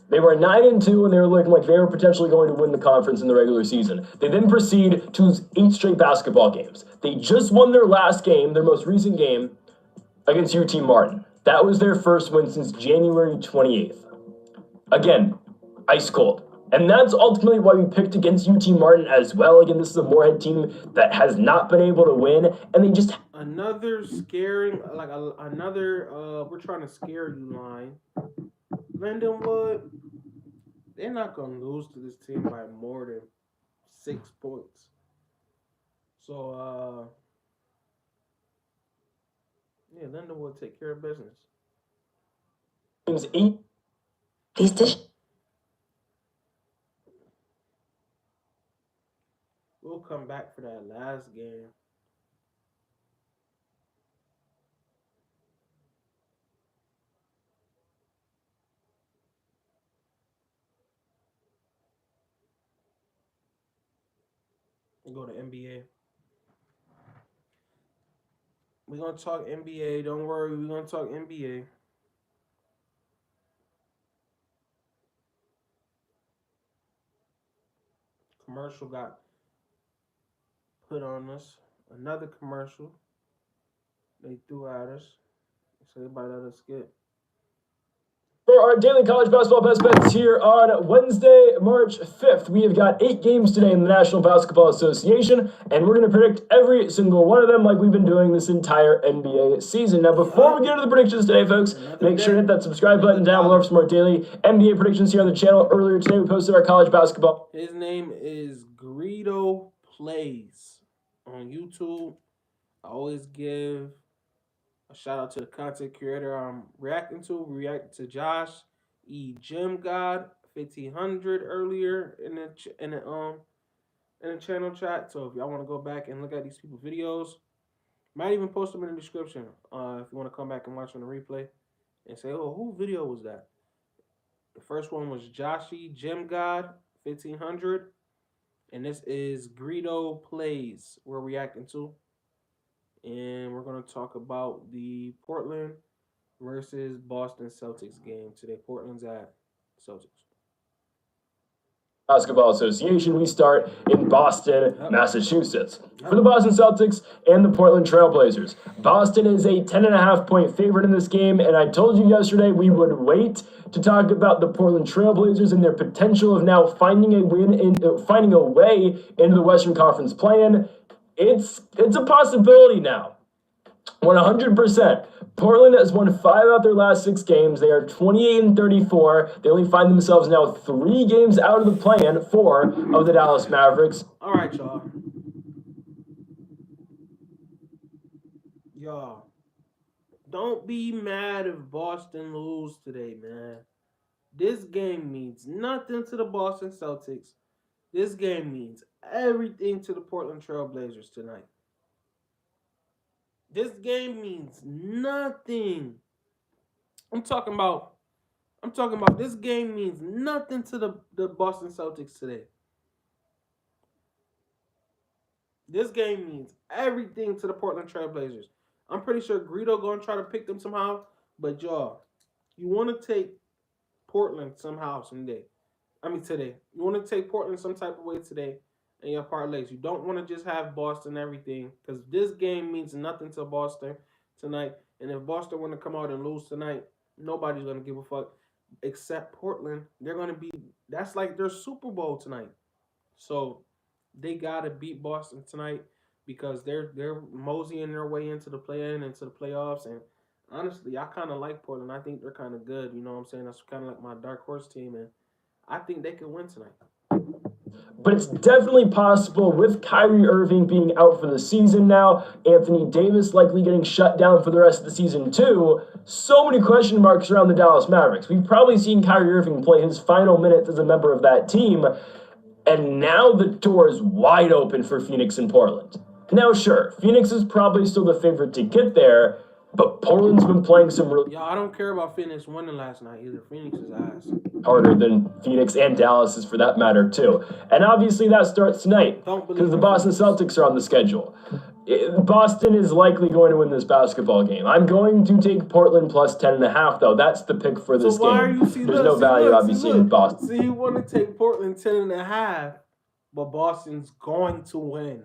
They were 9-2, and they were looking like they were potentially going to win the conference in the regular season. They then proceed to lose 8 straight basketball games. They just won their last game, their most recent game, against UT Martin. That was their first win since January 28th. Again, ice cold. And that's ultimately why we picked against UT Martin as well. Again, this is a Morehead team that has not been able to win, and they just... Another scaring, like another, we're trying to scare you line. Lindenwood, they're not going to lose to this team by more than 6 points. So, yeah, Lindenwood take care of business. These dishes. We'll come back for that last game. We'll go to NBA. We're going to talk NBA. Don't worry, we're going to talk NBA. Commercial got put on us. Another commercial they threw at us. So everybody let us skip. For our daily college basketball best bets here on Wednesday, March 5th, we have got 8 games today in the National Basketball Association, and we're going to predict every single one of them like we've been doing this entire NBA season. Now, before we get to the predictions today, folks, make sure to hit that subscribe button down below for some more daily NBA predictions here on the channel. Earlier today, we posted our college basketball. His name is Greedo Plays on YouTube. I always give a shout out to the content creator I'm reacting to. We reacted to Josh E. Gym God 1500 earlier in the channel chat. So if y'all want to go back and look at these people's videos, might even post them in the description. If you want to come back and watch on the replay and say, "Oh, who video was that?" The first one was Josh E. Gym God 1500, and this is Greedo Plays we're reacting to. And we're going to talk about the Portland versus Boston Celtics game today. Portland's at Celtics. Basketball Association. We start in Boston, Massachusetts. For the Boston Celtics and the Portland Trailblazers. Boston is a 10.5-point favorite in this game, and I told you yesterday we would wait to talk about the Portland Trailblazers and their potential of now finding a way into the Western Conference play-in. It's a possibility now. 100%. Portland has won 5 out of their last 6 games. They are 28-34. They only find themselves now 3 games out of the play-in, 4 of the Dallas Mavericks. All right, y'all. Y'all, don't be mad if Boston lose today, man. This game means nothing to the Boston Celtics. This game means everything to the Portland Trailblazers tonight. This game means nothing. I'm talking about this game means nothing to the Boston Celtics today. This game means everything to the Portland Trailblazers. I'm pretty sure Greedo going to try to pick them somehow, but y'all, you want to take Portland somehow today. You want to take Portland some type of way today in your parlays. You don't want to just have Boston everything, because this game means nothing to Boston tonight. And if Boston want to come out and lose tonight, nobody's going to give a fuck except Portland. They're going to be, that's like their Super Bowl tonight. So they got to beat Boston tonight because they're moseying their way into the play-in, into the playoffs, and Honestly, I kind of like Portland. I think they're kind of good. You know what I'm saying? That's kind of like my dark horse team, and I think they could win tonight. But it's definitely possible with Kyrie Irving being out for the season now, Anthony Davis likely getting shut down for the rest of the season too. So many question marks around the Dallas Mavericks. We've probably seen Kyrie Irving play his final minutes as a member of that team, and now the door is wide open for Phoenix and Portland. Now, sure, Phoenix is probably still the favorite to get there, but Portland's been playing some really Y'all, I don't care about Phoenix winning last night either. Phoenix is ass. harder than Phoenix and Dallas is for that matter too. And obviously that starts tonight Don't believe because the in Boston Phoenix. Celtics are on the schedule. Boston is likely going to win this basketball game. I'm going to take Portland plus 10.5 though. That's the pick for this So why game. are you see? There's Look, no see, value look, obviously see, in look. Boston. See, you want to take Portland 10.5, but Boston's going to win.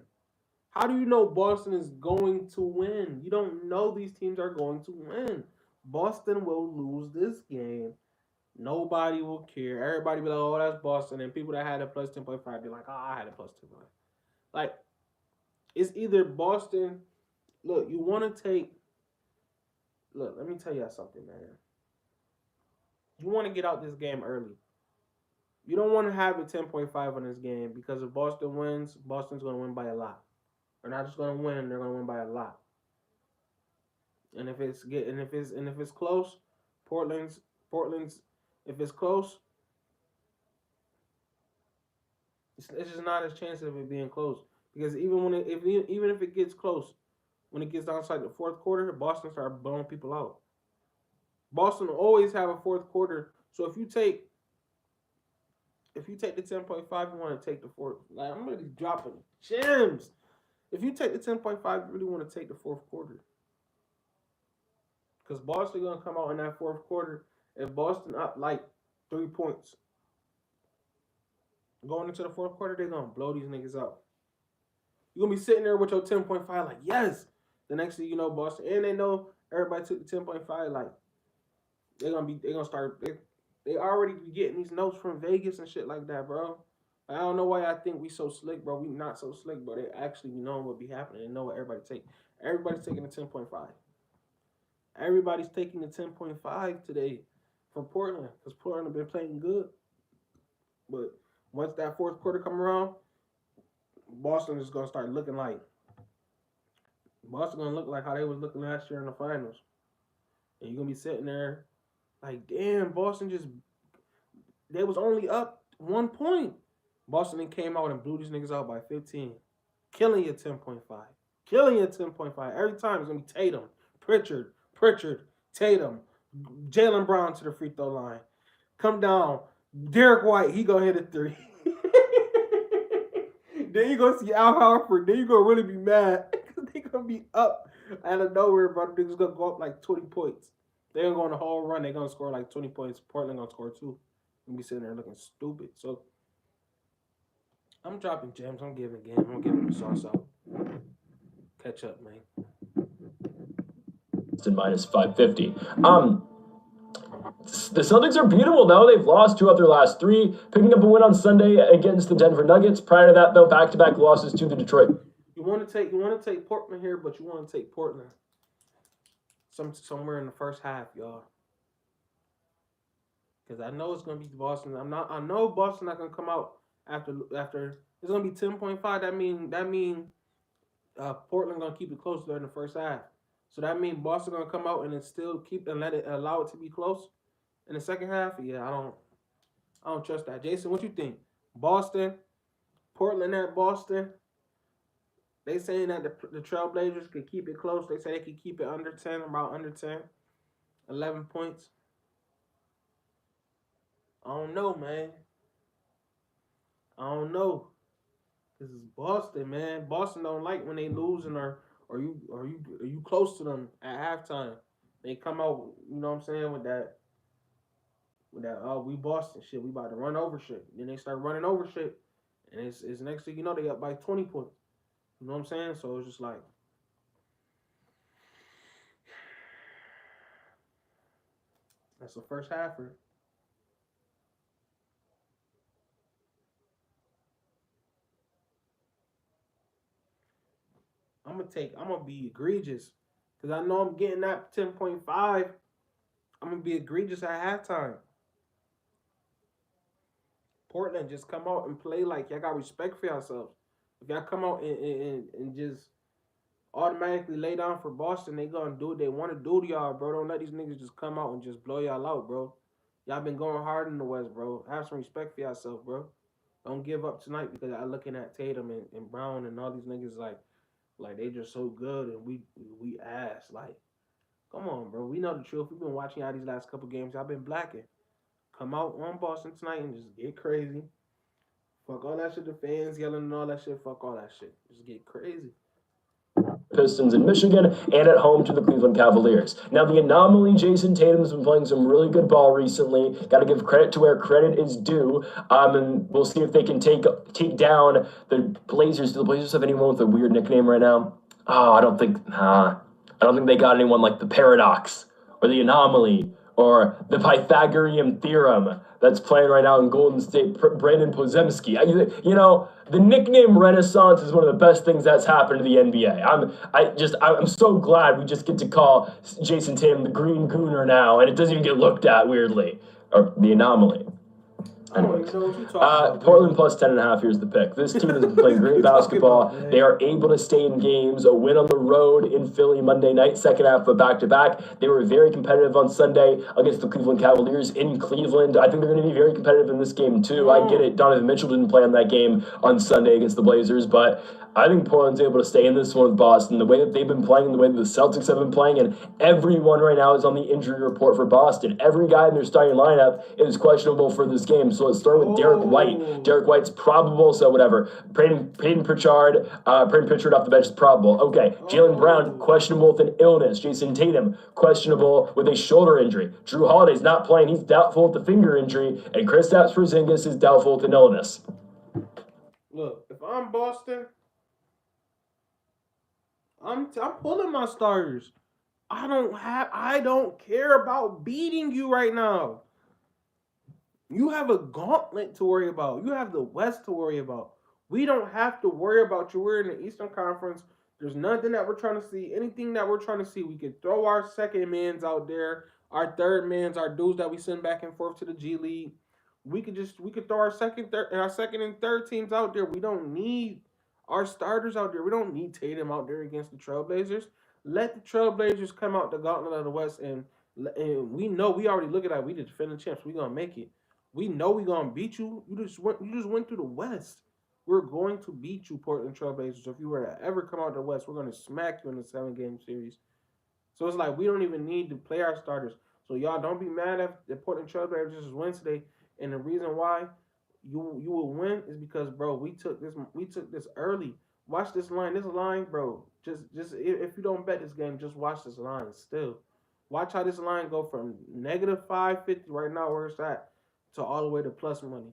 How do you know Boston is going to win? You don't know these teams are going to win. Boston will lose this game. Nobody will care. Everybody be like, oh, that's Boston. And people that had a plus 10.5 be like, oh, I had a plus 10.5. Like, it's either Boston. Look, you want to take. Look, let me tell you something, man. You want to get out this game early. You don't want to have a 10.5 on this game because if Boston wins, Boston's going to win by a lot. They're not just going to win; they're going to win by a lot. And if it's close, Portland's if it's close, it's just not a chance of it being close because even if it gets close, when it gets down to like the fourth quarter, Boston start blowing people out. Boston will always have a fourth quarter. So if you take the 10.5, you want to take the fourth. Like I'm really dropping gems. If you take the 10.5, you really want to take the fourth quarter. Because Boston gonna come out in that fourth quarter. If Boston up like 3 points going into the fourth quarter, they're gonna blow these niggas out. You're gonna be sitting there with your 10.5, like, yes. The next thing you know, Boston, and they know everybody took the 10.5, like they're gonna start they already be getting these notes from Vegas and shit like that, bro. I don't know why I think we so slick, bro. We not so slick, bro. They actually be knowing what be happening. They know what everybody take. Everybody's taking the 10.5. Everybody's taking the 10.5 today from Portland because Portland have been playing good. But once that fourth quarter come around, Boston is gonna start looking like Boston gonna look like how they was looking last year in the finals. And you're gonna be sitting there like, damn, Boston just they was only up 1 point. Boston then came out and blew these niggas out by 15. Killing your 10.5. Killing your 10.5. Every time it's gonna be Tatum, Pritchard, Tatum, Jalen Brown to the free throw line. Come down. Derek White, he gonna hit a three. Then you gonna see Al Horford. Then you gonna really be mad. They gonna be up out of nowhere, bro. Niggas gonna go up like 20 points. They gonna go on a whole run. They gonna score like 20 points. Portland gonna score 2. And be sitting there looking stupid. So I'm dropping gems. I'm giving game. I'm giving the sauce out. Catch up, man. Minus 550. The Celtics are beatable though. They've lost 2 of their last 3, picking up a win on Sunday against the Denver Nuggets. Prior to that, though, back-to-back losses to the Detroit. You want to take Portland here, but you want to take Portland somewhere in the first half, y'all. Because I know it's gonna be Boston. I know Boston not gonna come out after. It's gonna be 10.5. That mean Portland gonna keep it close during the first half. So that means Boston gonna come out and then still allow it to be close in the second half. Yeah, I don't trust that. Jason, what you think? Portland at Boston. They saying that the Trailblazers could keep it close. They say they could keep it under 10, about under 10, 11 points. I don't know, man. I don't know. This is Boston, man. Boston don't like when they losing or you close to them at halftime. They come out, you know what I'm saying, with that oh, we Boston shit, we about to run over shit. Then they start running over shit. And it's next thing you know, they up by 20 points. You know what I'm saying? So it's just like that's the first halfer. I'm gonna be egregious Because I know I'm getting that 10.5. I'm going to be egregious at halftime. Portland, just come out and play like y'all got respect for yourselves. If y'all come out and just automatically lay down for Boston, they gonna do what they want to do to y'all, bro. Don't let these niggas just come out and just blow y'all out, bro. Y'all been going hard in the West, bro. Have some respect for yourself, bro. Don't give up tonight because I looking at Tatum and Brown and all these niggas like they just so good and we ass. Like, come on, bro. We know the truth. We've been watching y'all these last couple games. Y'all been blacking. Come out on Boston tonight and just get crazy. Fuck all that shit. The fans yelling and all that shit. Fuck all that shit. Just get crazy. Pistons in Michigan and at home to the Cleveland Cavaliers. Now, the anomaly, Jason Tatum's been playing some really good ball recently. Got to give credit to where credit is due. And we'll see if they can take down the Blazers. Do the Blazers have anyone with a weird nickname right now? Oh, I don't think they got anyone like the Paradox or the Anomaly or the Pythagorean Theorem that's playing right now in Golden State, Brandon Pozemski. The nickname renaissance is one of the best things that's happened to the NBA. I'm so glad we just get to call Jason Tatum the Green Gooner now, and it doesn't even get looked at weirdly, or the Anomaly. Anyways, Portland plus 10.5. Here's the pick. This team has been playing great basketball. They are able to stay in games. A win on the road in Philly Monday night, second half of a back-to-back. They were very competitive on Sunday against the Cleveland Cavaliers in Cleveland. I think they're going to be very competitive in this game too. I get it. Donovan Mitchell didn't play on that game on Sunday against the Blazers, but I think Portland's able to stay in this one with Boston. The way that they've been playing, the way that the Celtics have been playing, and everyone right now is on the injury report for Boston. Every guy in their starting lineup is questionable for this game. So let's start with Derek White. Derek White's probable, so whatever. Peyton Pritchard off the bench is probable. Okay, Jaylen Brown, questionable with an illness. Jason Tatum, questionable with a shoulder injury. Drew Holiday's not playing. He's doubtful with the finger injury. And Kristaps Porzingis is doubtful with an illness. Look, if I'm Boston, I'm pulling my starters. I don't care about beating you right now. You have a gauntlet to worry about. You have the West to worry about. We don't have to worry about you. We're in the Eastern Conference. There's nothing that we're trying to see. Anything that we're trying to see, we could throw our second mans out there, our third mans, our dudes that we send back and forth to the G League. We could throw our second and third teams out there. We don't need our starters out there. We don't need Tatum out there against the Trailblazers. Let the Trailblazers come out the gauntlet of the West, and we know we already look at that. We the defending champs. We gonna make it. We know we gonna beat you. You just went through the West. We're going to beat you, Portland Trailblazers. So if you were to ever come out the West, we're gonna smack you in the 7-game series. So it's like we don't even need to play our starters. So y'all don't be mad if the Portland Trailblazers win today. And the reason why you will win is because, bro, we took this early. Watch this line. This line, bro. Just if you don't bet this game, just watch this line. Still, watch how this line go from negative 550 right now where it's at to all the way to plus money.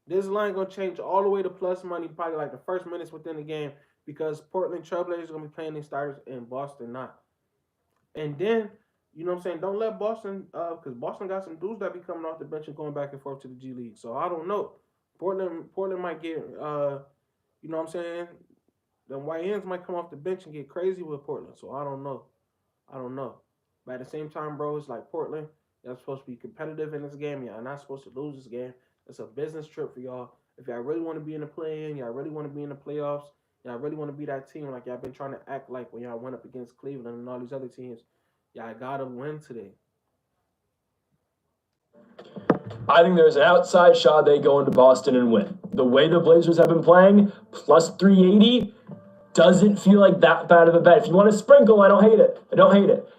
This line gonna change all the way to plus money probably like the first minutes within the game because Portland Trailblazers gonna be playing these starters and Boston not. And then, you know what I'm saying, don't let Boston, because Boston got some dudes that be coming off the bench and going back and forth to the G League. So I don't know. Portland might get, you know what I'm saying, the YNs might come off the bench and get crazy with Portland. So I don't know. But at the same time, bro, it's like Portland, y'all supposed to be competitive in this game. Y'all not supposed to lose this game. It's a business trip for y'all. If y'all really want to be in the play-in, y'all really want to be in the playoffs, y'all really want to be that team like y'all been trying to act like when y'all went up against Cleveland and all these other teams, y'all gotta win today. I think there's an outside shot they go into Boston and win. The way the Blazers have been playing, plus 380, doesn't feel like that bad of a bet. If you want to sprinkle, I don't hate it.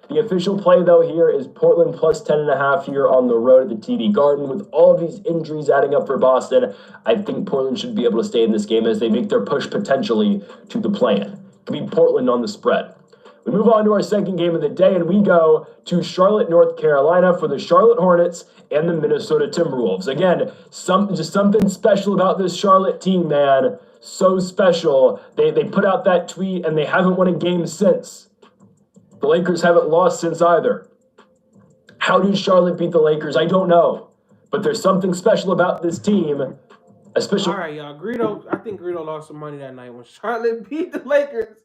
The official play, though, here is Portland plus 10.5 here on the road at the TD Garden. With all of these injuries adding up for Boston, I think Portland should be able to stay in this game as they make their push potentially to the play-in. It could be Portland on the spread. We move on to our second game of the day, and we go to Charlotte, North Carolina for the Charlotte Hornets and the Minnesota Timberwolves. Again, just something special about this Charlotte team, man. So special. They put out that tweet, and they haven't won a game since. The Lakers haven't lost since either. How did Charlotte beat the Lakers? I don't know. But there's something special about this team, especially... All right, y'all. I think Greedo lost some money that night when Charlotte beat the Lakers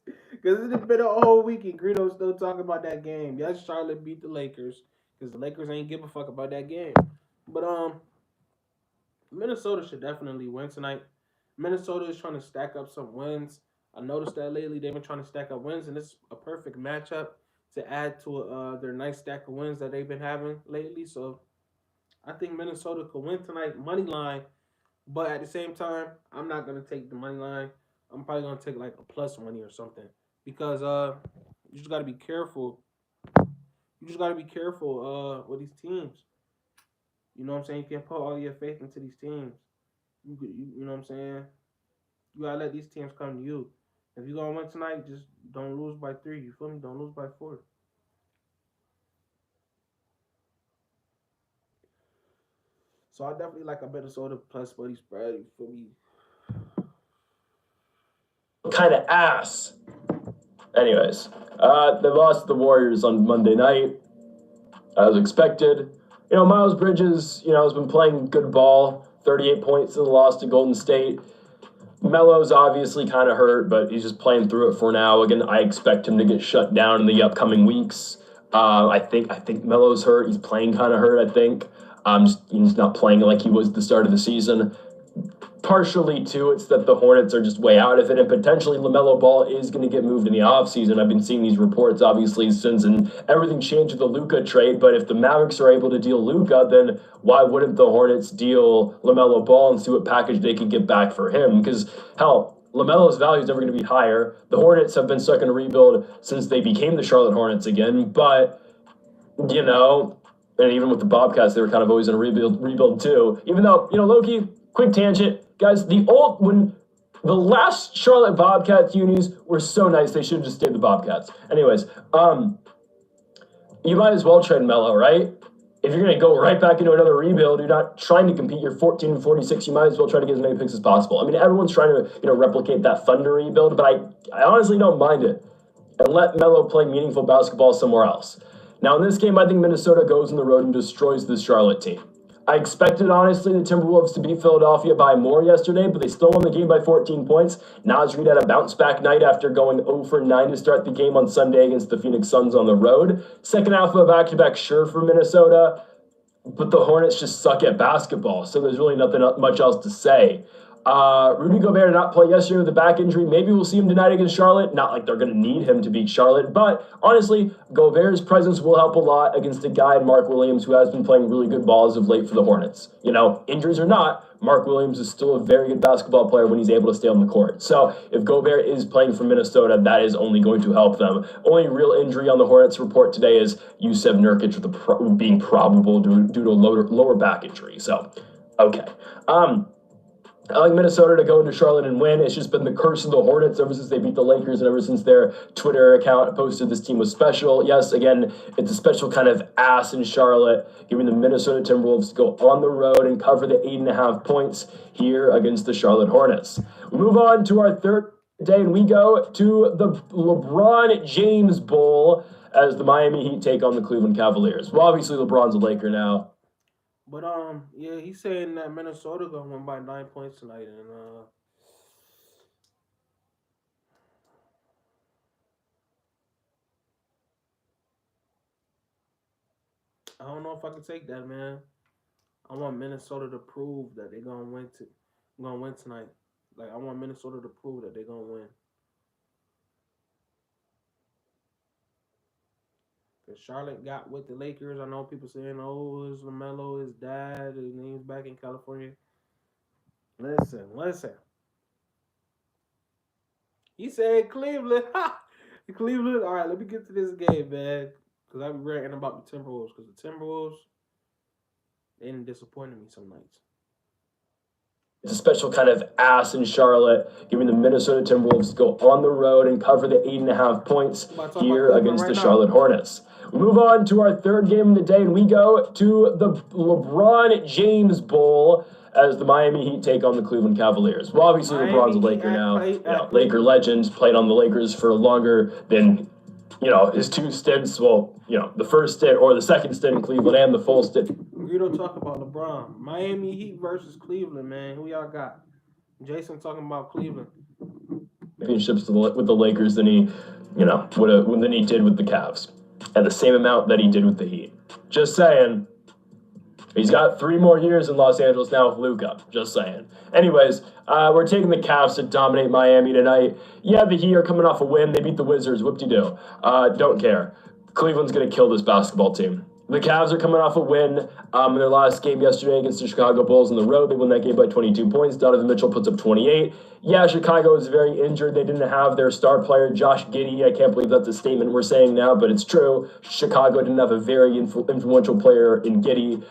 Because it's been a whole week and Greedo's still talking about that game. Yes, Charlotte beat the Lakers because the Lakers ain't give a fuck about that game. But Minnesota should definitely win tonight. Minnesota is trying to stack up some wins. I noticed that lately they've been trying to stack up wins, and it's a perfect matchup to add to their nice stack of wins that they've been having lately. So I think Minnesota could win tonight, money line. But at the same time, I'm not gonna take the money line. I'm probably gonna take like a plus money or something because you just gotta be careful. You just gotta be careful with these teams. You know what I'm saying? You can't put all your faith into these teams. You know what I'm saying? You gotta let these teams come to you. If you're gonna win tonight, just don't lose by 3. You feel me? Don't lose by 4. So I definitely like a Minnesota plus buddy spread. You feel me? Kind of ass. Anyways, they lost to the Warriors on Monday night, as expected. You know, Miles Bridges, has been playing good ball. 38 points in the loss to Golden State. Melo's obviously kind of hurt, but he's just playing through it for now. Again, I expect him to get shut down in the upcoming weeks. I think Melo's hurt. He's playing kind of hurt, I think. He's not playing like he was at the start of the season. Partially, too, it's that the Hornets are just way out of it, and potentially LaMelo Ball is going to get moved in the offseason. I've been seeing these reports, obviously, since and everything changed with the Luka trade, but if the Mavericks are able to deal Luka, then why wouldn't the Hornets deal LaMelo Ball and see what package they could get back for him? Because, hell, LaMelo's value is never going to be higher. The Hornets have been stuck in a rebuild since they became the Charlotte Hornets again, but, and even with the Bobcats, they were kind of always in a rebuild too. Even though, Loki, quick tangent, guys, when the last Charlotte Bobcats unis were so nice, they should have just stayed the Bobcats. Anyways, you might as well trade Melo, right? If you're going to go right back into another rebuild, you're not trying to compete, you're 14 and 46, you might as well try to get as many picks as possible. I mean, everyone's trying to, replicate that Thunder rebuild, but I honestly don't mind it. And let Melo play meaningful basketball somewhere else. Now, in this game, I think Minnesota goes on the road and destroys this Charlotte team. I expected, honestly, the Timberwolves to beat Philadelphia by more yesterday, but they still won the game by 14 points. Naz Reid had a bounce-back night after going 0 for 9 to start the game on Sunday against the Phoenix Suns on the road. Second half of a back-to-back, sure, for Minnesota, but the Hornets just suck at basketball, so there's really nothing much else to say. Rudy Gobert did not play yesterday with a back injury. Maybe we'll see him tonight against Charlotte. Not like they're going to need him to beat Charlotte, but honestly, Gobert's presence will help a lot against a guy in Mark Williams who has been playing really good ball as of late for the Hornets. Injuries or not, Mark Williams is still a very good basketball player when he's able to stay on the court. So if Gobert is playing for Minnesota, that is only going to help them. Only real injury on the Hornets report today is Yusef Nurkic with being probable due to a lower back injury. So, okay. I like Minnesota to go into Charlotte and win. It's just been the curse of the Hornets ever since they beat the Lakers and ever since their Twitter account posted this team was special. Yes, again, it's a special kind of ass in Charlotte, giving the Minnesota Timberwolves to go on the road and cover the 8.5 points here against the Charlotte Hornets. We move on to our third day, and we go to the LeBron James Bowl as the Miami Heat take on the Cleveland Cavaliers. Well, obviously, LeBron's a Laker now. But yeah, he's saying that Minnesota gonna win by 9 points tonight, and I don't know if I can take that, man. I want Minnesota to prove that they're gonna win tonight. Like I want Minnesota to prove that they're gonna win. Cause Charlotte got with the Lakers. I know people saying, "Oh, it's LaMelo, his dad, and he's back in California." Listen. He said Cleveland. Cleveland. All right, let me get to this game, man. Because I'm ranting about the Timberwolves. Because the Timberwolves, they didn't disappoint me some nights. It's a special kind of ass in Charlotte, giving the Minnesota Timberwolves to go on the road and cover the 8.5 points here against the Charlotte Hornets. We move on to our third game of the day, and we go to the LeBron James Bowl as the Miami Heat take on the Cleveland Cavaliers. Well, obviously, LeBron's a Laker now. Laker legend, played on the Lakers for longer than, his two stints. Well, the first stint or the second stint in Cleveland and the full stint. We don't talk about LeBron. Miami Heat versus Cleveland, man. Who y'all got? Jason talking about Cleveland. championships with the Lakers than he, than he did with the Cavs, and the same amount that he did with the Heat. Just saying. He's got 3 more years in Los Angeles now with Luka. Just saying. Anyways, we're taking the Cavs to dominate Miami tonight. Yeah, the Heat are coming off a win. They beat the Wizards. Whoop-de-doo. Don't care. Cleveland's going to kill this basketball team. The Cavs are coming off a win in their last game yesterday against the Chicago Bulls on the road. They won that game by 22 points. Donovan Mitchell puts up 28. Yeah, Chicago is very injured. They didn't have their star player, Josh Giddey. I can't believe that's a statement we're saying now, but it's true. Chicago didn't have a very influential player in Giddey.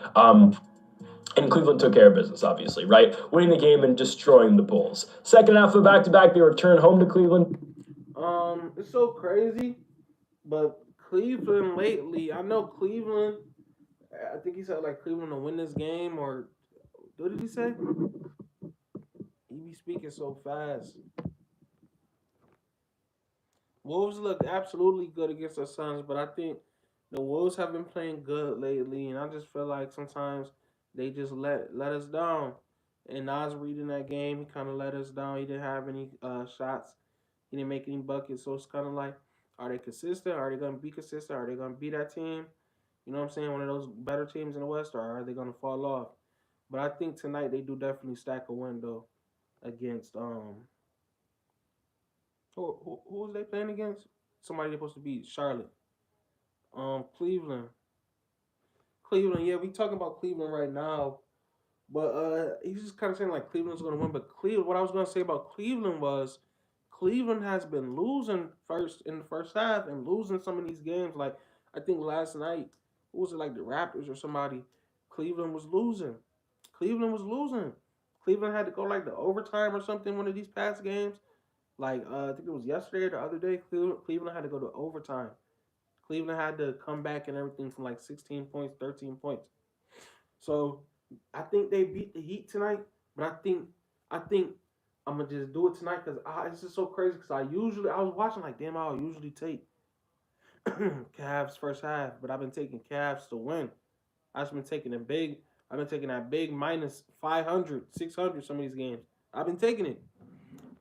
And Cleveland took care of business, obviously, right? Winning the game and destroying the Bulls. Second half of back-to-back, they return home to Cleveland. It's so crazy, but Cleveland lately, I know Cleveland, I think he said like Cleveland to win this game, or what did he say? He be speaking so fast. Wolves look absolutely good against the Suns, but I think the Wolves have been playing good lately, and I just feel like sometimes they just let us down. And Nas reading that game, he kind of let us down. He didn't have any shots. He didn't make any buckets, so it's kind of like, are they consistent? Are they going to be consistent? Are they going to be that team? You know what I'm saying? One of those better teams in the West, or are they going to fall off? But I think tonight they do definitely stack a window against who was they playing against? Somebody they're supposed to beat Charlotte. Cleveland. Cleveland, yeah, we talking about Cleveland right now. But he's just kind of saying like Cleveland's going to win. But Cleveland, what I was going to say about Cleveland was Cleveland has been losing first in the first half and losing some of these games. Like I think last night, who was it, like the Raptors or somebody? Cleveland was losing. Cleveland was losing. Cleveland had to go like the overtime or something one of these past games. Like I think it was yesterday or the other day. Cleveland had to go to overtime. Cleveland had to come back and everything from like 16 points, 13 points. So I think they beat the Heat tonight, but I think I'm gonna just do it tonight because it's just so crazy. Because I was watching like damn, I'll usually take Cavs first half, but I've been taking Cavs to win. I've been taking a big. I've been taking that big minus 500, 600 some of these games. I've been taking it,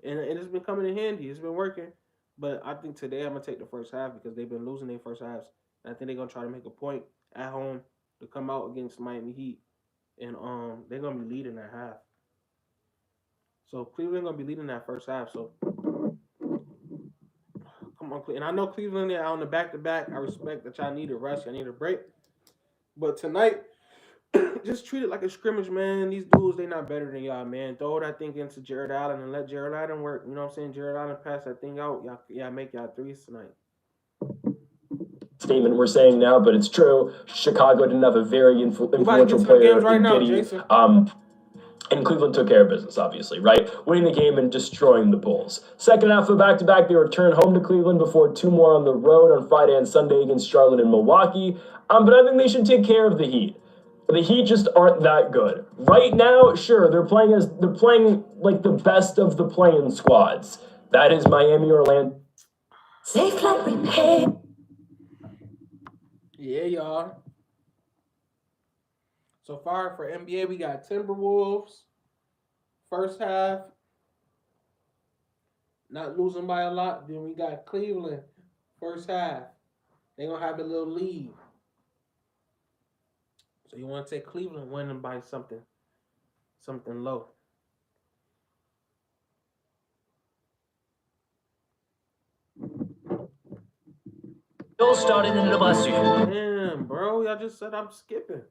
and it's been coming in handy. It's been working. But I think today I'm gonna take the first half because they've been losing their first halves. And I think they're gonna try to make a point at home to come out against Miami Heat, and they're gonna be leading that half. So Cleveland gonna be leading that first half. So come on, and I know Cleveland they're on the back to back. I respect that y'all need a rest, y'all need a break. But tonight, just treat it like a scrimmage, man. These dudes, they not better than y'all, man. Throw that thing into Jared Allen and let Jared Allen work. You know what I'm saying? Jared Allen pass that thing out. Y'all make y'all threes tonight. Statement we're saying now, but it's true. Chicago didn't have a very influential player right in now, Giddey. And Cleveland took care of business, obviously, right? Winning the game and destroying the Bulls. Second half of back-to-back, they return home to Cleveland before 2 more on the road on Friday and Sunday against Charlotte and Milwaukee. But I think they should take care of the Heat. The Heat just aren't that good. Right now, sure, they're playing like the best of the playing squads. That is Miami, Orlando. Safe like repair. Yeah, y'all. So far for NBA, we got Timberwolves. First half, not losing by a lot. Then we got Cleveland. First half, they're going to have a little lead. So you want to take Cleveland winning by something low. All started in le Sud. Damn, bro. Y'all just said I'm skipping.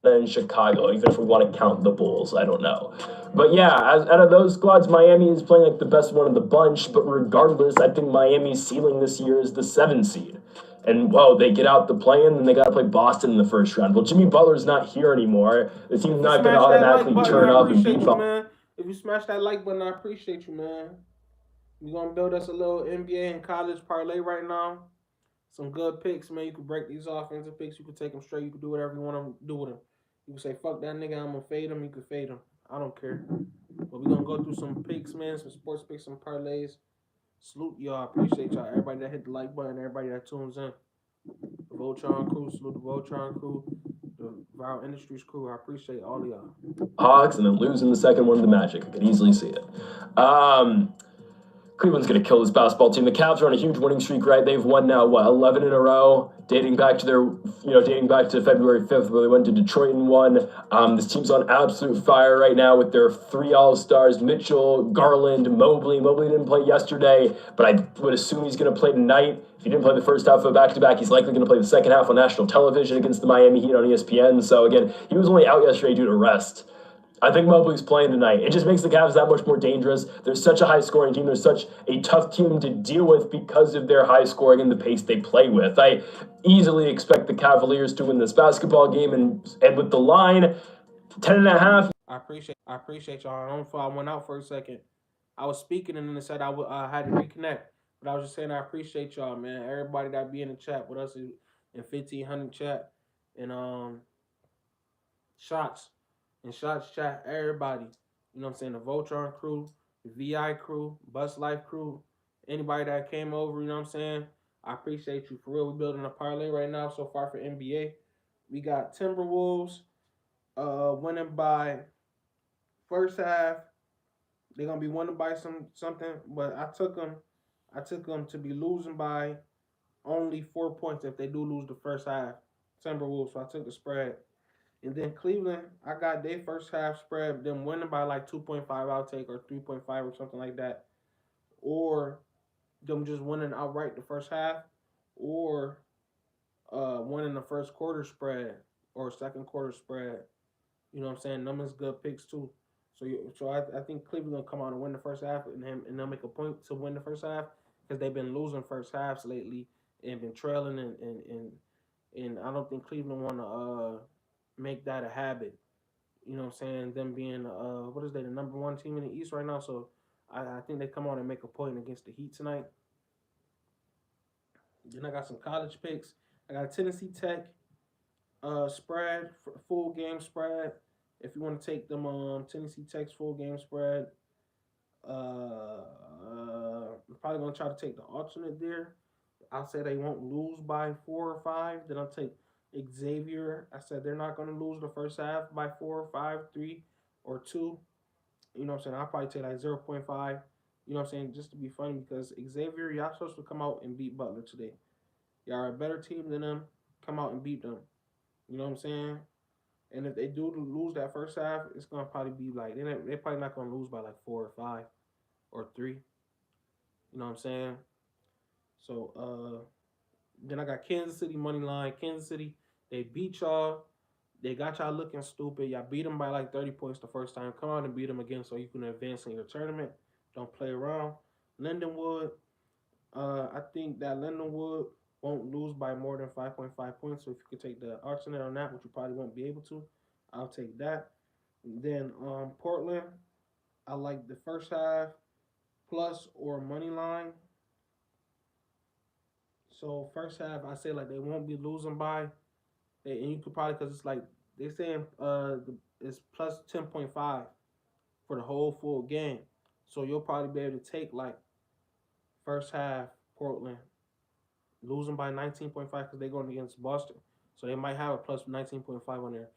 In Chicago, even if we want to count the Bulls, I don't know. But yeah, out of those squads, Miami is playing like the best one of the bunch. But regardless, I think Miami's ceiling this year is the 7 seed. And they get out the play-in, and they got to play Boston in the first round. Well, Jimmy Butler's not here anymore. The team's not going to automatically turn up and beat Boston. If you smash that like button, I appreciate you, man. We're going to build us a little NBA and college parlay right now. Some good picks, man. You can break these offensive picks. You can take them straight. You can do whatever you want to do with them. You can say, fuck that nigga, I'm going to fade him. You can fade him. I don't care. But we're going to go through some picks, man. Some sports picks, some parlays. Salute y'all. Appreciate y'all. Everybody that hit the like button. Everybody that tunes in. The Voltron crew. Salute the Voltron crew. The Viral Industries crew. I appreciate all of y'all. Hawks and then losing the second one to the Magic. I could easily see it. Cleveland's going to kill this basketball team. The Cavs are on a huge winning streak, right? They've won now, 11 in a row, dating back to February 5th, where they went to Detroit and won. This team's on absolute fire right now with their 3 All-Stars, Mitchell, Garland, Mobley. Mobley didn't play yesterday, but I would assume he's going to play tonight. If he didn't play the first half of a back-to-back, he's likely going to play the second half on national television against the Miami Heat on ESPN. So again, he was only out yesterday due to rest. I think Mobley's playing tonight. It just makes the Cavs that much more dangerous. They're such a high-scoring team. They're such a tough team to deal with because of their high scoring and the pace they play with. I easily expect the Cavaliers to win this basketball game, and with the line, 10.5. I appreciate y'all. I don't know if I went out for a second. I was speaking and then it said I had to reconnect. But I was just saying I appreciate y'all, man. Everybody that be in the chat with us in 1500 chat and shots chat. Everybody, you know what I'm saying? The Voltron crew, the VI crew, Bus Life crew, anybody that came over, you know what I'm saying? I appreciate you for real. We're building a parlay right now so far for NBA. We got Timberwolves winning by first half. They're gonna be winning by something, but I took them to be losing by only 4 points if they do lose the first half. Timberwolves, so I took the spread. And then Cleveland, I got their first half spread, them winning by like 2.5, I'll take, or 3.5 or something like that. Or them just winning outright the first half, or winning the first quarter spread or second quarter spread. You know what I'm saying? Them is good picks too. So I think Cleveland gonna come out and win the first half, and they'll make a point to win the first half because they've been losing first halves lately and been trailing, and I don't think Cleveland want to make that a habit. You know what I'm saying? Them being what is they, the number 1 team in the East right now? So I think they come on and make a point against the Heat tonight. Then I got some college picks. I got Tennessee Tech spread, full game spread. If you want to take them Tennessee Tech's full game spread, I'm probably gonna try to take the alternate there. I'll say they won't lose by 4 or 5. Then I'll take Xavier. I said they're not gonna lose the first half by 4 or 5, 3 or 2. You know what I'm saying? I'll probably take like 0.5. You know what I'm saying? Just to be funny, because Xavier, y'all supposed to come out and beat Butler today. Y'all are a better team than them. Come out and beat them. You know what I'm saying? And if they do lose that first half, it's gonna probably be like they're probably not gonna lose by like 4 or 5 or 3. You know what I'm saying? So then I got Kansas City money line. Kansas City, they beat y'all. They got y'all looking stupid. Y'all beat them by like 30 points the first time. Come on and beat them again so you can advance in your tournament. Don't play around. Lindenwood, I think that Lindenwood won't lose by more than 5.5 points. So if you could take the alternate on that, which you probably won't be able to, I'll take that. And then Portland, I like the first half plus or money line. So first half, I say like they won't be losing by, and you could probably, because it's like they saying it's plus 10.5 for the whole full game. So you'll probably be able to take like first half Portland losing by 19.5 because they're going against Boston. So they might have a plus 19.5 on there,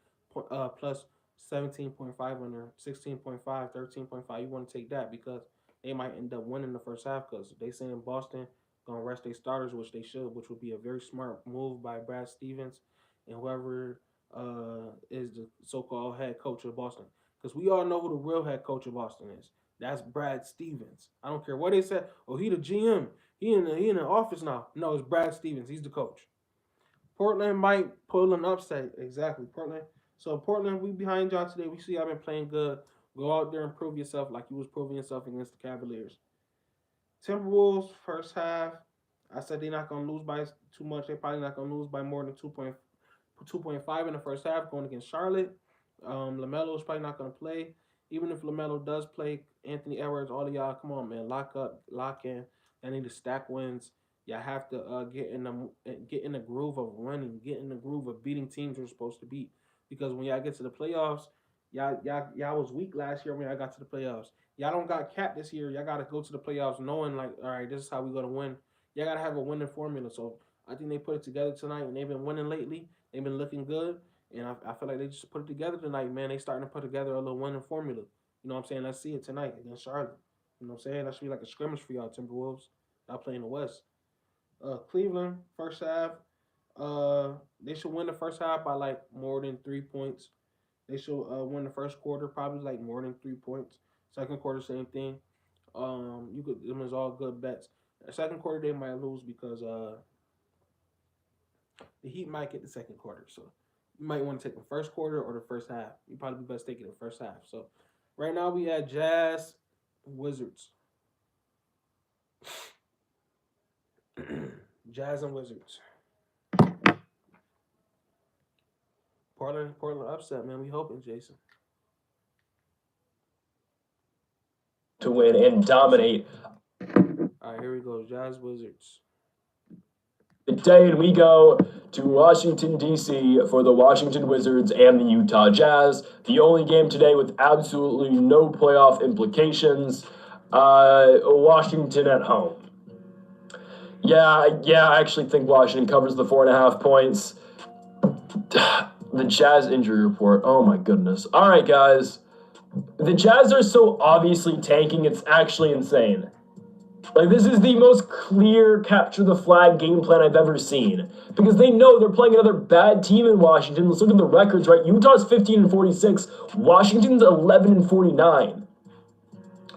plus 17.5 on there, 16.5, 13.5. You want to take that because they might end up winning the first half because they saying Boston going to rest their starters, which they should, which would be a very smart move by Brad Stevens and whoever is the so-called head coach of Boston. Because we all know who the real head coach of Boston is. That's Brad Stevens. I don't care what they said. Oh, he the GM. He in the office now. No, it's Brad Stevens. He's the coach. Portland might pull an upset. Exactly, Portland. So Portland, we behind y'all today. We see y'all been playing good. Go out there and prove yourself like you was proving yourself against the Cavaliers. Timberwolves, first half. I said they're not gonna lose by too much. They're probably not gonna lose by more than 2.5 in the first half going against Charlotte. LaMelo is probably not gonna play. Even if LaMelo does play, Anthony Edwards, all of y'all, come on, man, lock up, lock in. I need to stack wins. Y'all have to get in the groove of winning, get in the groove of beating teams you're supposed to beat. Because when y'all get to the playoffs, y'all was weak last year when y'all got to the playoffs. Y'all don't got capped this year. Y'all got to go to the playoffs knowing like, all right, this is how we gonna win. Y'all got to have a winning formula. So I think they put it together tonight, and they've been winning lately. They've been looking good. And I feel like they just put it together tonight, man. They starting to put together a little winning formula. You know what I'm saying? Let's see it tonight against Charlotte. You know what I'm saying? That should be like a scrimmage for y'all, Timberwolves. Y'all playing the West. Cleveland, first half. They should win the first half by like more than 3 points. They should win the first quarter probably like more than 3 points. Second quarter, same thing. You could them is all good bets. The second quarter they might lose because the Heat might get the second quarter. So you might want to take the first quarter or the first half. You probably be best taking the first half. So right now we had Jazz, Wizards. Jazz and Wizards. Portland upset, man. We hoping, Jason. To win and dominate. All right, here we go. Jazz, Wizards. The day, and we go to Washington, D.C. for the Washington Wizards and the Utah Jazz. The only game today with absolutely no playoff implications. Washington at home. Yeah, I actually think Washington covers the 4.5 points. The Jazz injury report. Oh my goodness. All right, guys. The Jazz are so obviously tanking, it's actually insane. Like, this is the most clear capture the flag game plan I've ever seen. Because they know they're playing another bad team in Washington. Let's look at the records, right? Utah's 15-46. Washington's 11-49.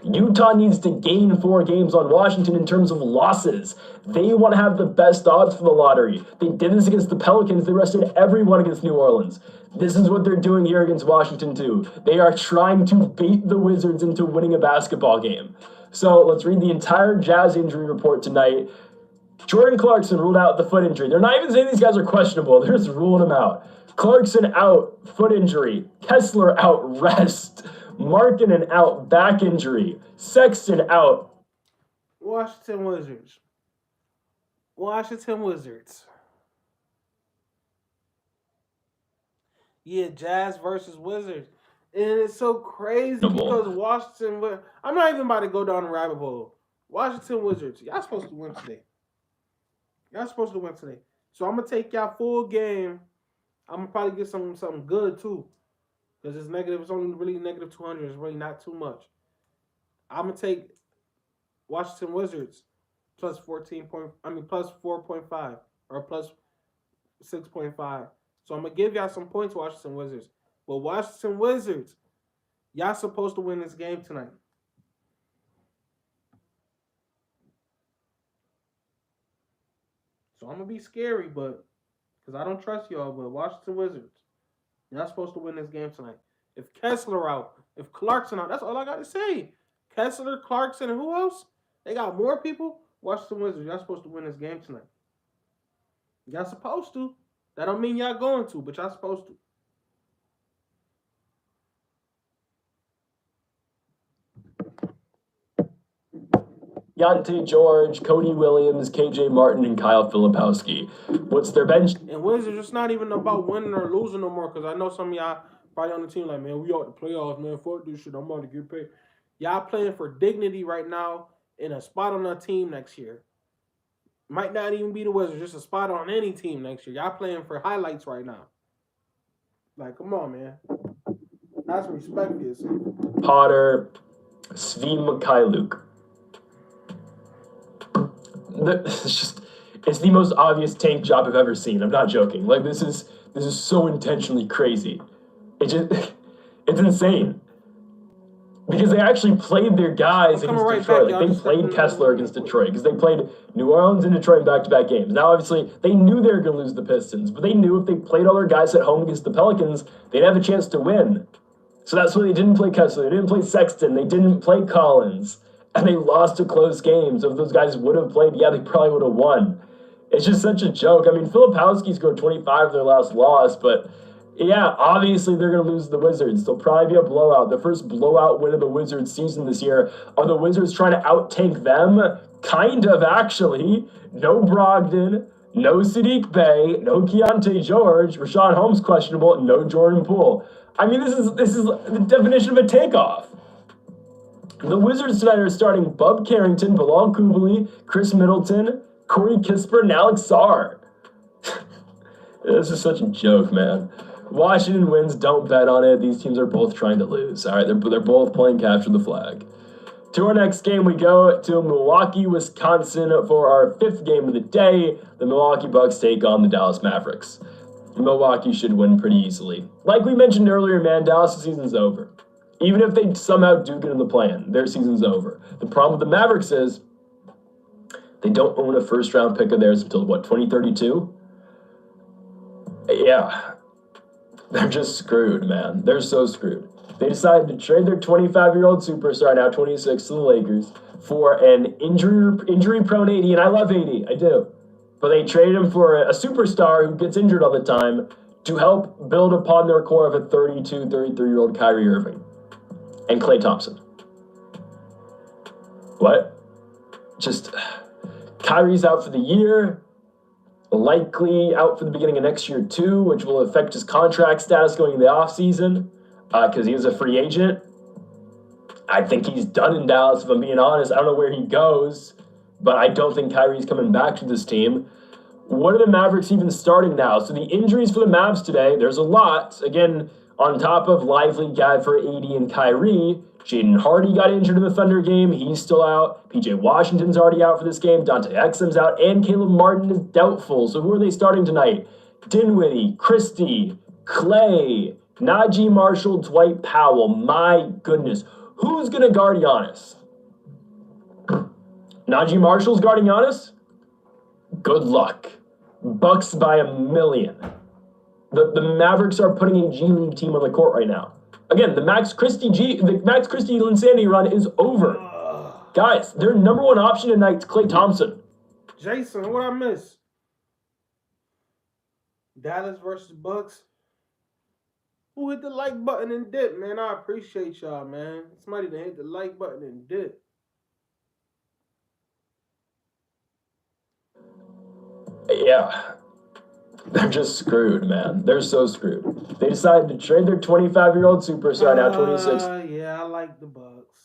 Utah needs to gain 4 games on Washington in terms of losses. They want to have the best odds for the lottery. They did this against the Pelicans. They rested everyone against New Orleans. This is what they're doing here against Washington, too. They are trying to bait the Wizards into winning a basketball game. So let's read the entire Jazz injury report tonight. Jordan Clarkson ruled out the foot injury. They're not even saying these guys are questionable. They're just ruling them out. Clarkson out, foot injury. Kessler out, rest. Markkanen out, back injury. Sexton out. Washington Wizards. Washington Wizards. Yeah, Jazz versus Wizards. And it's so crazy because Washington... I'm not even about to go down the rabbit hole. Washington Wizards. Y'all supposed to win today. So I'm going to take y'all full game. I'm going to probably get something good, too. Because it's negative. It's only really negative 200. It's really not too much. I'm going to take Washington Wizards plus 4.5 or plus 6.5. So I'm going to give y'all some points, Washington Wizards. But Washington Wizards, y'all supposed to win this game tonight. So I'm going to be scary, but because I don't trust y'all, but Washington Wizards, y'all supposed to win this game tonight. If Kessler out, if Clarkson out, that's all I got to say. Kessler, Clarkson, and who else? They got more people. Washington Wizards, y'all supposed to win this game tonight. Y'all supposed to. That don't mean y'all going to, but y'all supposed to. Deontay George, Cody Williams, KJ Martin, and Kyle Filipowski. What's their bench? And Wizards, it's not even about winning or losing no more, because I know some of y'all probably on the team like, man, we out the playoffs, man. Fuck this shit. I'm about to get paid. Y'all playing for dignity right now in a spot on a team next year. Might not even be the Wizards, just a spot on any team next year. Y'all playing for highlights right now. Like, come on, man. That's respect for yourself. Potter, Svi Mikhailuk. It's the most obvious tank job I've ever seen. I'm not joking. Like, this is so intentionally crazy. It's insane. Because they actually played their guys against Detroit. Like, they played Kessler against Detroit. Because they played New Orleans and Detroit in back-to-back games. Now, obviously, they knew they were going to lose the Pistons. But they knew if they played all their guys at home against the Pelicans, they'd have a chance to win. So that's why they didn't play Kessler. They didn't play Sexton. They didn't play Collins. And they lost to close games. If those guys would have played, yeah, they probably would have won. It's just such a joke. I mean, Filipowski scored 25 in their last loss, but yeah, obviously they're going to lose to the Wizards. They'll probably be a blowout. The first blowout win of the Wizards season this year. Are the Wizards trying to out-tank them? Kind of, actually. No Brogdon, no Sadiq Bey, no Keontae George, Rashawn Holmes questionable, no Jordan Poole. I mean, this is the definition of a takeoff. The Wizards tonight are starting Bub Carrington, Bilal Coulibaly, Chris Middleton, Corey Kispert, and Alex Sarr. This is such a joke, man. Washington wins. Don't bet on it. These teams are both trying to lose. All right, they're both playing capture the flag. To our next game, we go to Milwaukee, Wisconsin for our 5th game of the day. The Milwaukee Bucks take on the Dallas Mavericks. Milwaukee should win pretty easily. Like we mentioned earlier, man, Dallas' season's over. Even if they somehow do get in the play-in, their season's over. The problem with the Mavericks is they don't own a first-round pick of theirs until, 2032? Yeah. They're just screwed, man. They're so screwed. They decided to trade their 25-year-old superstar, now 26, to the Lakers for an injury-prone AD, and I love AD, I do. But they traded him for a superstar who gets injured all the time to help build upon their core of a 32, 33-year-old Kyrie Irving and Klay Thompson. What? Just, Kyrie's out for the year, likely out for the beginning of next year too, which will affect his contract status going into the offseason. Because he was a free agent. I think he's done in Dallas, if I'm being honest. I don't know where he goes, but I don't think Kyrie's coming back to this team. What are the Mavericks even starting now? So the injuries for the Mavs today, there's a lot. Again, on top of Lively, Gadford, AD, and Kyrie, Jaden Hardy got injured in the Thunder game. He's still out. PJ Washington's already out for this game. Dante Exum's out. And Caleb Martin is doubtful. So who are they starting tonight? Dinwiddie, Christie, Clay, Najee Marshall, Dwight Powell. My goodness. Who's going to guard Giannis? Najee Marshall's guarding Giannis? Good luck. Bucks by 1,000,000. The Mavericks are putting a G League team on the court right now. Again, the Max Christie insanity run is over. Guys, their number one option tonight is Klay Thompson. Jason, what I miss? Dallas versus Bucks. Who hit the like button and dip, man? I appreciate y'all, man. Somebody that hit the like button and dip. Yeah. They're just screwed, man. They're so screwed. They decided to trade their 25-year-old superstar, now 26. Yeah, I like the Bucks.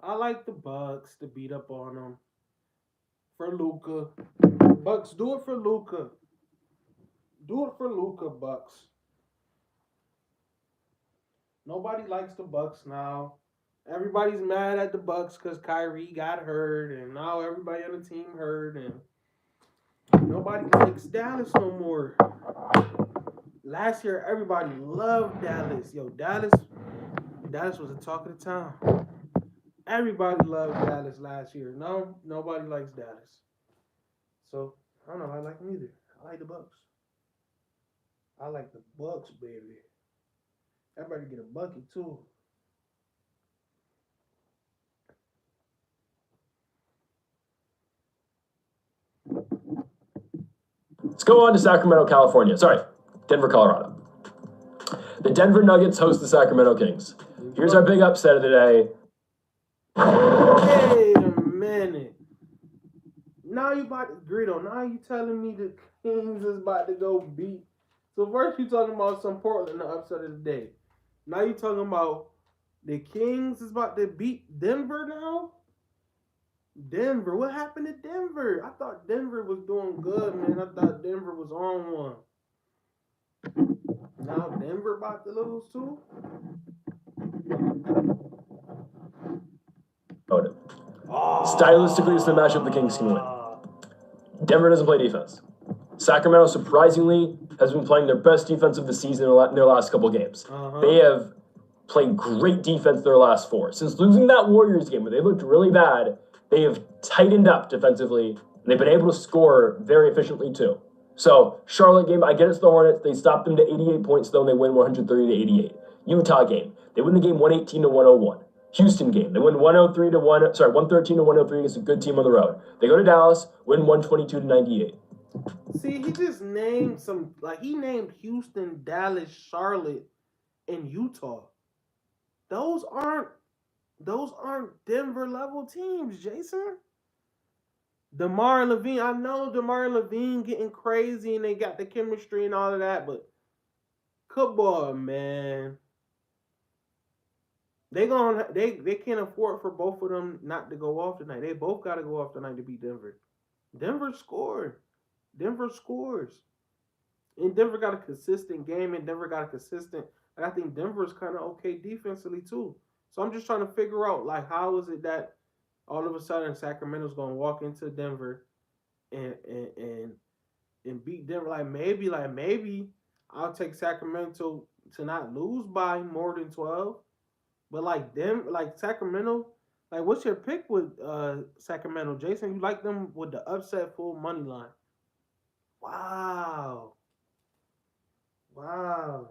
I like the Bucks to beat up on them. For Luka. Bucks, do it for Luka. Do it for Luka, Bucks. Nobody likes the Bucks now. Everybody's mad at the Bucks because Kyrie got hurt, and now everybody on the team hurt, and nobody likes Dallas no more. Last year, everybody loved Dallas. Yo, Dallas was the talk of the town. Everybody loved Dallas last year. No, nobody likes Dallas. So, I don't know. I like them either. I like the Bucks. I like the Bucks, baby. Everybody get a bucket, too. Let's go on to Sacramento, California. Sorry, Denver, Colorado. The Denver Nuggets host the Sacramento Kings. Here's our big upset of the day. Wait a minute. Now you about to Greedo. Now you telling me the Kings is about to go beat. So first you talking about some Portland, the upset of the day. Now you talking about the Kings is about to beat Denver now? Denver. What happened to Denver? I thought Denver was doing good, man. I thought Denver was on one. Now Denver about to lose too? Stylistically, it's the matchup the Kings can win. Denver doesn't play defense. Sacramento, surprisingly, has been playing their best defense of the season in their last couple games. They have played great defense their last 4. Since losing that Warriors game where they looked really bad, they have tightened up defensively, and they've been able to score very efficiently too. So, Charlotte game, I get it's the Hornets. They stopped them to 88 points, though, and they win 130 to 88. Utah game, they win the game 118 to 101. Houston game, they win 113 to 103 against a good team on the road. They go to Dallas, win 122 to 98. See, he just named some, he named Houston, Dallas, Charlotte, and Utah. Those aren't Denver level teams, Jason. DeMar Levine, I know DeMar Levine getting crazy and they got the chemistry and all of that, but come on, man. They can't afford for both of them not to go off tonight. They both got to go off tonight to beat Denver. Denver scores. And Denver got a consistent game, and Denver got a consistent. And I think Denver's kind of okay defensively too. So I'm just trying to figure out like how is it that all of a sudden Sacramento's gonna walk into Denver and and and, and beat Denver. Like maybe I'll take Sacramento to not lose by more than 12. But like them, like Sacramento, like what's your pick with Sacramento, Jason? You like them with the upset full money line? Wow, wow.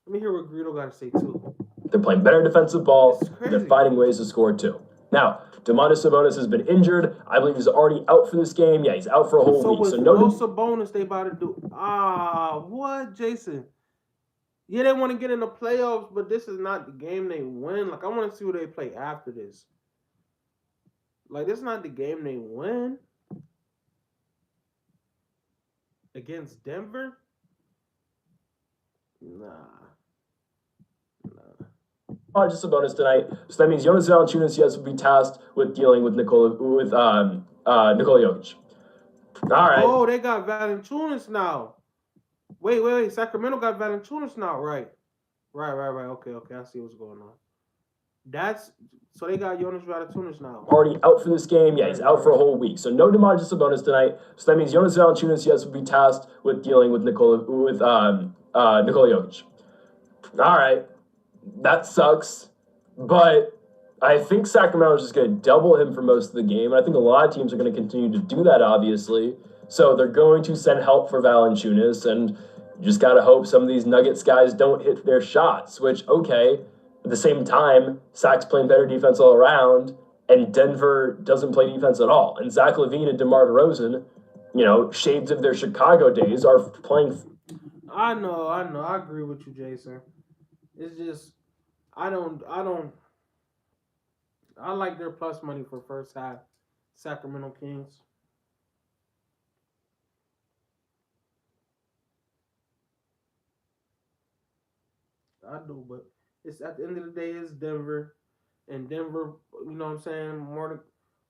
Let me hear what Greedo got to say too. They're playing better defensive ball. It's They're crazy. finding ways to score too. Now, Domantas Sabonis has been injured. I believe he's already out for this game. Yeah, he's out for a whole So week. with So no no. Sabonis, they about to do what, Jason? Yeah, they want to get in the playoffs, but this is not the game they win. Like I want to see who they play after this. Like this is not the game they win against Denver. Nah. Just a bonus tonight. So that means Jonas Valanciunas, yes, will be tasked with dealing with Nikola Jokic. All right. Oh, they got Valanciunas now. Wait. Sacramento got Valanciunas now, right? Right. Okay. I see what's going on. That's so they got Jonas Valanciunas now. Already out for this game. Yeah, he's out for a whole week. So no Domantas Sabonis tonight. So that means Jonas Valanciunas, yes, will be tasked with dealing with Nikola Jokic. All right. That sucks, but I think Sacramento is just going to double him for most of the game. And I think a lot of teams are going to continue to do that, obviously. So they're going to send help for Valanciunas, and you just got to hope some of these Nuggets guys don't hit their shots, which, okay, at the same time, Sac's playing better defense all around, and Denver doesn't play defense at all. And Zach LaVine and DeMar DeRozan, shades of their Chicago days, are playing. I know. I agree with you, Jason. It's just I like their plus money for first half. Sacramento Kings. I do, but it's at the end of the day, it's Denver, and Denver. You know what I'm saying?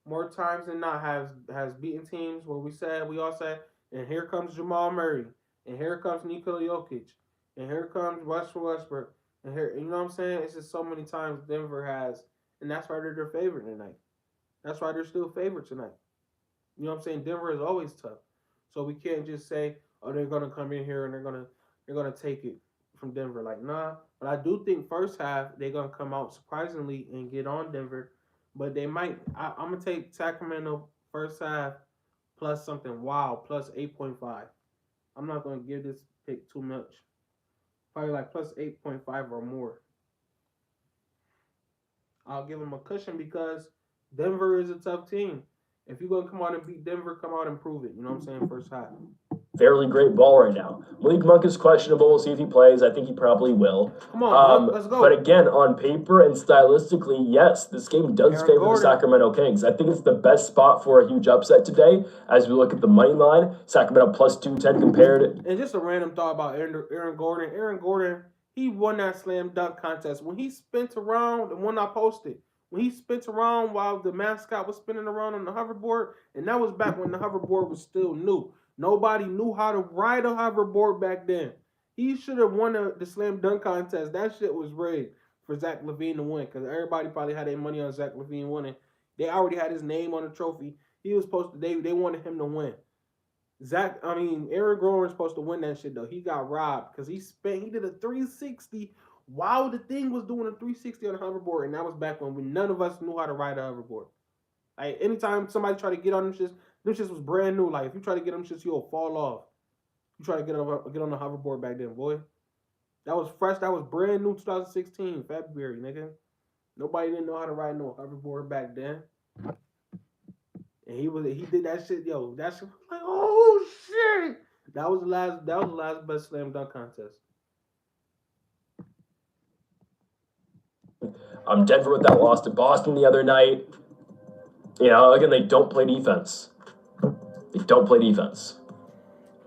More times than not has beaten teams where we all said, and here comes Jamal Murray, and here comes Nikola Jokic, and here comes Westbrook, and here you know what I'm saying? It's just so many times Denver has, and that's why they're their favorite tonight. That's why they're still favorite tonight. You know what I'm saying? Denver is always tough, so we can't just say, oh, they're gonna come in here and they're gonna take it from Denver. Like, nah. But I do think first half they're gonna come out surprisingly and get on Denver. But they might. I'm gonna take Sacramento first half plus something wow plus 8.5. I'm not gonna give this pick too much. Probably like plus 8.5 or more. I'll give them a cushion because Denver is a tough team. If you're gonna come out and beat Denver, come out and prove it. You know what I'm saying? First half. Fairly great ball right now. Malik Monk is questionable. We'll see if he plays. I think he probably will. Come on, Monk, let's go. But again, on paper and stylistically, yes, this game does Aaron favor Gordon. the Sacramento Kings. I think it's the best spot for a huge upset today. As we look at the money line, Sacramento plus 210 compared. And just a random thought about Aaron Gordon. Aaron Gordon, he won that slam dunk contest. When he spent around, the one I posted, when he spent around while the mascot was spinning around on the hoverboard, and that was back when the hoverboard was still new. Nobody knew how to ride a hoverboard back then. He should have won the slam dunk contest. That shit was rigged for Zach LaVine to win because everybody probably had their money on Zach LaVine winning. They already had his name on the trophy. He was supposed to. They wanted him to win. Aaron Gordon was supposed to win that shit though. He got robbed because he did a 360 while the thing was doing a 360 on the hoverboard, and that was back when none of us knew how to ride a hoverboard. Like anytime somebody tried to get on them shits was brand new. Like if you try to get them shits, you'll fall off. You try to get on the hoverboard back then, boy. That was fresh. That was brand new, 2016 February, nigga. Nobody didn't know how to ride no hoverboard back then. And he did that shit, yo. That shit was like, oh shit. That was the last best slam dunk contest. Denver with that loss to Boston the other night. Again, they don't play defense.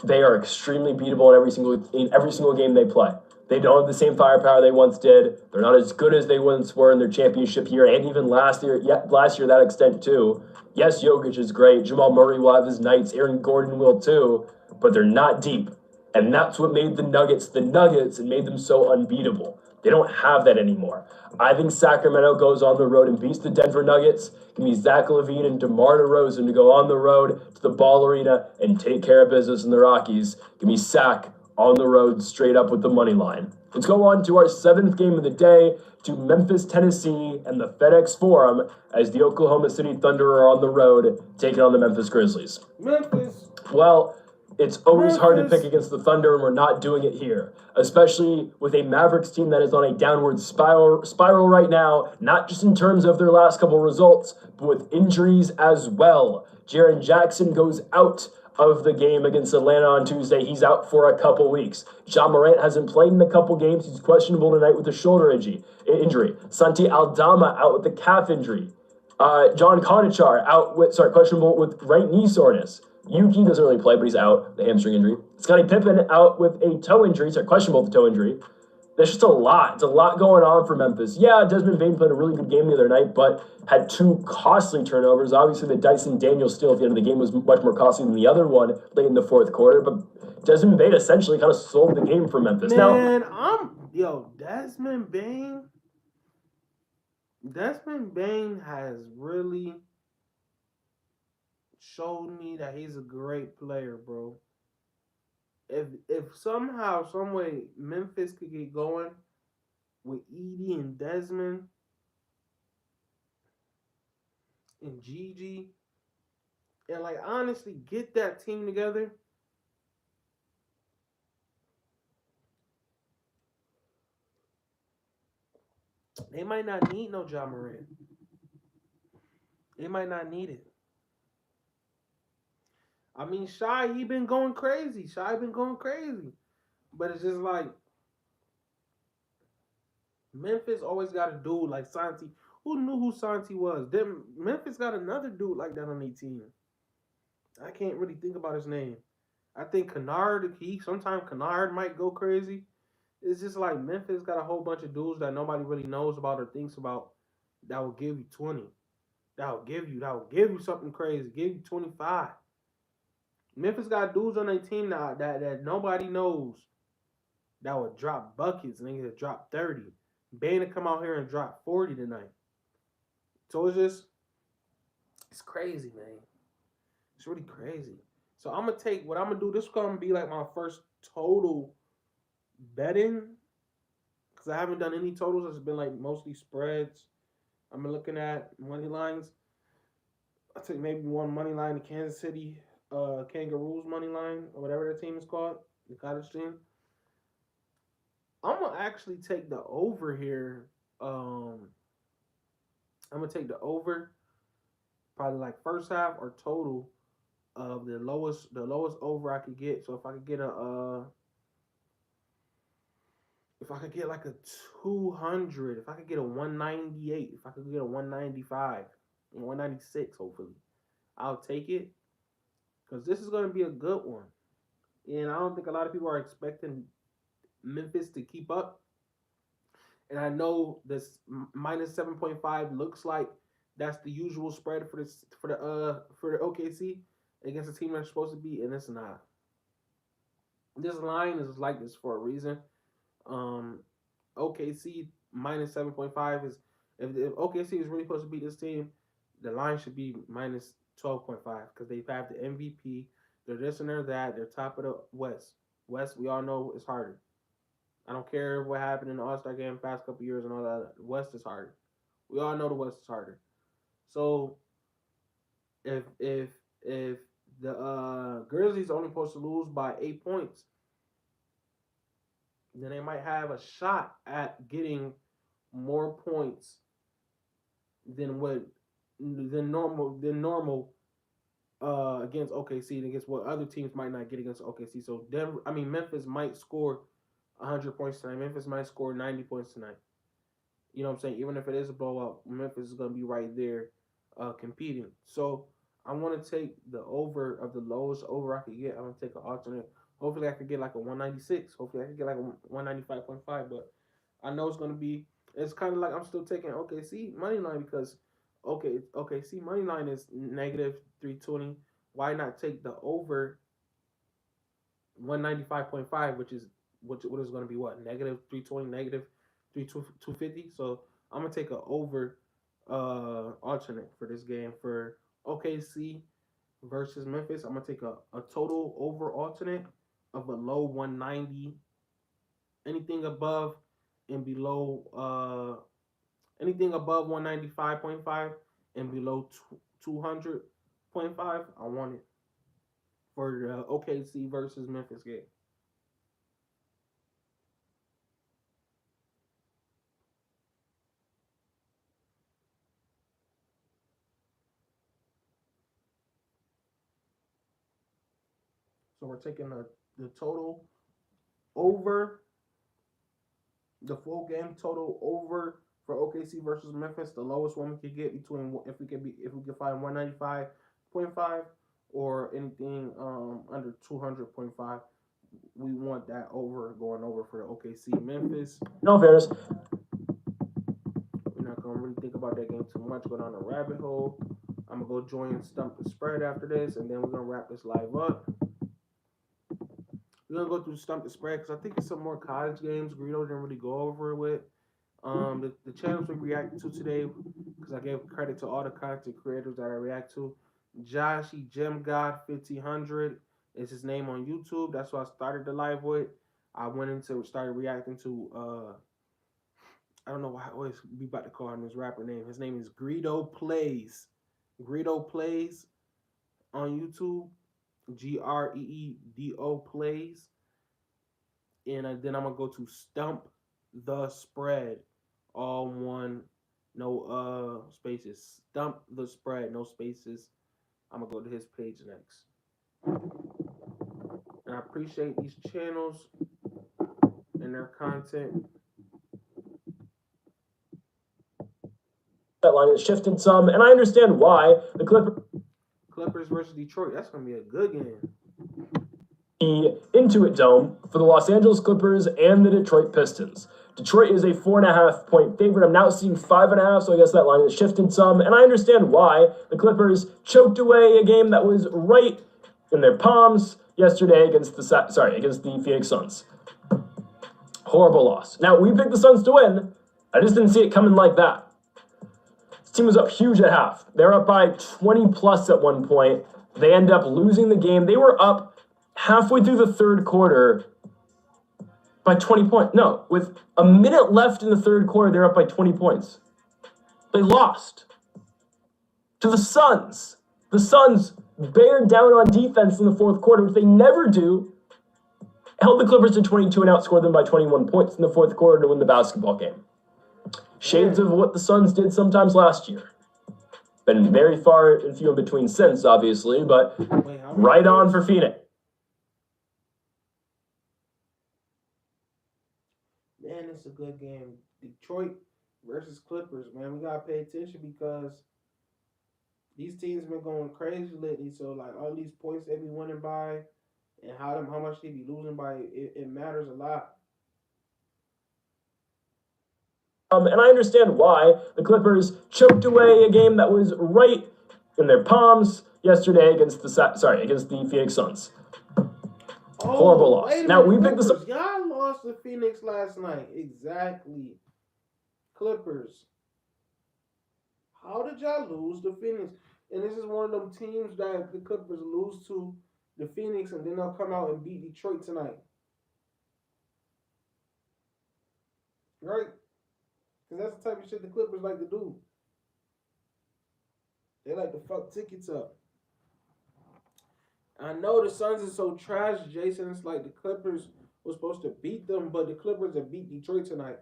They are extremely beatable in every single game they play. They don't have the same firepower they once did. They're not as good as they once were in their championship year, and even last year to that extent too. Yes, Jokic is great. Jamal Murray will have his nights. Aaron Gordon will too, but they're not deep. And that's what made the Nuggets and made them so unbeatable. They don't have that anymore. I think Sacramento goes on the road and beats the Denver Nuggets. Give me Zach LaVine and DeMar DeRozan to go on the road to the Ball Arena and take care of business in the Rockies. Give me Sac on the road straight up with the money line. Let's go on to our seventh game of the day, to Memphis, Tennessee, and the FedEx Forum as the Oklahoma City Thunder are on the road taking on the Memphis Grizzlies. Memphis. Well, it's always hard to Memphis. pick against the Thunder, and we're not doing it here, especially with a Mavericks team that is on a downward spiral right now, not just in terms of their last couple results, but with injuries as well. Jaren Jackson goes out of the game against Atlanta on Tuesday. He's out for a couple weeks. Ja Morant hasn't played in a couple games. He's questionable tonight with a shoulder injury. Santi Aldama out with the calf injury. John Konachar questionable with right knee soreness. Yuki doesn't really play, but he's out, the hamstring injury. Scottie Pippen out with a toe injury, questionable with the toe injury. There's just a lot. It's a lot going on for Memphis. Yeah, Desmond Bane played a really good game the other night, but had two costly turnovers. Obviously, the Dyson Daniels steal at the end of the game was much more costly than the other one late in the fourth quarter, but Desmond Bane essentially kind of sold the game for Memphis. Man, Desmond Bane has really showed me that he's a great player, bro. If somehow, some way, Memphis could get going with Edie and Desmond and Gigi, and like honestly get that team together, they might not need no Ja Morant. They might not need it. I mean, Shy, he been going crazy. But it's just like Memphis always got a dude like Santi. Who knew who Santi was? Then Memphis got another dude like that on their team. I can't really think about his name. I think Kennard, sometimes Kennard might go crazy. It's just like Memphis got a whole bunch of dudes that nobody really knows about or thinks about that will give you 20. That will give you something crazy. Give you 25. Memphis got dudes on their team now that nobody knows that would drop buckets and they could drop 30. Bane to come out here and drop 40 tonight. So it's crazy, man. It's really crazy. So I'm gonna take what I'm gonna do. This is gonna be like my first total betting because I haven't done any totals. It's been like mostly spreads. I've been looking at money lines. I take maybe one money line, the Kansas City Kangaroos money line or whatever their team is called, the cottage team. I'm gonna actually take the over here. I'm gonna take the over, probably like first half or total of the lowest over I could get. So if I could get like a 200, if I could get a 198, if I could get a 195, 196, hopefully, I'll take it because this is gonna be a good one. And I don't think a lot of people are expecting Memphis to keep up. And I know this minus 7.5 looks like that's the usual spread for the OKC against the team they're supposed to be, and it's not. This line is like this for a reason. Um, OKC minus 7.5 is if OKC is really supposed to beat this team, the line should be minus 12.5 because they have the MVP. They're this and they're that. They're top of the West. West, we all know is harder. I don't care what happened in the All Star game past couple years and all that. West is harder. We all know the West is harder. So if the Grizzlies only supposed to lose by 8 points, then they might have a shot at getting more points than normal against OKC and against what other teams might not get against OKC. So Memphis might score 100 points tonight. Memphis might score 90 points tonight. You know what I'm saying? Even if it is a blowout, Memphis is going to be right there competing. So I want to take the over of the lowest over I could get. I'm going to take an alternate. Hopefully I could get like a 196. Hopefully I could get like a 195.5. But I know it's kind of like I'm still taking OKC money line because OKC money line is negative 320. Why not take the over 195.5, which is what is going to be what negative 320, negative 250. So I'm gonna take a over alternate for this game for OKC versus Memphis. I'm gonna take a total over alternate of a low 190. Anything above and below anything above 195.5 and below 200.5, I want it for the OKC versus Memphis game. So we're taking the total over the full game total over for OKC versus Memphis. The lowest one we could get between if we could find 195.5 or anything under 200.5. We want that over going over for the OKC Memphis. No fairness. We're not gonna really think about that game too much. Go down the rabbit hole. I'm gonna go join Stump the Spread after this, and then we're gonna wrap this live up. We're gonna go through Stump the Spread because I think it's some more college games Greedo didn't really go over with. The channels we reacted to today, because I gave credit to all the content creators that I react to. Joshy Gem God 1500 is his name on YouTube. That's what I started the live with. I went into started reacting to I don't know why I always be about to call him his rapper name. His name is Greedo Plays. Greedo Plays on YouTube. Greedo Plays. And then I'm gonna go to Stump the Spread. All one, no spaces. Stump the Spread, no spaces. I'm gonna go to his page next. And I appreciate these channels and their content. That line has shifted some, and I understand why. The Clippers versus Detroit. That's gonna be a good game. The Intuit Dome for the Los Angeles Clippers and the Detroit Pistons. Detroit is a 4.5-point favorite. I'm now seeing 5.5, so I guess that line has shifted some, and I understand why. The Clippers choked away a game that was right in their palms yesterday against the Phoenix Suns. Horrible loss. Now, we picked the Suns to win. I just didn't see it coming like that. This team was up huge at half. They were up by 20 plus at one point. They end up losing the game. They were up halfway through the third quarter by 20 points. No, with a minute left in the third quarter, they're up by 20 points. They lost to the Suns. The Suns bared down on defense in the fourth quarter, which they never do. Held the Clippers to 22 and outscored them by 21 points in the fourth quarter to win the basketball game. Shades of what the Suns did sometimes last year. Been very far and few in between since, obviously, but right on for Phoenix. Man, it's a good game. Detroit versus Clippers, man. We gotta pay attention because these teams been going crazy lately. So like all these points they be winning by and how much they be losing by, it matters a lot. And I understand why. The Clippers choked away a game that was right in their palms yesterday against the Phoenix Suns. Horrible loss. Now we picked the Y'all lost to Phoenix last night. Exactly. Clippers. How did y'all lose to Phoenix? And this is one of them teams that the Clippers lose to the Phoenix, and then they'll come out and beat Detroit tonight. Right? Because that's the type of shit the Clippers like to do. They like to fuck tickets up. I know the Suns are so trash, Jason. It's like the Clippers were supposed to beat them, but the Clippers have beat Detroit tonight.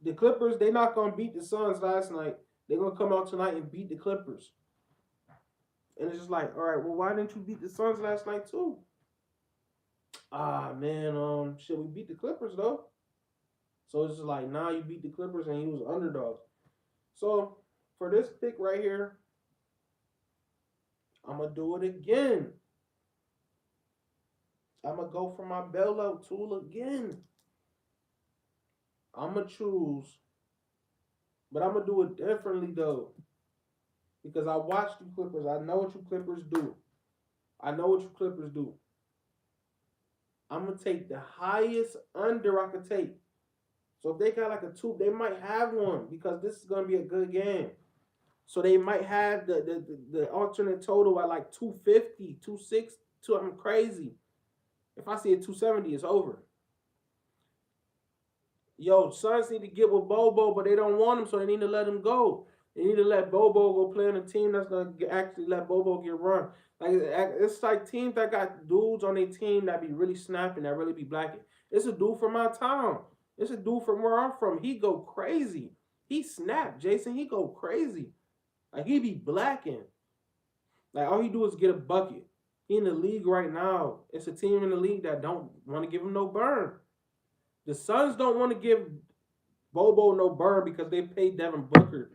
The Clippers, they not going to beat the Suns last night. They're going to come out tonight and beat the Clippers. And it's just like, all right, well, why didn't you beat the Suns last night too? Ah, man, shit, we beat the Clippers, though. So it's just like, nah, you beat the Clippers and he was underdog. So for this pick right here, I'm going to do it again. I'm going to go for my bailout tool again. I'm going to choose. But I'm going to do it differently, though. Because I watched you Clippers. I know what you Clippers do. I know what you Clippers do. I'm gonna take the highest under I could take. So if they got like a 2, they might have one because this is gonna be a good game. So they might have the alternate total at like 250, 260, I'm crazy. If I see a 270, it's over. Yo, Suns need to get with Bobo, but they don't want him, so they need to let him go. They need to let Bobo go play on a team that's gonna actually let Bobo get run. Like it's like teams that got dudes on their team that be really snapping, that really be blacking. It's a dude from my town. It's a dude from where I'm from. He go crazy. He snap, Jason. He go crazy. Like he be blacking. Like all he do is get a bucket. He in the league right now. It's a team in the league that don't want to give him no burn. The Suns don't want to give Bobo no burn because they paid Devin Booker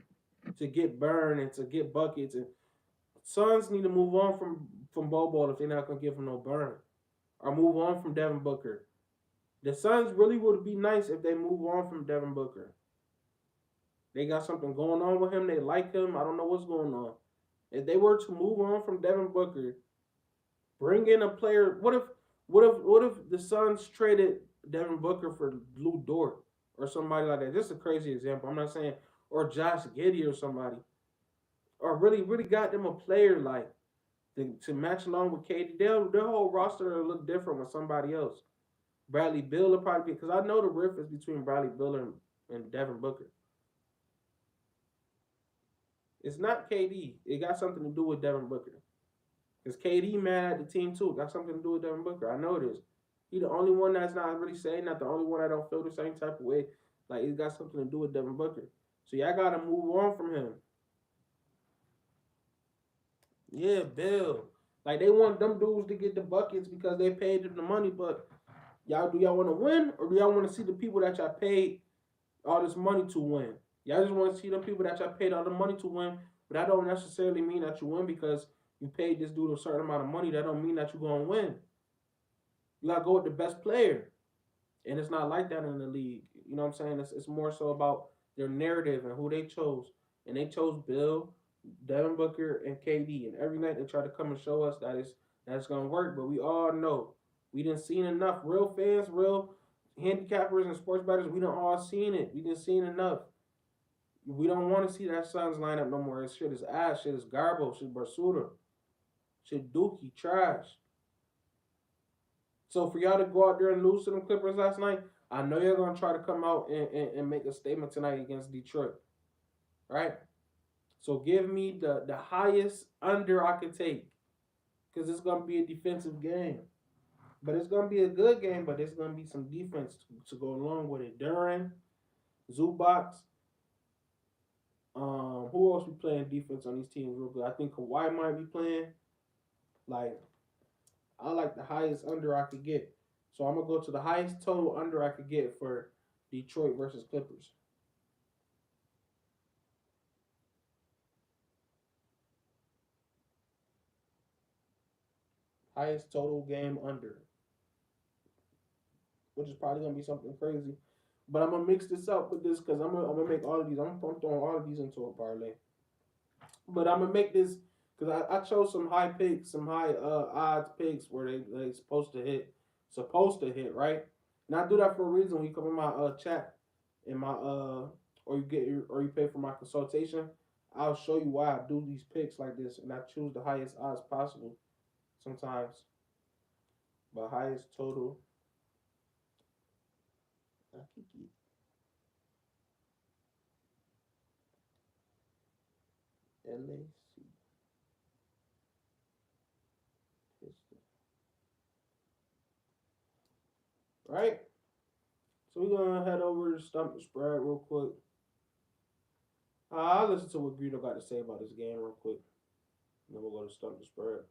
to get burn and to get buckets. And Suns need to move on from Bobo if they're not gonna give him no burn, or move on from Devin Booker. The Suns really would be nice if they move on from Devin Booker. They got something going on with him. They like him. I don't know what's going on. If they were to move on from Devin Booker, bring in a player. What if the Suns traded Devin Booker for Lou Dort or somebody like that? Just a crazy example. I'm not saying, or Josh Giddey or somebody, or really got them a player like to match along with KD. Their whole roster will look different with somebody else. Bradley Beal will probably be, because I know the riff is between Bradley Beal and Devin Booker. It's not KD. It got something to do with Devin Booker. Because KD mad at the team too. It got something to do with Devin Booker. I know it is. He the only one that's not really saying that. The only one that don't feel the same type of way. Like it got something to do with Devin Booker. So y'all gotta move on from him. Yeah, Bill. Like they want them dudes to get the buckets because they paid them the money, but do y'all want to win, or do y'all want to see the people that y'all paid all this money to win? Y'all just want to see the people that y'all paid all the money to win, but that don't necessarily mean that you win because you paid this dude a certain amount of money. That don't mean that you're gonna win. You gotta go with the best player, and it's not like that in the league. You know what I'm saying? It's more so about their narrative and who they chose, and they chose Bill, Devin Booker, and KD. And every night they try to come and show us that it's gonna work, but we all know we didn't seen enough. Real fans, real handicappers, and sports bettors, we done all seen it. We didn't seen enough. We don't want to see that Suns lineup no more. This shit is ass. Shit is garbo. Shit Barsuda. Shit dookie. Trash. So for y'all to go out there and lose to them Clippers last night, I know you're going to try to come out and make a statement tonight against Detroit. Right? So give me the highest under I can take. Because it's going to be a defensive game. But it's going to be a good game, but there's going to be some defense to go along with it. Duran, Zubac. Who else be playing defense on these teams real good? I think Kawhi might be playing. Like, I like the highest under I could get. So I'm going to go to the highest total under I could get for Detroit versus Clippers. Highest total game under. Which is probably going to be something crazy. But I'm going to mix this up with this because I'm gonna make all of these. I'm throwing all of these into a parlay. But I'm going to make this because I chose some high picks, some high odds picks where they supposed to hit, right? And I do that for a reason. When you come in my chat, in my or you pay for my consultation, I'll show you why I do these picks like this, and I choose the highest odds possible sometimes. But highest total. LAC. Right? So we're going to head over to Stump the Spread real quick. I'll listen to what Greedo got to say about this game real quick. And then we'll go to Stump the Spread.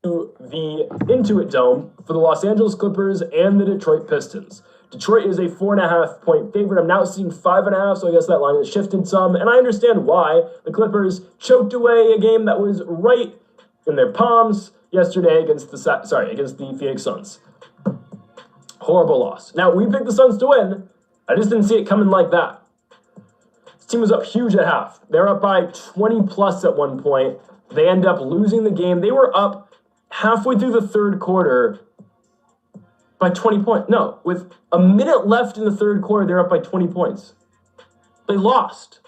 To the Intuit Dome for the Los Angeles Clippers and the Detroit Pistons. Detroit is a 4.5 point favorite. I'm now seeing 5.5, so I guess that line has shifted some, and I understand why. The Clippers choked away a game that was right in their palms yesterday against the Phoenix Suns. Horrible loss. Now, we picked the Suns to win. I just didn't see it coming like that. This team was up huge at half. They're up by 20 plus at one point. They end up losing the game. They were up halfway through the third quarter by 20 points. No, with a minute left in the third quarter, they're up by 20 points. They lost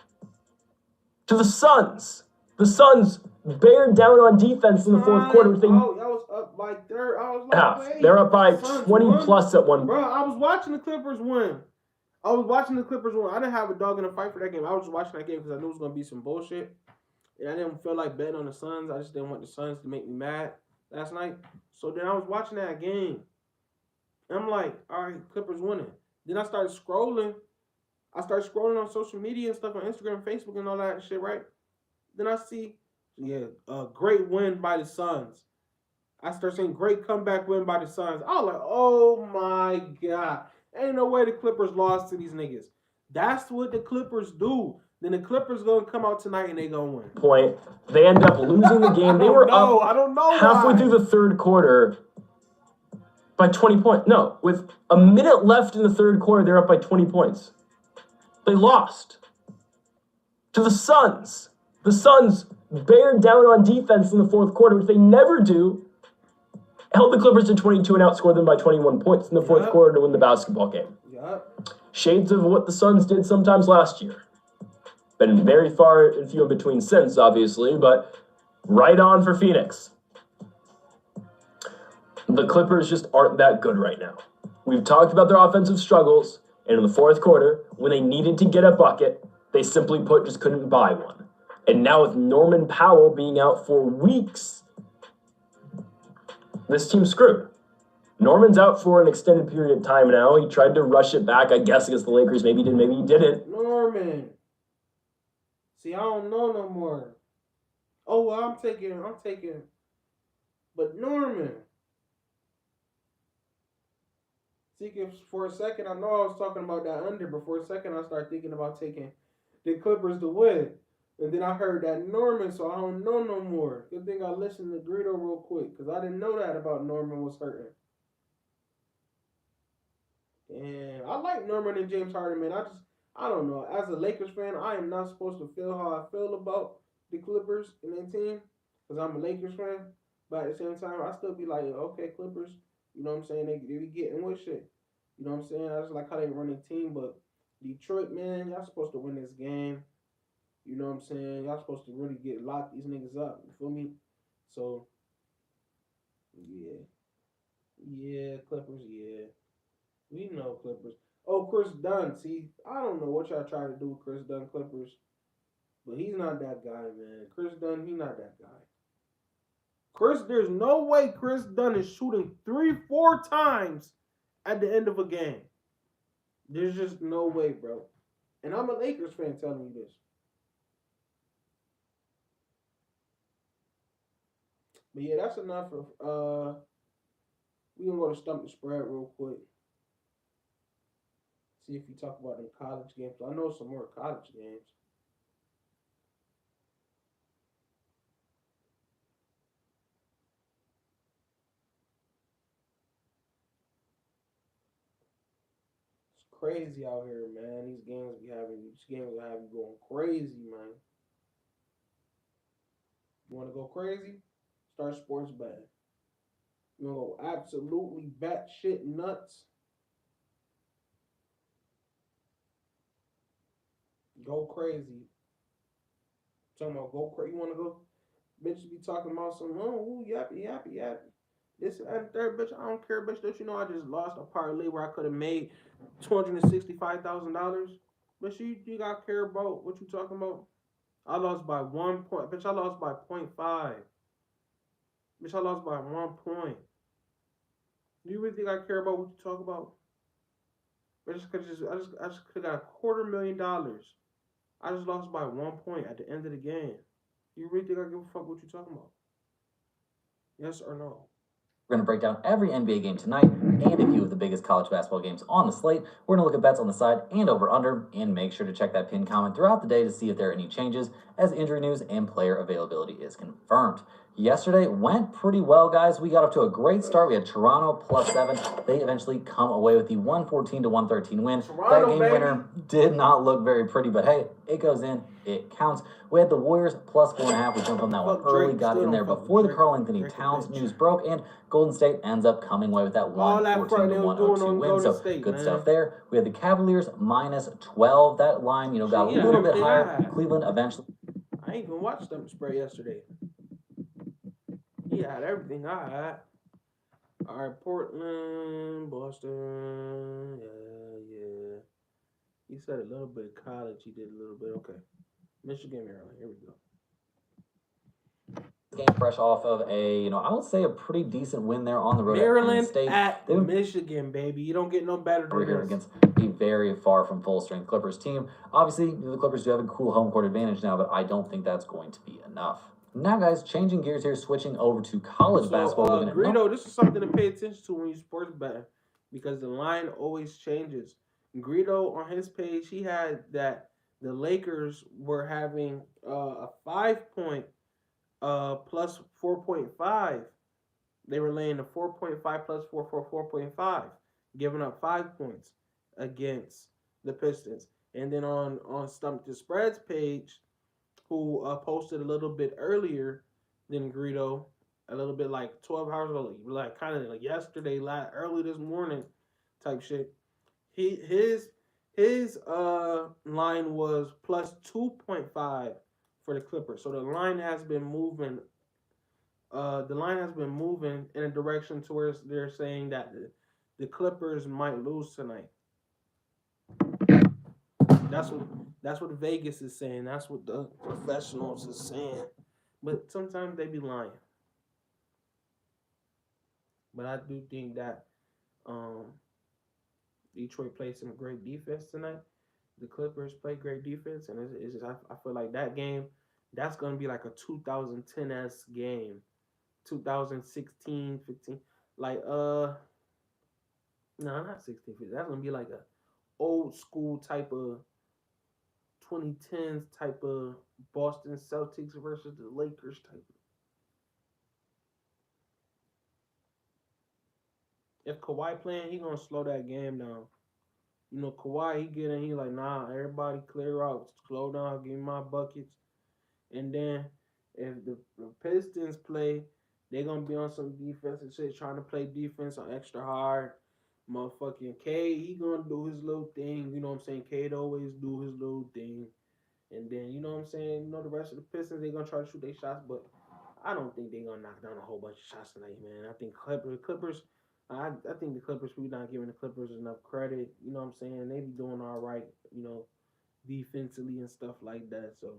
to the Suns. The Suns bared down on defense in the fourth quarter. I was up by third. I was like, wait, they're up by Suns 20 won? plus at one. Bro, I was watching the Clippers win. I didn't have a dog in a fight for that game. I was just watching that game because I knew it was going to be some bullshit. And I didn't feel like betting on the Suns. I just didn't want the Suns to make me mad last night. So then I was watching that game. And I'm like, all right, Clippers winning. Then I started scrolling. On social media and stuff on Instagram, Facebook, and all that shit, right? Then I see, a great win by the Suns. I start saying great comeback win by the Suns. I was like, oh my God. Ain't no way the Clippers lost to these niggas. That's what the Clippers do. Then the Clippers gonna come out tonight and they gonna win. Point. They end up losing the game. They were up I don't know halfway why. through the third quarter by 20 points. No, with a minute left in the third quarter, they're up by 20 points. They lost to the Suns. The Suns bared down on defense in the fourth quarter, which they never do. Held the Clippers to 22 and outscored them by 21 points in the fourth quarter to win the basketball game. Shades of what the Suns did sometimes last year. Been very far and few in between since, obviously, but right on for Phoenix. The Clippers just aren't that good right now. We've talked about their offensive struggles, and in the fourth quarter, when they needed to get a bucket, they simply put just couldn't buy one. And now with Norman Powell being out for weeks, this team's screwed. Norman's out for an extended period of time now. He tried to rush it back, I guess, against the Lakers. Maybe he did, maybe he didn't. Norman. See, I don't know no more. Oh, well, I'm taking. But Norman. See, for a second, I know I was talking about that under, but for a second, I started thinking about taking the Clippers to win. And then I heard that Norman, so I don't know no more. Good thing I listened to Greedo real quick, because I didn't know that about Norman was hurting. And I like Norman and James Harden, man. I don't know. As a Lakers fan, I am not supposed to feel how I feel about the Clippers and their team, because I'm a Lakers fan. But at the same time, I still be like, okay, Clippers, you know what I'm saying? They be getting with shit. You know what I'm saying? I just like how they run their team. But Detroit, man, y'all supposed to win this game. You know what I'm saying? Y'all supposed to really lock these niggas up. You feel me? So, yeah. Yeah, Clippers, yeah. We know Clippers. Oh, Chris Dunn. See, I don't know what y'all try to do with Chris Dunn Clippers. But he's not that guy, man. Chris Dunn, he's not that guy. There's no way Chris Dunn is shooting 3-4 times at the end of a game. There's just no way, bro. And I'm a Lakers fan telling you this. But yeah, that's enough of we gonna go to Stump the Spread real quick. See if you talk about them college games. I know some more college games. It's crazy out here, man. These games will have you going crazy, man. You wanna go crazy? Start sports betting. You wanna go absolutely batshit nuts? Go crazy. Talking about go crazy. You want to go? Bitches be talking about some, yappy. This and third, bitch. I don't care, bitch. Don't you know I just lost a parlay where I could have made $265,000? But you got care about what you talking about? I lost by 1 point. Bitch, I lost by 0.5. Bitch, I lost by 1 point. Do you really think I care about what you talk about? Bitch, I just could have got $250,000. I just lost by 1 point at the end of the game. You really think I give a fuck what you talking about? Yes or no? We're going to break down every NBA game tonight and a few of the biggest college basketball games on the slate. We're going to look at bets on the side and over-under, and make sure to check that pinned comment throughout the day to see if there are any changes as injury news and player availability is confirmed. Yesterday went pretty well, guys. We got off to a great start. We had Toronto +7. They eventually come away with the 114-113 win. Toronto, that game baby. winner did not look very pretty, but hey, it goes in. It counts. We had the Warriors +4.5. We jumped on that one early, got in there before the Karl Anthony Towns news broke, and Golden State ends up coming away with that 114-102 win. So good stuff there. We had the Cavaliers -12. That line, got a little bit higher. Cleveland eventually. I ain't even watched them spread yesterday. He had everything I had. All right, Portland, Boston, yeah. He said a little bit of college. He did a little bit. Okay. Michigan, Maryland. Here we go. Game fresh off of a, I would say a pretty decent win there on the road Maryland at Penn State. at Michigan, baby. You don't get no better than here this. Against a very far from full strength Clippers team. Obviously, the Clippers do have a cool home court advantage now, but I don't think that's going to be enough. Now, guys, changing gears here, switching over to college basketball. Looking at Greedo, this is something to pay attention to when you sports bet, because the line always changes. Greedo, on his page, he had that the Lakers were having a 5-point plus 4.5. They were laying a 4.5 plus 4 for 4.5, giving up 5 points against the Pistons. And then on Stump the Spreads page, who posted a little bit earlier than Greedo, a little bit like 12 hours ago, like kind of like yesterday, early this morning type shit. His line was plus 2.5 for the Clippers. So the line has been moving. The line has been moving in a direction to where they're saying that the Clippers might lose tonight. That's what Vegas is saying. That's what the professionals is saying. But sometimes they be lying. But I do think that Detroit played some great defense tonight. The Clippers play great defense, and it's just, I feel like that game, that's gonna be like a 2010-esque game, 2016, 15, like no, not 16, 15. That's gonna be like a old school type of 2010s type of Boston Celtics versus the Lakers type. If Kawhi playing, he gonna slow that game down. Kawhi, he get in, he like, nah, everybody clear out, slow down, give me my buckets. And then if the Pistons play, they gonna be on some defensive shit, trying to play defense on extra hard. Motherfucking K, he gonna do his little thing. You know what I'm saying? K'd always do his little thing. And then, you know what I'm saying? The rest of the Pistons, they gonna try to shoot their shots, but I don't think they gonna knock down a whole bunch of shots tonight, man. I think Clippers. I think the Clippers, we're not giving the Clippers enough credit. You know what I'm saying? They be doing all right, defensively and stuff like that. So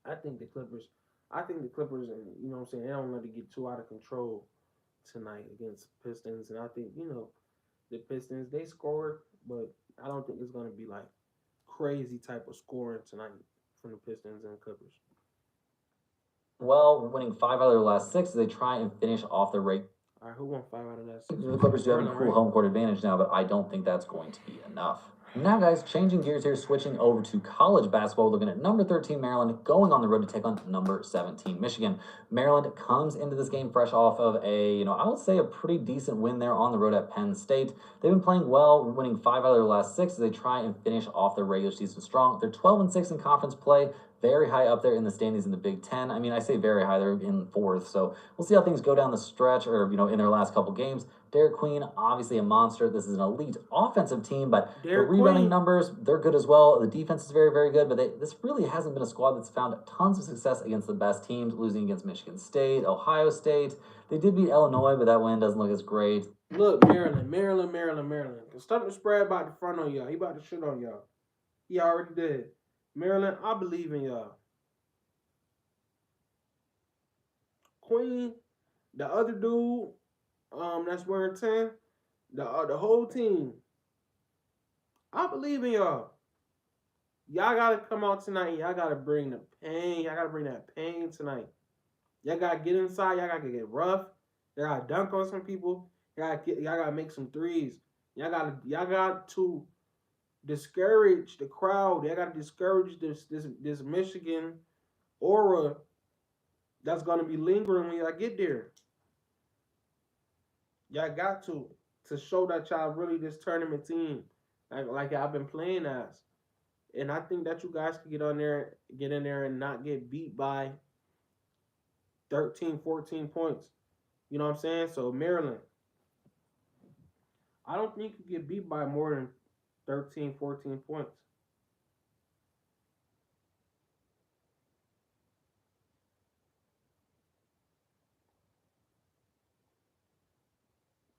I think the Clippers, and you know what I'm saying, they don't let it get too out of control tonight against Pistons. And I think, the Pistons, they scored, but I don't think it's gonna be like crazy type of scoring tonight from the Pistons and Clippers. Well, winning 5 out of their last 6 as they try and finish off the rate. All right, who won 5 out of that 6? The Clippers do have a cool home court advantage now, but I don't think that's going to be enough. Now, guys, changing gears here, switching over to college basketball, looking at number 13 Maryland going on the road to take on number 17 Michigan. Maryland comes into this game fresh off of a, I would say a pretty decent win there on the road at Penn State. They've been playing well, winning 5 out of their last 6 as they try and finish off their regular season strong. They're 12-6 in conference play. Very high up there in the standings in the Big Ten. I mean, I say very high. They're in 4th. So we'll see how things go down the stretch or, in their last couple games. Derek Queen, obviously a monster. This is an elite offensive team, but the rebounding numbers, they're good as well. The defense is very, very good, but this really hasn't been a squad that's found tons of success against the best teams, losing against Michigan State, Ohio State. They did beat Illinois, but that win doesn't look as great. Look, Maryland. Stop the spread about the front on y'all. He about to shit on y'all. He already did. Maryland, I believe in y'all. Queen, the other dude, that's wearing 10, the whole team. I believe in y'all. Y'all gotta come out tonight. Y'all gotta bring the pain. Y'all gotta bring that pain tonight. Y'all gotta get inside. Y'all gotta get rough. Y'all gotta dunk on some people. Y'all gotta make some threes. Y'all got to discourage the crowd. They got to discourage this Michigan aura that's gonna be lingering when y'all get there. Y'all got to show that y'all really this tournament team, like y'all been playing as. And I think that you guys can get in there and not get beat by 13, 14 points. You know what I'm saying? So Maryland, I don't think you get beat by more than 13, 14 points.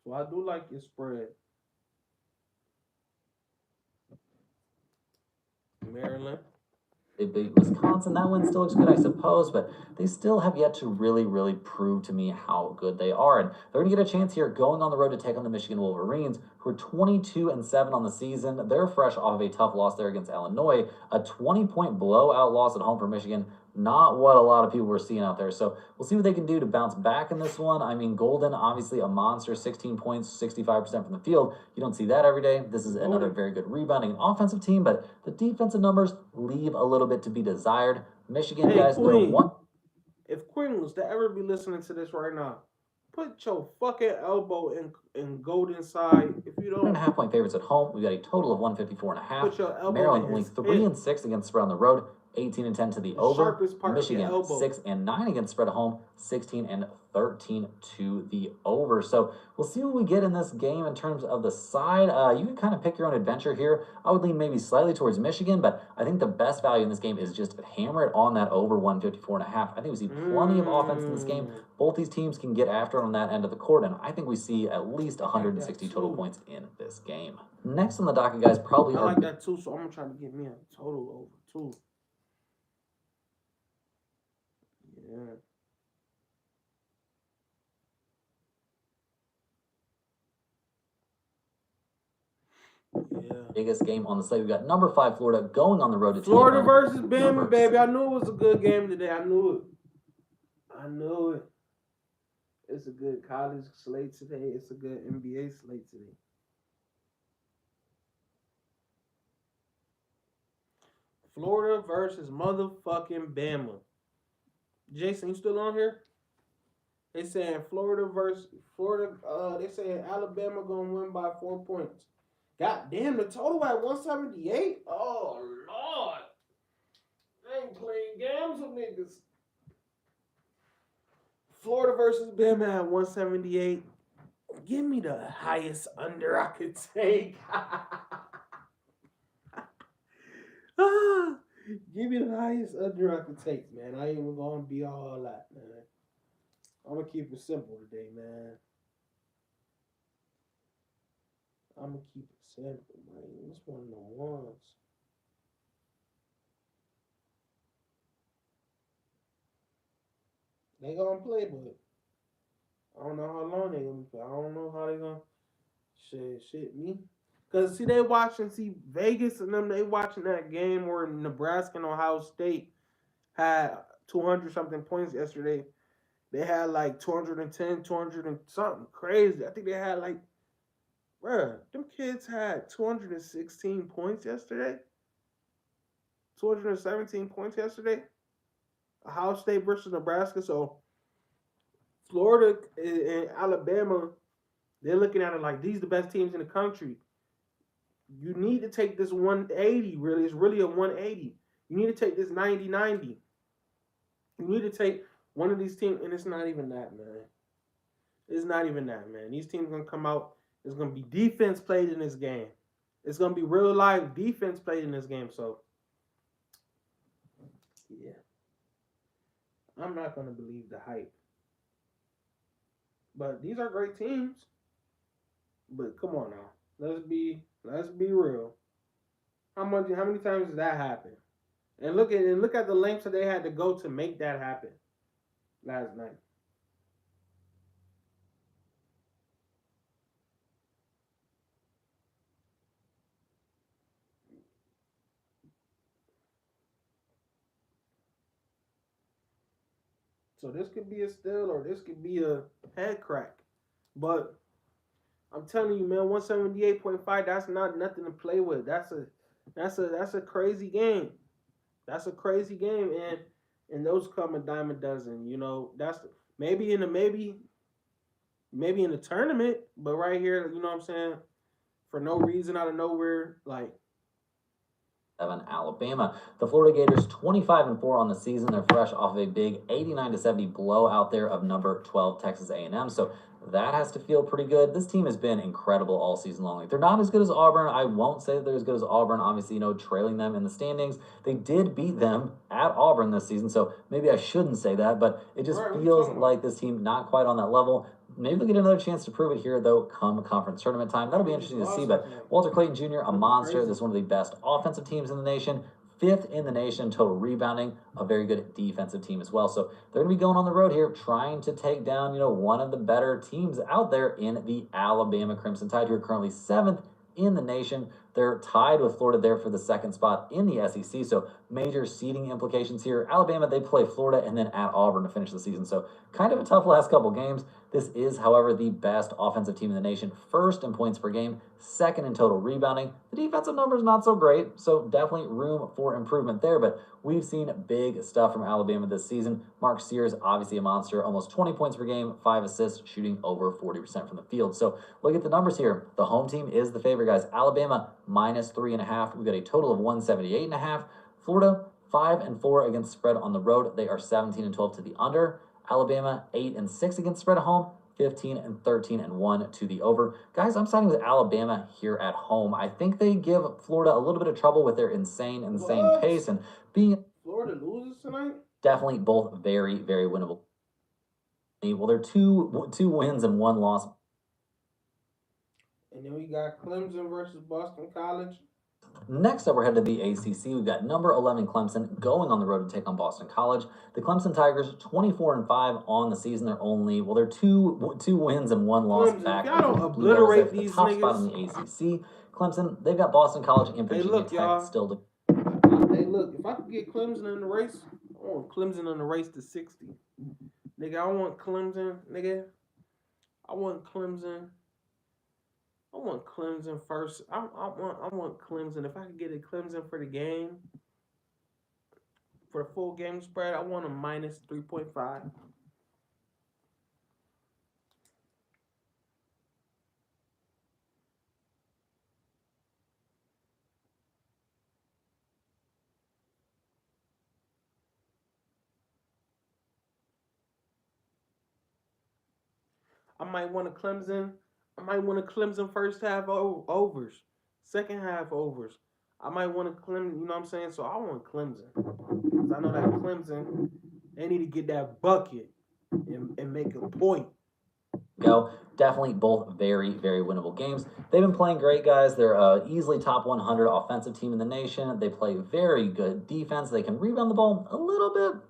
So I do like your spread. Maryland. They beat Wisconsin. That one still looks good, I suppose, but they still have yet to really prove to me how good they are. And they're going to get a chance here going on the road to take on the Michigan Wolverines, who are 22-7 on the season. They're fresh off of a tough loss there against Illinois, a 20-point blowout loss at home for Michigan. Not what a lot of people were seeing out there. So we'll see what they can do to bounce back in this one. I mean, Golden, obviously a monster, 16 points, 65% from the field. You don't see that every day. This is another very good rebounding and offensive team, but the defensive numbers leave a little bit to be desired. Michigan, Hey, guys, they're Queen. one. If Queen was to ever be listening to this right now, put your fucking elbow in Golden side. If you don't, 1.5 point favorites at home. We got a total of 154.5. put your elbow Maryland in only his 3-6 against spread on the road, 18-10 to the over. sharpest part of your Michigan elbow. 6-9 against spread at home, 16-13 to the over. So we'll see what we get in this game in terms of the side. You can kind of pick your own adventure here. I would lean maybe slightly towards Michigan, but I think the best value in this game is just hammer it on that over 154.5. I think we see plenty of offense in this game. Both these teams can get after it on that end of the court, and I think we see at least 160 total points in this game. Next on the docket, guys, probably I like that too, so I'm gonna try to get me a total over too. Yeah. Yeah. Biggest game on the slate. We got number 5 Florida going on the road to Florida take on versus Bama, number baby. I knew it was a good game today. I knew it. I knew it. It's a good college slate today. It's a good NBA slate today. Florida versus motherfucking Bama. Jason, you still on here? They saying Florida versus Florida. They saying Alabama gonna win by 4 points. God damn, the total at 178. Oh Lord, I ain't playing games with niggas. Florida versus Bama at 178. Give me the highest under I could take. Give me the highest under I could take, man. I ain't even gonna be all that, man. I'm gonna keep it simple today, man. I'm gonna keep it simple, man. It's one of the ones. They gonna play, but I don't know how long they gonna play. I don't know how they gonna shit me. Cause see, they watching Vegas and them. They watching that game where Nebraska and Ohio State had 200 something points yesterday. They had like 210, 200 and something crazy. I think they had like, bruh, them kids had 216 points yesterday. 217 points yesterday. Ohio State versus Nebraska. So Florida and Alabama, they're looking at it like these are the best teams in the country. You need to take this 180, really. It's really a 180. You need to take this 90-90. You need to take one of these teams, and it's not even that, man. It's not even that, man. These teams are going to come out. There's going to be defense played in this game. It's going to be real live defense played in this game. So, yeah. I'm not going to believe the hype. But these are great teams. But come on now. Let's be real. How many times does that happen? And look at the lengths that they had to go to make that happen last night. So this could be a steal or this could be a head crack. But I'm telling you, man, 178.5, that's not nothing to play with. That's a crazy game. That's a crazy game. And and those come a dime a dozen. You know, that's maybe in the maybe in the tournament, but right here, you know what I'm saying? For no reason out of nowhere, like Alabama. The Florida Gators 25-4 on the season. They're fresh off of a big 89-70 blowout there of number 12 Texas A&M. So that has to feel pretty good. This team has been incredible all season long. Like, they're not as good as Auburn. I won't say that they're as good as Auburn. Obviously, trailing them in the standings. They did beat them at Auburn this season, so maybe I shouldn't say that, but it just right, feels like this team not quite on that level. Maybe they'll get another chance to prove it here, though, come conference tournament time. That'll be interesting to see. But Walter Clayton Jr., a monster. This is one of the best offensive teams in the nation. 5th in the nation in total rebounding, a very good defensive team as well. So they're going to be going on the road here, trying to take down, one of the better teams out there in the Alabama Crimson Tide, who are currently 7th in the nation. They're tied with Florida there for the 2nd spot in the SEC, so major seeding implications here. Alabama, they play Florida and then at Auburn to finish the season, so kind of a tough last couple games. This is, however, the best offensive team in the nation, 1st in points per game, 2nd in total rebounding. The defensive numbers not so great, so definitely room for improvement there, but we've seen big stuff from Alabama this season. Mark Sears, obviously a monster, almost 20 points per game, 5 assists, shooting over 40% from the field. So look at the numbers here. The home team is the favorite, guys. Alabama -3.5. We've got a total of 178.5. Florida 5-4 against spread on the road. They are 17-12 to the under. Alabama 8-6 against spread at home. 15-13-1 to the over. Guys, I'm siding with Alabama here at home. I think they give Florida a little bit of trouble with their insane pace and being Florida loses tonight. Definitely both very, very winnable. Well, they're two wins and 1 loss. And then we got Clemson versus Boston College. Next up, we're headed to the ACC. We've got number 11 Clemson going on the road to take on Boston College. The Clemson Tigers 24-5 on the season. They're two wins and 1 loss Clemson, back. Y'all don't obliterate the these top niggas. spot in the ACC. Clemson, they've got Boston College and Virginia look, Tech y'all. still to. Hey, look, if I could get Clemson in the race, I want Clemson in the race to 60. Nigga, I want Clemson, nigga. I want Clemson first. I want Clemson. If I could get a Clemson for the game, for the full game spread, I want a -3.5. I might want a Clemson. I might want a Clemson first half overs, second half overs. I might want a Clemson. You know what I'm saying? So I want Clemson because I know that Clemson, they need to get that bucket and make a point. Go. Definitely both very, very winnable games. They've been playing great, guys. They're easily top 100 offensive team in the nation. They play very good defense. They can rebound the ball a little bit.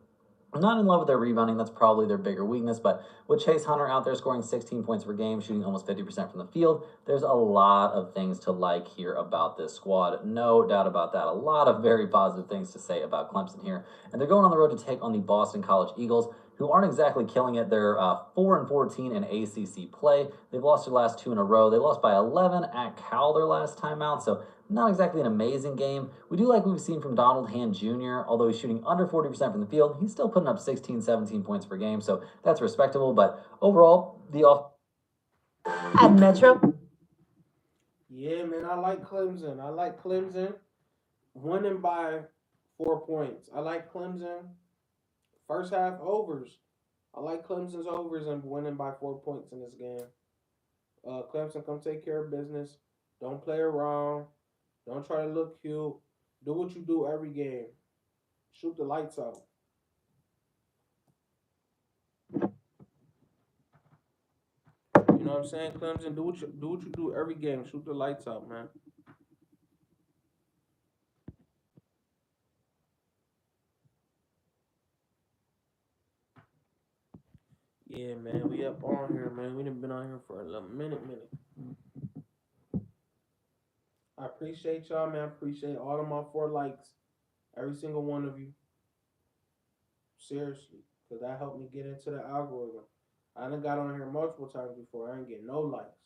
I'm not in love with their rebounding. That's probably their bigger weakness. But with Chase Hunter out there scoring 16 points per game, shooting almost 50% from the field, there's a lot of things to like here about this squad. No doubt about that. A lot of very positive things to say about Clemson here. And they're going on the road to take on the Boston College Eagles, who aren't exactly killing it. They're 4-14 in ACC play. They've lost their last 2 in a row. They lost by 11 at Cal their last time out, so not exactly an amazing game. We do like what we've seen from Donald Hand Jr., although he's shooting under 40% from the field. He's still putting up 16, 17 points per game, so that's respectable. But overall, At Metro. Yeah, man, I like Clemson. I like Clemson winning by 4 points. I like Clemson first half overs. I like Clemson's overs and winning by 4 points in this game. Clemson, come take care of business. Don't play around. Don't try to look cute. Do what you do every game. Shoot the lights out. You know what I'm saying, Clemson? Do what you do every game. Shoot the lights out, man. Yeah, man, we up on here, man. We done been on here for a little minute. I appreciate y'all, man. I appreciate all of my 4 likes. Every single one of you. Seriously. Because that helped me get into the algorithm. I done got on here multiple times before. I ain't get no likes.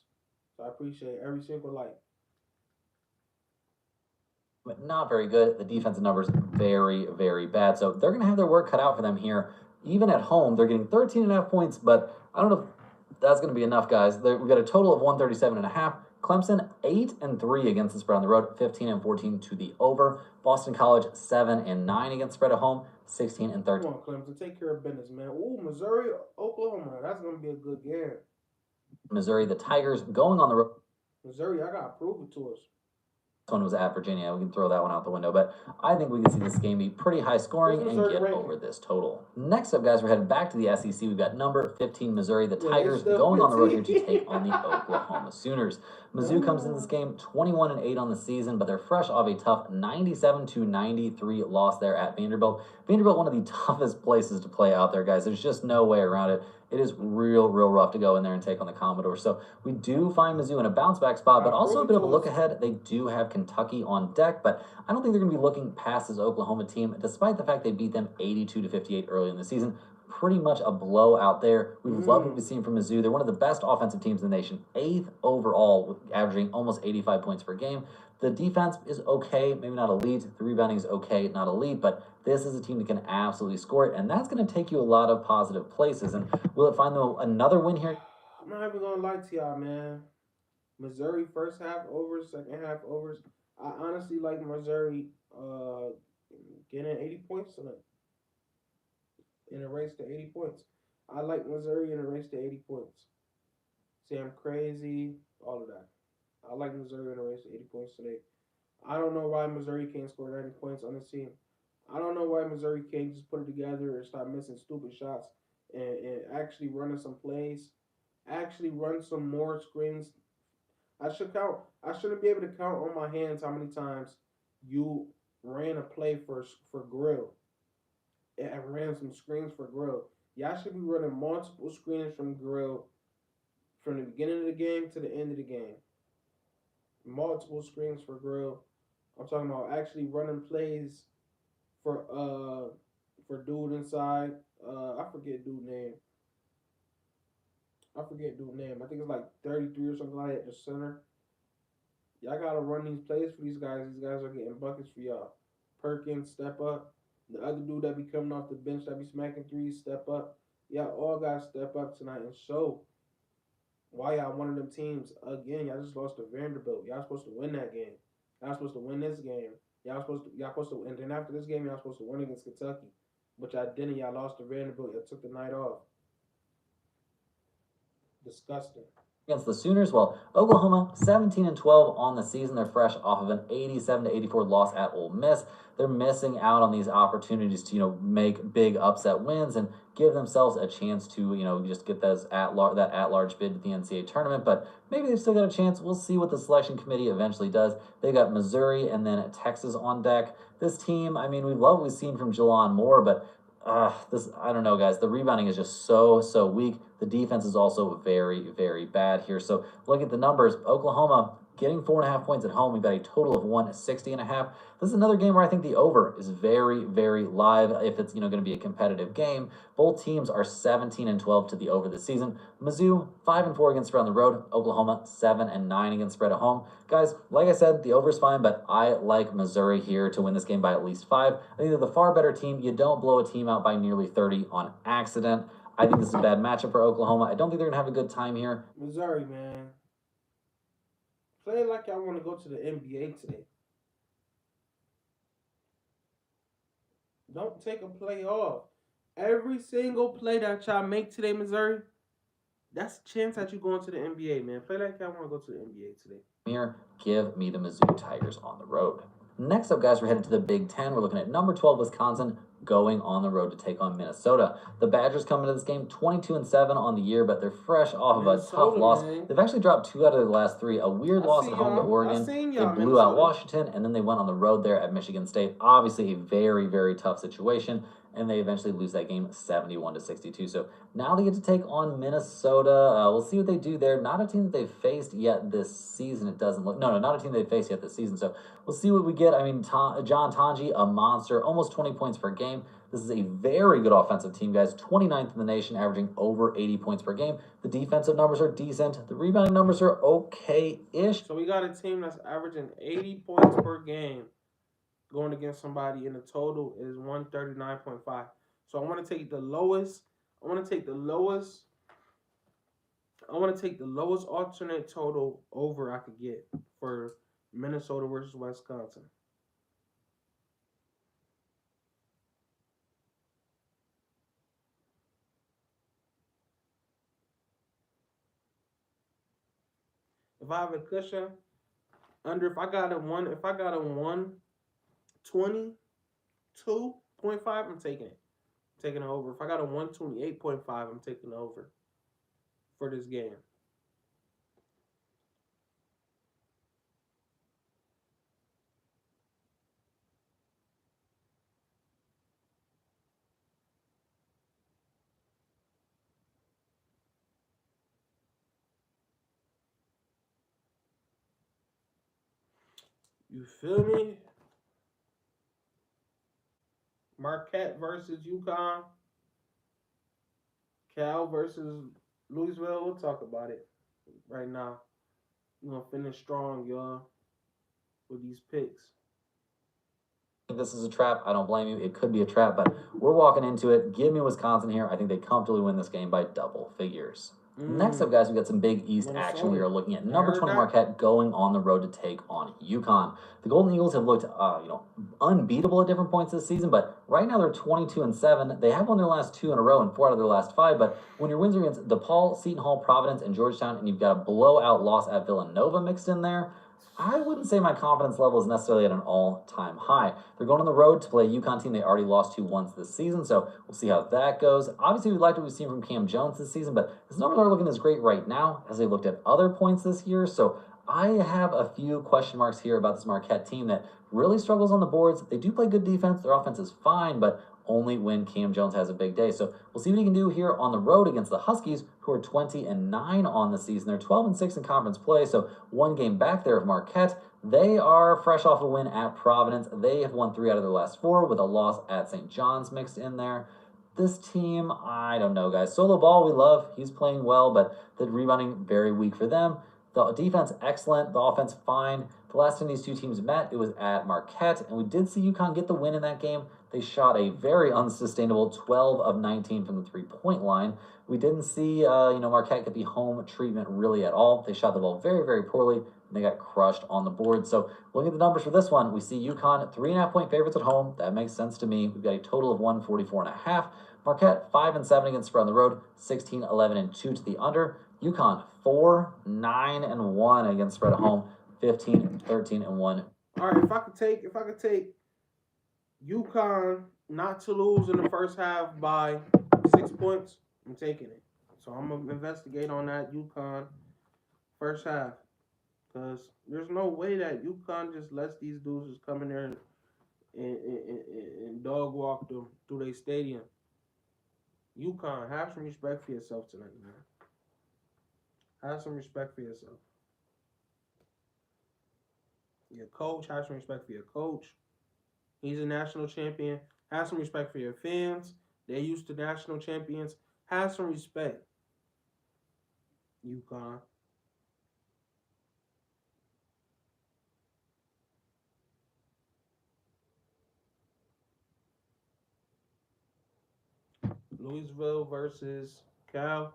So I appreciate every single like. but not very good. The defensive numbers very, very bad. So they're going to have their work cut out for them here. Even at home, they're getting 13.5 points, but I don't know if that's going to be enough, guys. We've got a total of 137.5. Clemson 8-3 against the spread on the road, 15-14 to the over. Boston College 7-9 against spread at home, 16-13. Come on, Clemson, take care of business, man. Ooh, Missouri, Oklahoma, that's gonna be a good game. Missouri, the Tigers going on the road. Missouri, I gotta prove it to us. This one was at Virginia. We can throw that one out the window, but I think we can see this game be pretty high scoring and get over this total. Next up, guys, we're headed back to the SEC. We've got number 15 Missouri, the Tigers, going on the road here to take on the Oklahoma Sooners. Mizzou comes in this game 21-8 on the season, but they're fresh off a tough 97-93 loss there at Vanderbilt. Vanderbilt, one of the toughest places to play out there, guys. There's just no way around it. It is real rough to go in there and take on the Commodores. So we do find Mizzou in a bounce back spot, but also a bit of a look ahead. They do have Kentucky on deck, but I don't think they're going to be looking past this Oklahoma team, despite the fact they beat them 82-58 early in the season. Pretty much a blowout there. We've loved what we've seen from Mizzou. They're one of the best offensive teams in the nation, 8th overall, averaging almost 85 points per game. The defense is okay, maybe not elite. The rebounding is okay, not elite, but this is a team that can absolutely score it, and that's going to take you a lot of positive places. And will it find them another win here? I'm not even gonna lie to y'all, man. Missouri first half overs, second half overs. I honestly like Missouri getting 80 points tonight. In a race to 80 points. I like Missouri in a race to 80 points. Say I'm crazy, all of that. I like Missouri in a race to 80 points today. I don't know why Missouri can't score 90 points on this team. I don't know why Missouri can't just put it together and stop missing stupid shots and actually running some plays. Actually run some more screens. I should count. I shouldn't be able to count on my hands how many times you ran a play for Grill and ran some screens for Grill. Y'all should be running multiple screens from Grill from the beginning of the game to the end of the game. Multiple screens for Grill. I'm talking about actually running plays for dude inside. I forget dude name. I forget dude name. I think it's like 33 or something like that. The center. Y'all gotta run these plays for these guys. These guys are getting buckets for y'all. Perkins, step up. The other dude that be coming off the bench that be smacking threes, step up. Y'all all gotta step up tonight and show why y'all one of them teams. Again, y'all just lost to Vanderbilt. Y'all supposed to win that game. Y'all supposed to win this game. Y'all supposed to, and then after this game, y'all supposed to win against Kentucky. But y'all didn't. Y'all lost to Vanderbilt. Y'all took the night off. Disgusting. Against the Sooners, well, Oklahoma 17-12 on the season. They're fresh off of an 87-84 loss at Ole Miss. They're missing out on these opportunities to make big upset wins and give themselves a chance to just get that at-large bid to the NCAA tournament. But maybe they've still got a chance. We'll see what the selection committee eventually does. They got Missouri and then Texas on deck. This team, I mean, we love what we've seen from Jelon Moore, but I don't know, guys. The rebounding is just so weak. The defense is also very bad here. So look at the numbers. Oklahoma getting 4.5 points at home. We've got a total of 160.5. This is another game where I think the over is very live. If it's going to be a competitive game, both teams are 17-12 to the over this season. Mizzou 5-4 against spread on the road. Oklahoma 7-9 against spread at home. Guys, like I said, the over is fine, but I like Missouri here to win this game by at least 5. I think they're the far better team. You don't blow a team out by nearly 30 on accident. I think this is a bad matchup for Oklahoma. I don't think they're going to have a good time here. Missouri, man. Play like y'all want to go to the NBA today. Don't take a play off. Every single play that y'all make today, Missouri, that's a chance that you're going to the NBA, man. Play like y'all want to go to the NBA today. Here, give me the Mizzou Tigers on the road. Next up, guys, we're headed to the Big Ten. We're looking at number 12, Wisconsin, going on the road to take on Minnesota. The Badgers come into this game 22-7 on the year, but they're fresh off of a tough loss. Man. They've actually dropped 2 out of their last 3. A weird loss at home to Oregon. They blew out Washington, and then they went on the road there at Michigan State. Obviously, a very tough situation, and they eventually lose that game 71-62. So now they get to take on Minnesota. We'll see what they do there. Not a team that they've faced yet this season. It doesn't look. No, not a team they've faced yet this season. So we'll see what we get. I mean, John Tanji, a monster, almost 20 points per game. This is a very good offensive team, guys. 29th in the nation, averaging over 80 points per game. The defensive numbers are decent. The rebounding numbers are okay-ish. So we got a team that's averaging 80 points per game going against somebody, and the total is 139.5. So I want to take the lowest. I want to take the lowest. I want to take the lowest alternate total over I could get for Minnesota versus Wisconsin. If I have a cushion under, if I got a 122.5, I'm taking it. Taking it over. If I got a 128.5, I'm taking it over for this game. You feel me? Marquette versus UConn. Cal versus Louisville. We'll talk about it right now. We're gonna finish strong, y'all, with these picks. Think this is a trap. I don't blame you. It could be a trap, but we're walking into it. Give me Wisconsin here. I think they comfortably win this game by double figures. Next up, guys, we got some Big East action. We are looking at number 20 Marquette going on the road to take on UConn. The Golden Eagles have looked, unbeatable at different points this season, but right now they're 22-7. They have won their last 2 in a row and 4 out of their last 5. But when your wins are against DePaul, Seton Hall, Providence, and Georgetown, and you've got a blowout loss at Villanova mixed in there, I wouldn't say my confidence level is necessarily at an all-time high. They're going on the road to play a UConn team they already lost to once this season, so we'll see how that goes. Obviously, we liked what we've seen from Cam Jones this season, but his numbers aren't looking as great right now as they looked at other points this year, so I have a few question marks here about this Marquette team that really struggles on the boards. They do play good defense. Their offense is fine, but only when Cam Jones has a big day. So we'll see what he can do here on the road against the Huskies, who are 20-9 on the season. They're 12-6 in conference play, so 1 game back there of Marquette. They are fresh off a win at Providence. They have won 3 out of their last 4 with a loss at St. John's mixed in there. This team, I don't know, guys. Solo Ball, we love. He's playing well, but the rebounding, very weak for them. The defense, excellent. The offense, fine. The last time these two teams met, it was at Marquette, and we did see UConn get the win in that game. They shot a very unsustainable 12 of 19 from the three-point line. We didn't see, Marquette get the home treatment really at all. They shot the ball very, very poorly, and they got crushed on the board. So looking at the numbers for this one, we see UConn 3.5-point favorites at home. That makes sense to me. We've got a total of 144.5. Marquette 5-7 against spread on the road, 16-11-2 to the under. UConn 4-9-1 against spread at home, 15-13-1. All right, if I could take UConn not to lose in the first half by 6 points, I'm taking it. So I'm gonna investigate on that UConn first half, because there's no way that UConn just lets these dudes just come in there and dog walk them through their stadium. UConn, have some respect for yourself tonight, man. Have some respect for yourself. Your coach, have some respect for your coach. He's a national champion. Have some respect for your fans. They're used to national champions. Have some respect, UConn. Louisville versus Cal.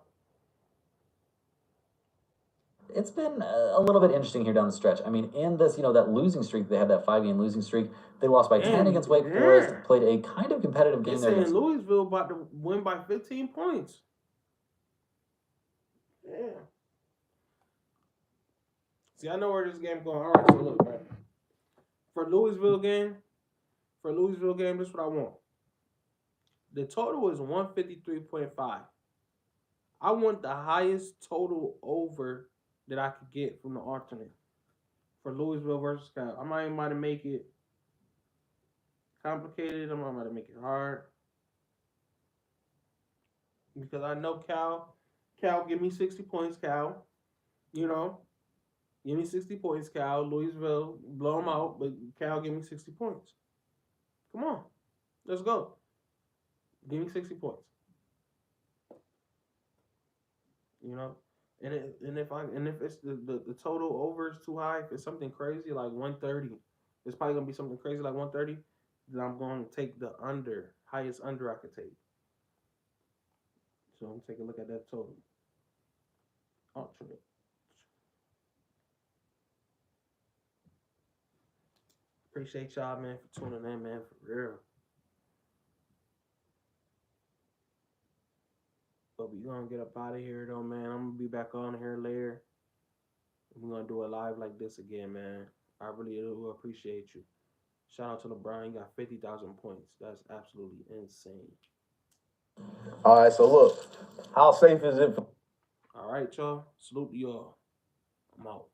It's been a little bit interesting here down the stretch. I mean, in this, that losing streak, they had that 5-game losing streak. They lost by 10 against Wake Forest, played a kind of competitive game there. Saying Louisville about to win by 15 points. Yeah. See, I know where this game going. All right, so look, man. For Louisville game, this is what I want. The total is 153.5. I want the highest total over that I could get from the alternate for Louisville versus Cal. I might make it complicated. I might make it hard, because I know Cal, give me 60 points, Cal. Give me 60 points, Cal. Louisville, blow them out, but Cal, give me 60 points. Come on. Let's go. Give me 60 points. And if it's the total over is too high, if it's something crazy like 130, it's probably gonna be something crazy like 130. Then I'm going to take the under, highest under I could take. So I'm gonna take a look at that total. Alternate. Appreciate y'all, man, for tuning in, man, for real. But we gonna get up out of here though, man. I'm gonna be back on here later. We're gonna do a live like this again, man. I really do appreciate you. Shout out to LeBron. You got 50,000 points. That's absolutely insane. All right, so look, how safe is it? All right, y'all. Salute to y'all. I'm out.